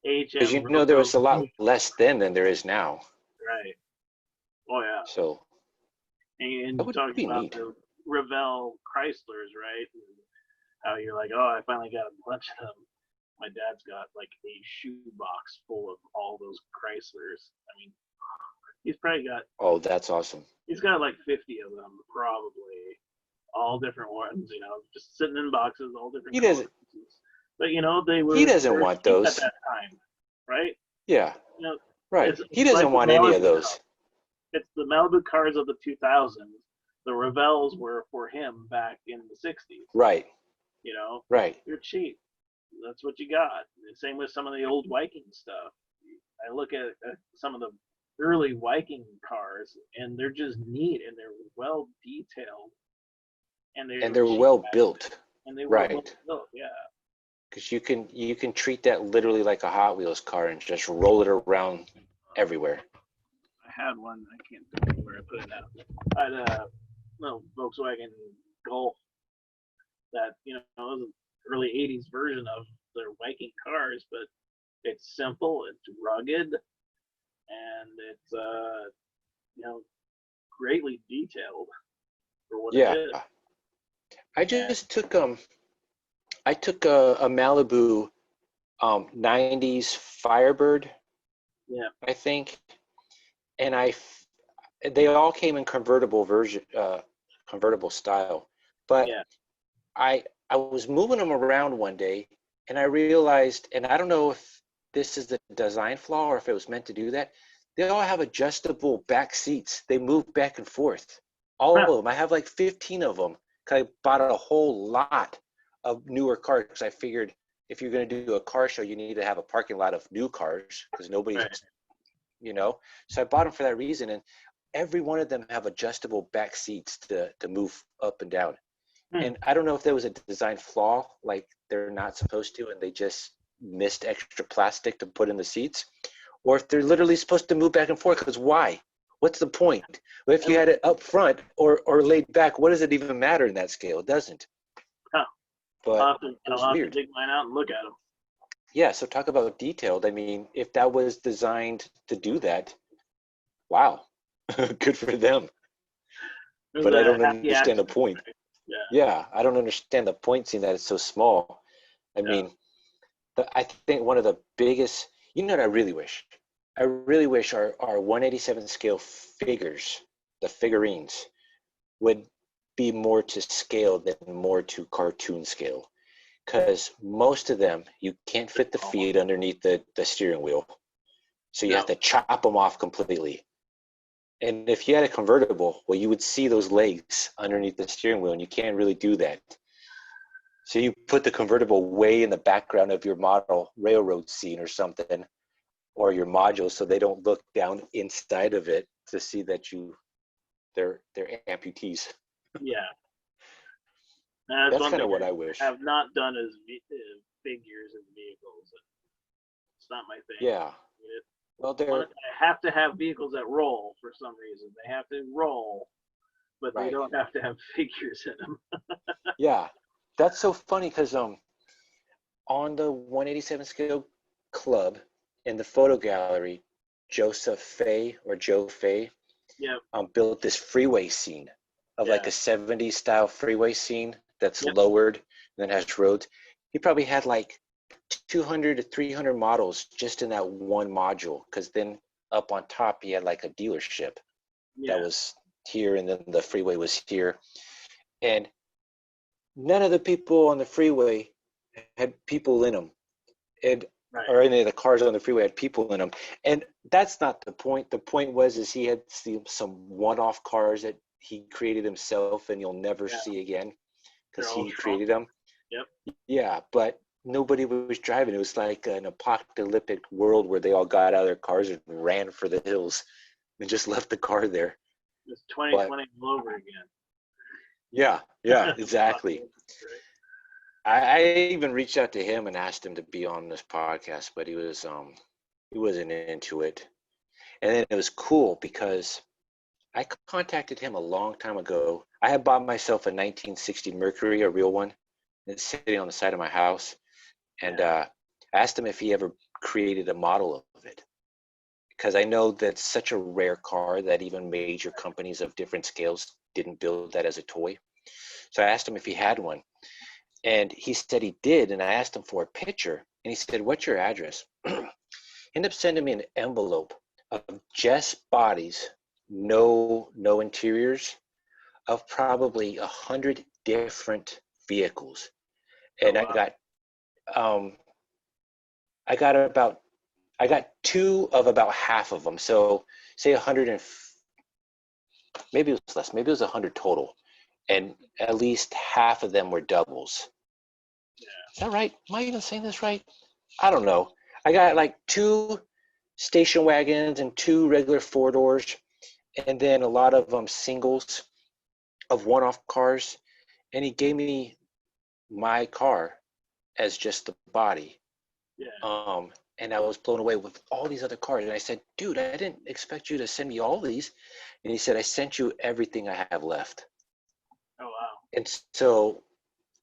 Speaker 1: Because
Speaker 2: HM,
Speaker 1: there was a lot less then than there is now.
Speaker 2: Right. Oh yeah.
Speaker 1: So.
Speaker 2: And
Speaker 1: That would
Speaker 2: talking
Speaker 1: be
Speaker 2: about
Speaker 1: neat.
Speaker 2: the Revell Chryslers, right? And how you're like, oh, I finally got a bunch of them. My dad's got like a shoebox full of all those Chryslers. I mean, he's probably got.
Speaker 1: Oh, that's awesome.
Speaker 2: He's got like 50 of them, probably, all different ones. Just sitting in boxes, all different.
Speaker 1: He doesn't.
Speaker 2: But they were.
Speaker 1: He doesn't want those
Speaker 2: at that time, right?
Speaker 1: Yeah. Right. He doesn't
Speaker 2: like
Speaker 1: want any of those.
Speaker 2: It's the Malibu cars of the 2000s. The Revells were for him back in the 60s.
Speaker 1: Right. Right.
Speaker 2: You're cheap. That's what you got. Same with some of the old Viking stuff. I look at some of the early Viking cars, and they're just neat, and they're well detailed, and
Speaker 1: they're well built.
Speaker 2: And they were
Speaker 1: right.
Speaker 2: well built, yeah.
Speaker 1: Because you can treat that literally like a Hot Wheels car and just roll it around everywhere.
Speaker 2: I had one. I can't think where I put it now. I had a little Volkswagen Golf that was an early 80s version of their Viking cars, but it's simple, it's rugged, and it's greatly detailed for what it is.
Speaker 1: I just took a Malibu 90s Firebird, I think, and they all came in convertible style, but I was moving them around one day, and I realized, and I don't know if this is the design flaw or if it was meant to do that, they all have adjustable back seats. They move back and forth. All of them. I have like 15 of them. I bought a whole lot of newer cars because I figured if you're going to do a car show, you need to have a parking lot of new cars because nobody's, So I bought them for that reason, and every one of them have adjustable back seats to move up and down. And I don't know if there was a design flaw, like they're not supposed to, and they just missed extra plastic to put in the seats, or if they're literally supposed to move back and forth. Because why? What's the point? Well, if you had it up front or laid back, what does it even matter in that scale? It doesn't.
Speaker 2: Huh.
Speaker 1: But
Speaker 2: I'll have to dig mine out and look at them.
Speaker 1: Yeah, so talk about detailed. I mean, if that was designed to do that, wow, good for them. But I don't understand the point. Yeah, I don't understand the point, seeing that it's so small. I mean, I think one of the biggest, what I really wish? I really wish our 187 scale figures, the figurines, would be more to scale than more to cartoon scale. Because most of them, you can't fit the feet underneath the steering wheel. So you have to chop them off completely. And if you had a convertible, well, you would see those legs underneath the steering wheel, and you can't really do that. So you put the convertible way in the background of your model railroad scene or something, or your module, so they don't look down inside of it to see that they're amputees.
Speaker 2: Yeah.
Speaker 1: That's kind of what I wish.
Speaker 2: Have not done as figures and vehicles. It's not my thing.
Speaker 1: Yeah. Well,
Speaker 2: I have to have vehicles that roll for some reason. They have to roll, but they don't have to have figures in them.
Speaker 1: Yeah, that's so funny because on the 187 scale club in the photo gallery, Joe Fay built this freeway scene of like a 70s style freeway scene that's lowered and then has roads. He probably had like 200 to 300 models just in that one module, because then up on top, he had like a dealership that was here, and then the freeway was here. And none of the people on the freeway had people in them. And or any of the cars on the freeway had people in them. And that's not the point. The point is he had some one-off cars that he created himself and you'll never see again because he created them.
Speaker 2: Yep.
Speaker 1: Yeah, but nobody was driving. It was like an apocalyptic world where they all got out of their cars and ran for the hills and just left the car there.
Speaker 2: It's 2020 all over again.
Speaker 1: Yeah, exactly. I even reached out to him and asked him to be on this podcast, but he wasn't into it. And then it was cool because I contacted him a long time ago. I had bought myself a 1960 Mercury, a real one. It's sitting on the side of my house. And I asked him if he ever created a model of it. Because I know that's such a rare car that even major companies of different scales didn't build that as a toy. So I asked him if he had one. And he said he did. And I asked him for a picture. And he said, "What's your address?" Ended up sending me an envelope of just bodies, no interiors, of probably 100 different vehicles. And I got two of about half of them. So say 100 and maybe it was less, maybe it was 100 total. And at least half of them were doubles.
Speaker 2: Yeah.
Speaker 1: Is that right? Am I even saying this right? I don't know. I got like 2 station wagons and 2 regular 4-doors, and then a lot of singles of one-off cars. And he gave me my car as just the body.
Speaker 2: Yeah.
Speaker 1: And I was blown away with all these other cars. And I said, "Dude, I didn't expect you to send me all these." And he said, "I sent you everything I have left."
Speaker 2: Oh, wow.
Speaker 1: And so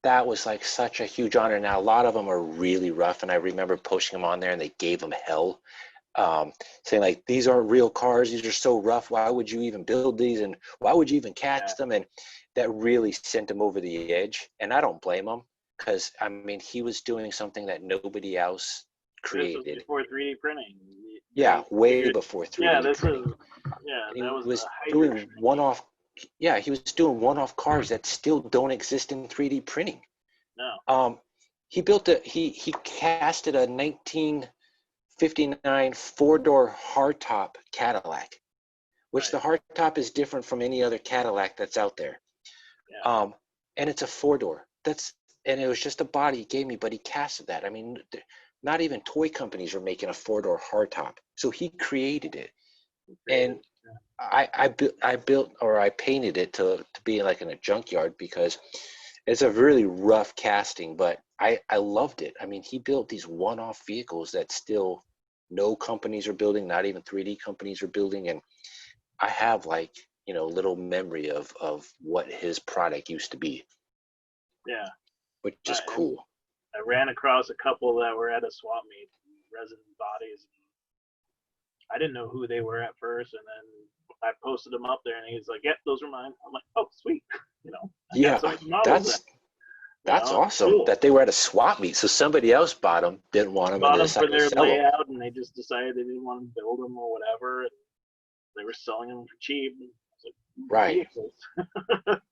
Speaker 1: that was like such a huge honor. Now, a lot of them are really rough. And I remember posting them on there and they gave them hell, saying like, "These aren't real cars. These are so rough. Why would you even build these? And why would you even cast them?" And that really sent him over the edge. And I don't blame him because, I mean, he was doing something that nobody else created.
Speaker 2: This was before 3D printing.
Speaker 1: Yeah, way before 3D printing.
Speaker 2: That was
Speaker 1: was
Speaker 2: the
Speaker 1: doing one-off. Yeah, he was doing one-off cars that still don't exist in 3D printing.
Speaker 2: No.
Speaker 1: He built he casted a 1959 4-door hardtop Cadillac, which the hardtop is different from any other Cadillac that's out there.
Speaker 2: Yeah.
Speaker 1: And it's a 4-door. And it was just a body he gave me, but he casted that. I mean, not even toy companies are making a 4-door hardtop. So he created it. And I built or I painted it to be like in a junkyard because it's a really rough casting, but I loved it. I mean, he built these one-off vehicles that still no companies are building, not even 3D companies are building. And I have like, little memory of what his product used to be.
Speaker 2: Yeah.
Speaker 1: Which is cool.
Speaker 2: I ran across a couple that were at a swap meet, resin bodies. I didn't know who they were at first, and then I posted them up there, and he's like, "Yep, those are mine." I'm like, "Oh, sweet."
Speaker 1: Yeah, that's awesome cool. That they were at a swap meet, so somebody else bought them, didn't want them,
Speaker 2: and decided for their layout, and they just decided they didn't want to build them or whatever, and they were selling them for cheap. Like,
Speaker 1: right.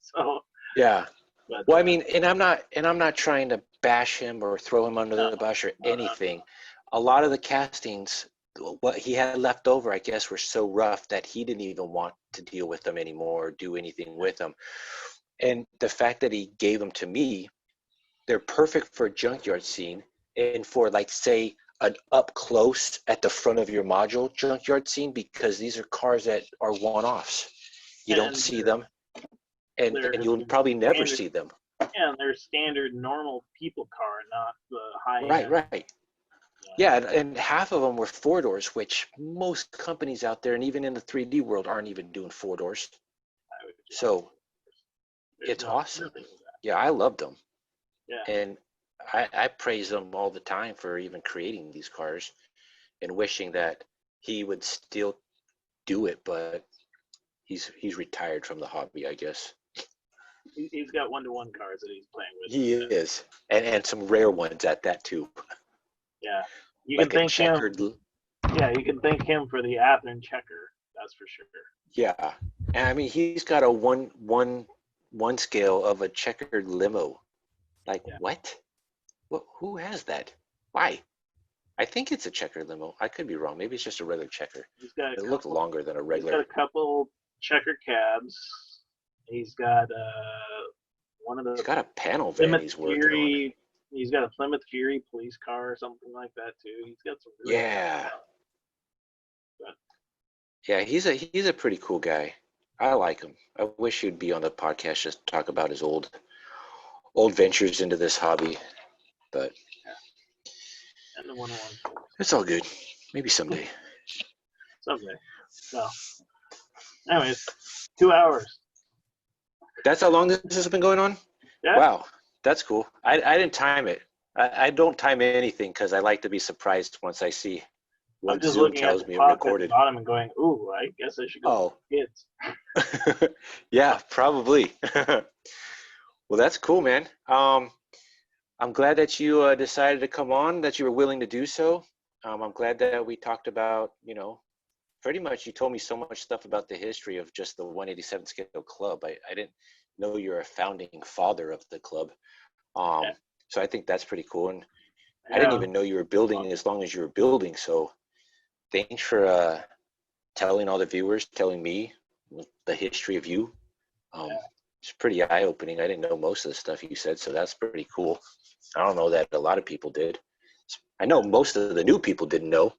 Speaker 2: So
Speaker 1: yeah. But, well, I mean, and I'm not trying to bash him or throw him under the bus or anything. A lot of the castings, what he had left over, I guess, were so rough that he didn't even want to deal with them anymore or do anything with them. And the fact that he gave them to me, they're perfect for a junkyard scene and for, like, say, an up close at the front of your module junkyard scene, because these are cars that are one-offs. You don't see them. And you'll probably never see them.
Speaker 2: Yeah, and they're standard normal people car, not the high end.
Speaker 1: Right. Yeah, and half of them were 4-doors, which most companies out there, and even in the 3D world, aren't even doing 4-doors. So it's awesome. Yeah, I loved them.
Speaker 2: Yeah.
Speaker 1: And I praise them all the time for even creating these cars and wishing that he would still do it, but he's retired from the hobby, I guess.
Speaker 2: He's got 1-to-1 cars that he's playing with.
Speaker 1: He is, and some rare ones at that too.
Speaker 2: Yeah, you
Speaker 1: like
Speaker 2: can thank him. Yeah, you can thank him for the Athearn checker. That's for sure.
Speaker 1: Yeah, and I mean he's got a one scale of a checkered limo. Like
Speaker 2: Yeah.
Speaker 1: what? Who has that? Why? I think it's a checkered limo. I could be wrong. Maybe it's just a regular checker.
Speaker 2: He's got
Speaker 1: It looked longer than a
Speaker 2: He's got
Speaker 1: regular.
Speaker 2: a couple checker cabs. He's got one of
Speaker 1: He's
Speaker 2: the
Speaker 1: got a panel van
Speaker 2: Plymouth
Speaker 1: he's working on.
Speaker 2: Fury. He's got a Plymouth Fury police car or something like that too. He's got some really
Speaker 1: Yeah.
Speaker 2: But,
Speaker 1: Yeah, he's a pretty cool guy. I like him. I wish he'd be on the podcast just to talk about his old ventures into this hobby. But
Speaker 2: yeah. And the 101.
Speaker 1: it's all good. Maybe someday.
Speaker 2: Someday. So, anyways, 2 hours.
Speaker 1: That's how long this has been going on?
Speaker 2: Yeah.
Speaker 1: Wow, that's cool. I didn't time it. I don't time anything because I like to be surprised once I see
Speaker 2: I'm
Speaker 1: what
Speaker 2: just
Speaker 1: Zoom
Speaker 2: looking at
Speaker 1: tells
Speaker 2: the
Speaker 1: me I'm
Speaker 2: clock at the
Speaker 1: recorded.
Speaker 2: bottom and going, ooh, I guess I should go with kids.
Speaker 1: Yeah, probably. Well, that's cool, man. I'm glad that you decided to come on, that you were willing to do so. I'm glad that we talked about, pretty much you told me so much stuff about the history of just the 187 scale club. I didn't know you're a founding father of the club.
Speaker 2: Yeah.
Speaker 1: So I think that's pretty cool. And I
Speaker 2: Yeah.
Speaker 1: didn't even know you were building as long as you were building. So thanks for telling all the viewers, telling me the history of you.
Speaker 2: Yeah.
Speaker 1: It's pretty eye-opening. I didn't know most of the stuff you said, so that's pretty cool. I don't know that a lot of people did. I know most of the new people didn't know.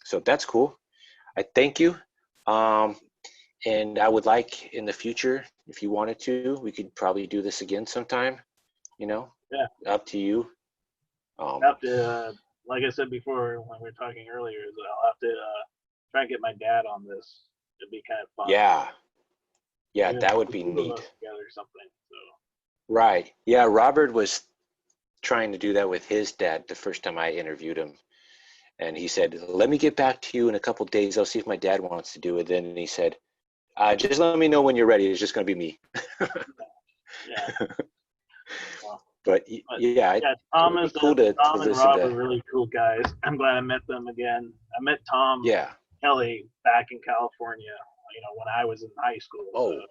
Speaker 1: So that's cool. I thank you. And I would like in the future, if you wanted to, we could probably do this again sometime.
Speaker 2: Yeah.
Speaker 1: Up to you.
Speaker 2: I'll have to, like I said before when we were talking earlier, is I'll have to try and get my dad on this. It'd be kind of fun.
Speaker 1: Yeah, that would be
Speaker 2: Two of
Speaker 1: neat.
Speaker 2: us together or something. So.
Speaker 1: Right. Yeah, Robert was trying to do that with his dad the first time I interviewed him. And he said, let me get back to you in a couple of days. I'll see if my dad wants to do it. Then he said, just let me know when you're ready. It's just going to be me.
Speaker 2: Yeah. Well,
Speaker 1: but yeah,
Speaker 2: Tom
Speaker 1: it would
Speaker 2: is
Speaker 1: be cool to
Speaker 2: Tom and
Speaker 1: listen
Speaker 2: Rob
Speaker 1: to.
Speaker 2: are really cool guys. I'm glad I met them again. I met Tom
Speaker 1: Yeah.
Speaker 2: Kelly back in California, when I was in high school.
Speaker 1: Oh,
Speaker 2: so,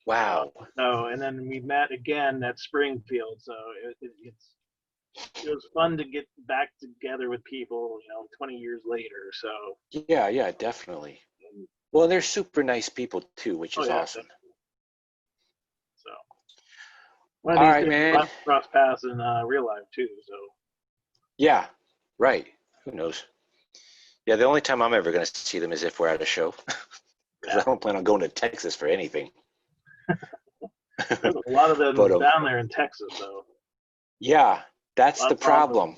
Speaker 1: wow.
Speaker 2: And then we met again at Springfield. So it was fun to get back together with people, 20 years later. So
Speaker 1: Yeah, definitely. Well, they're super nice people too, which is awesome.
Speaker 2: Definitely. So one of
Speaker 1: All
Speaker 2: these
Speaker 1: right,
Speaker 2: days
Speaker 1: man.
Speaker 2: we'll cross paths in real life too. So
Speaker 1: Yeah, right. Who knows? Yeah, the only time I'm ever going to see them is if we're at a show, because I don't plan on going to Texas for anything.
Speaker 2: There's a lot of them down there in Texas, though.
Speaker 1: Yeah, that's the problem.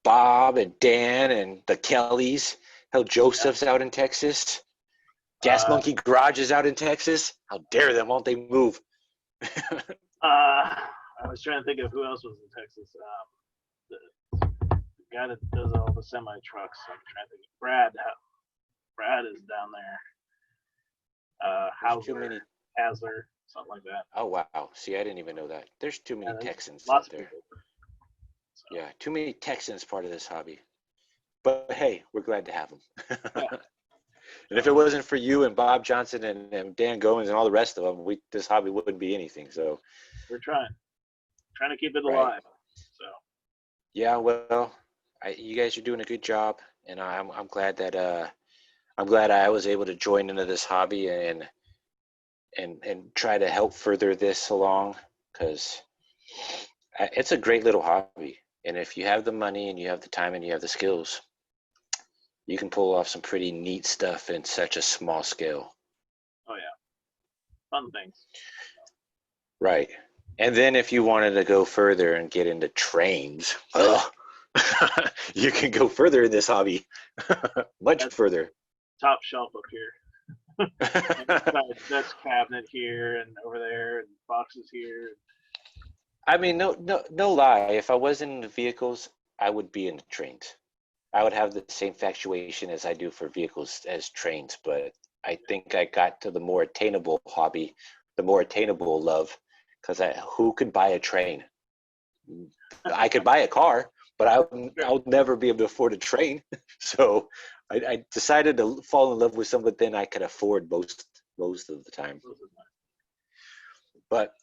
Speaker 1: Bob and Dan and the Kellys. Hell, Joseph's out in Texas. Gas Monkey Garage is out in Texas. How dare them? Won't they move?
Speaker 2: I was trying to think of who else was in Texas. The guy that does all the semi trucks. I'm trying to think. Brad is down there. Hasler, something like that.
Speaker 1: Oh wow! See, I didn't even know that. There's too many Texans
Speaker 2: out
Speaker 1: there.
Speaker 2: So.
Speaker 1: Yeah, too many Texans part of this hobby. But hey, we're glad to have them. And if it wasn't for you and Bob Johnson and Dan Goins and all the rest of them, this hobby wouldn't be anything. So
Speaker 2: we're trying to keep it alive. So
Speaker 1: yeah, well, you guys are doing a good job, and I'm glad that I was able to join into this hobby and try to help further this along, because it's a great little hobby, and if you have the money and you have the time and you have the skills, you can pull off some pretty neat stuff in such a small scale.
Speaker 2: Oh yeah, fun things.
Speaker 1: Right. And then if you wanted to go further and get into trains, you can go further in this hobby. Much further.
Speaker 2: Top shelf up here. That's cabinet here and over there and boxes here.
Speaker 1: I mean, no lie. If I wasn't into vehicles, I would be into trains. I would have the same infatuation as I do for vehicles as trains, but I think I got to the more attainable hobby, the more attainable love, because who could buy a train? I could buy a car, but I'll never be able to afford a train. So I decided to fall in love with something I could afford most of the time. But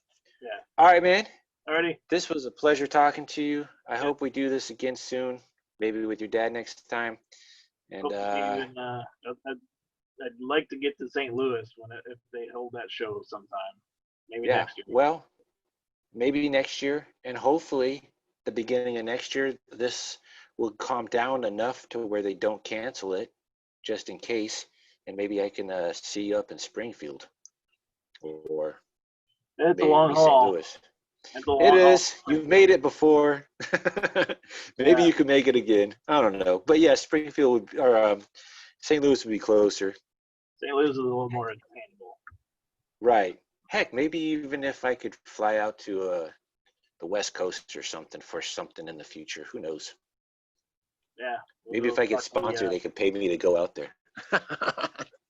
Speaker 2: Yeah.
Speaker 1: All right, man.
Speaker 2: Alrighty.
Speaker 1: This was a pleasure talking to you. I hope we do this again soon, maybe with your dad next time. And
Speaker 2: I'd like to get to St. Louis if they hold that show sometime. Maybe
Speaker 1: yeah,
Speaker 2: next year.
Speaker 1: well, maybe next year, and hopefully the beginning of next year, this will calm down enough to where they don't cancel it, just in case. And maybe I can see you up in Springfield, or
Speaker 2: It's a
Speaker 1: maybe
Speaker 2: long
Speaker 1: St.
Speaker 2: haul.
Speaker 1: Louis.
Speaker 2: It's a long
Speaker 1: It
Speaker 2: haul.
Speaker 1: is. You've made it before. Maybe
Speaker 2: Yeah.
Speaker 1: you could make it again. I don't know. But yeah, Springfield would, or St. Louis would be closer.
Speaker 2: St. Louis is a little more attainable.
Speaker 1: Right. Heck, maybe even if I could fly out to the West Coast or something for something in the future. Who knows?
Speaker 2: Yeah.
Speaker 1: Maybe if I get sponsored, they could pay me to go out there.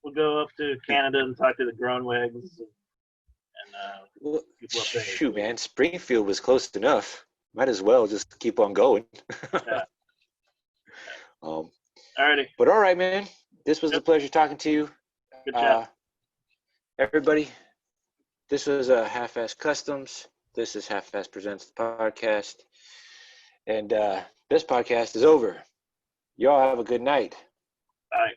Speaker 2: We'll go up to Canada and talk to the Groenwigs and
Speaker 1: Well,
Speaker 2: people up there.
Speaker 1: shoot, man, Springfield was close enough. Might as well just keep on going.
Speaker 2: Yeah.
Speaker 1: Alrighty. But all right, man. This was a pleasure talking to you.
Speaker 2: Good job.
Speaker 1: Everybody, this was Halfass Customs. This is Halfass Presents the podcast. And this podcast is over. Y'all have a good night.
Speaker 2: Bye.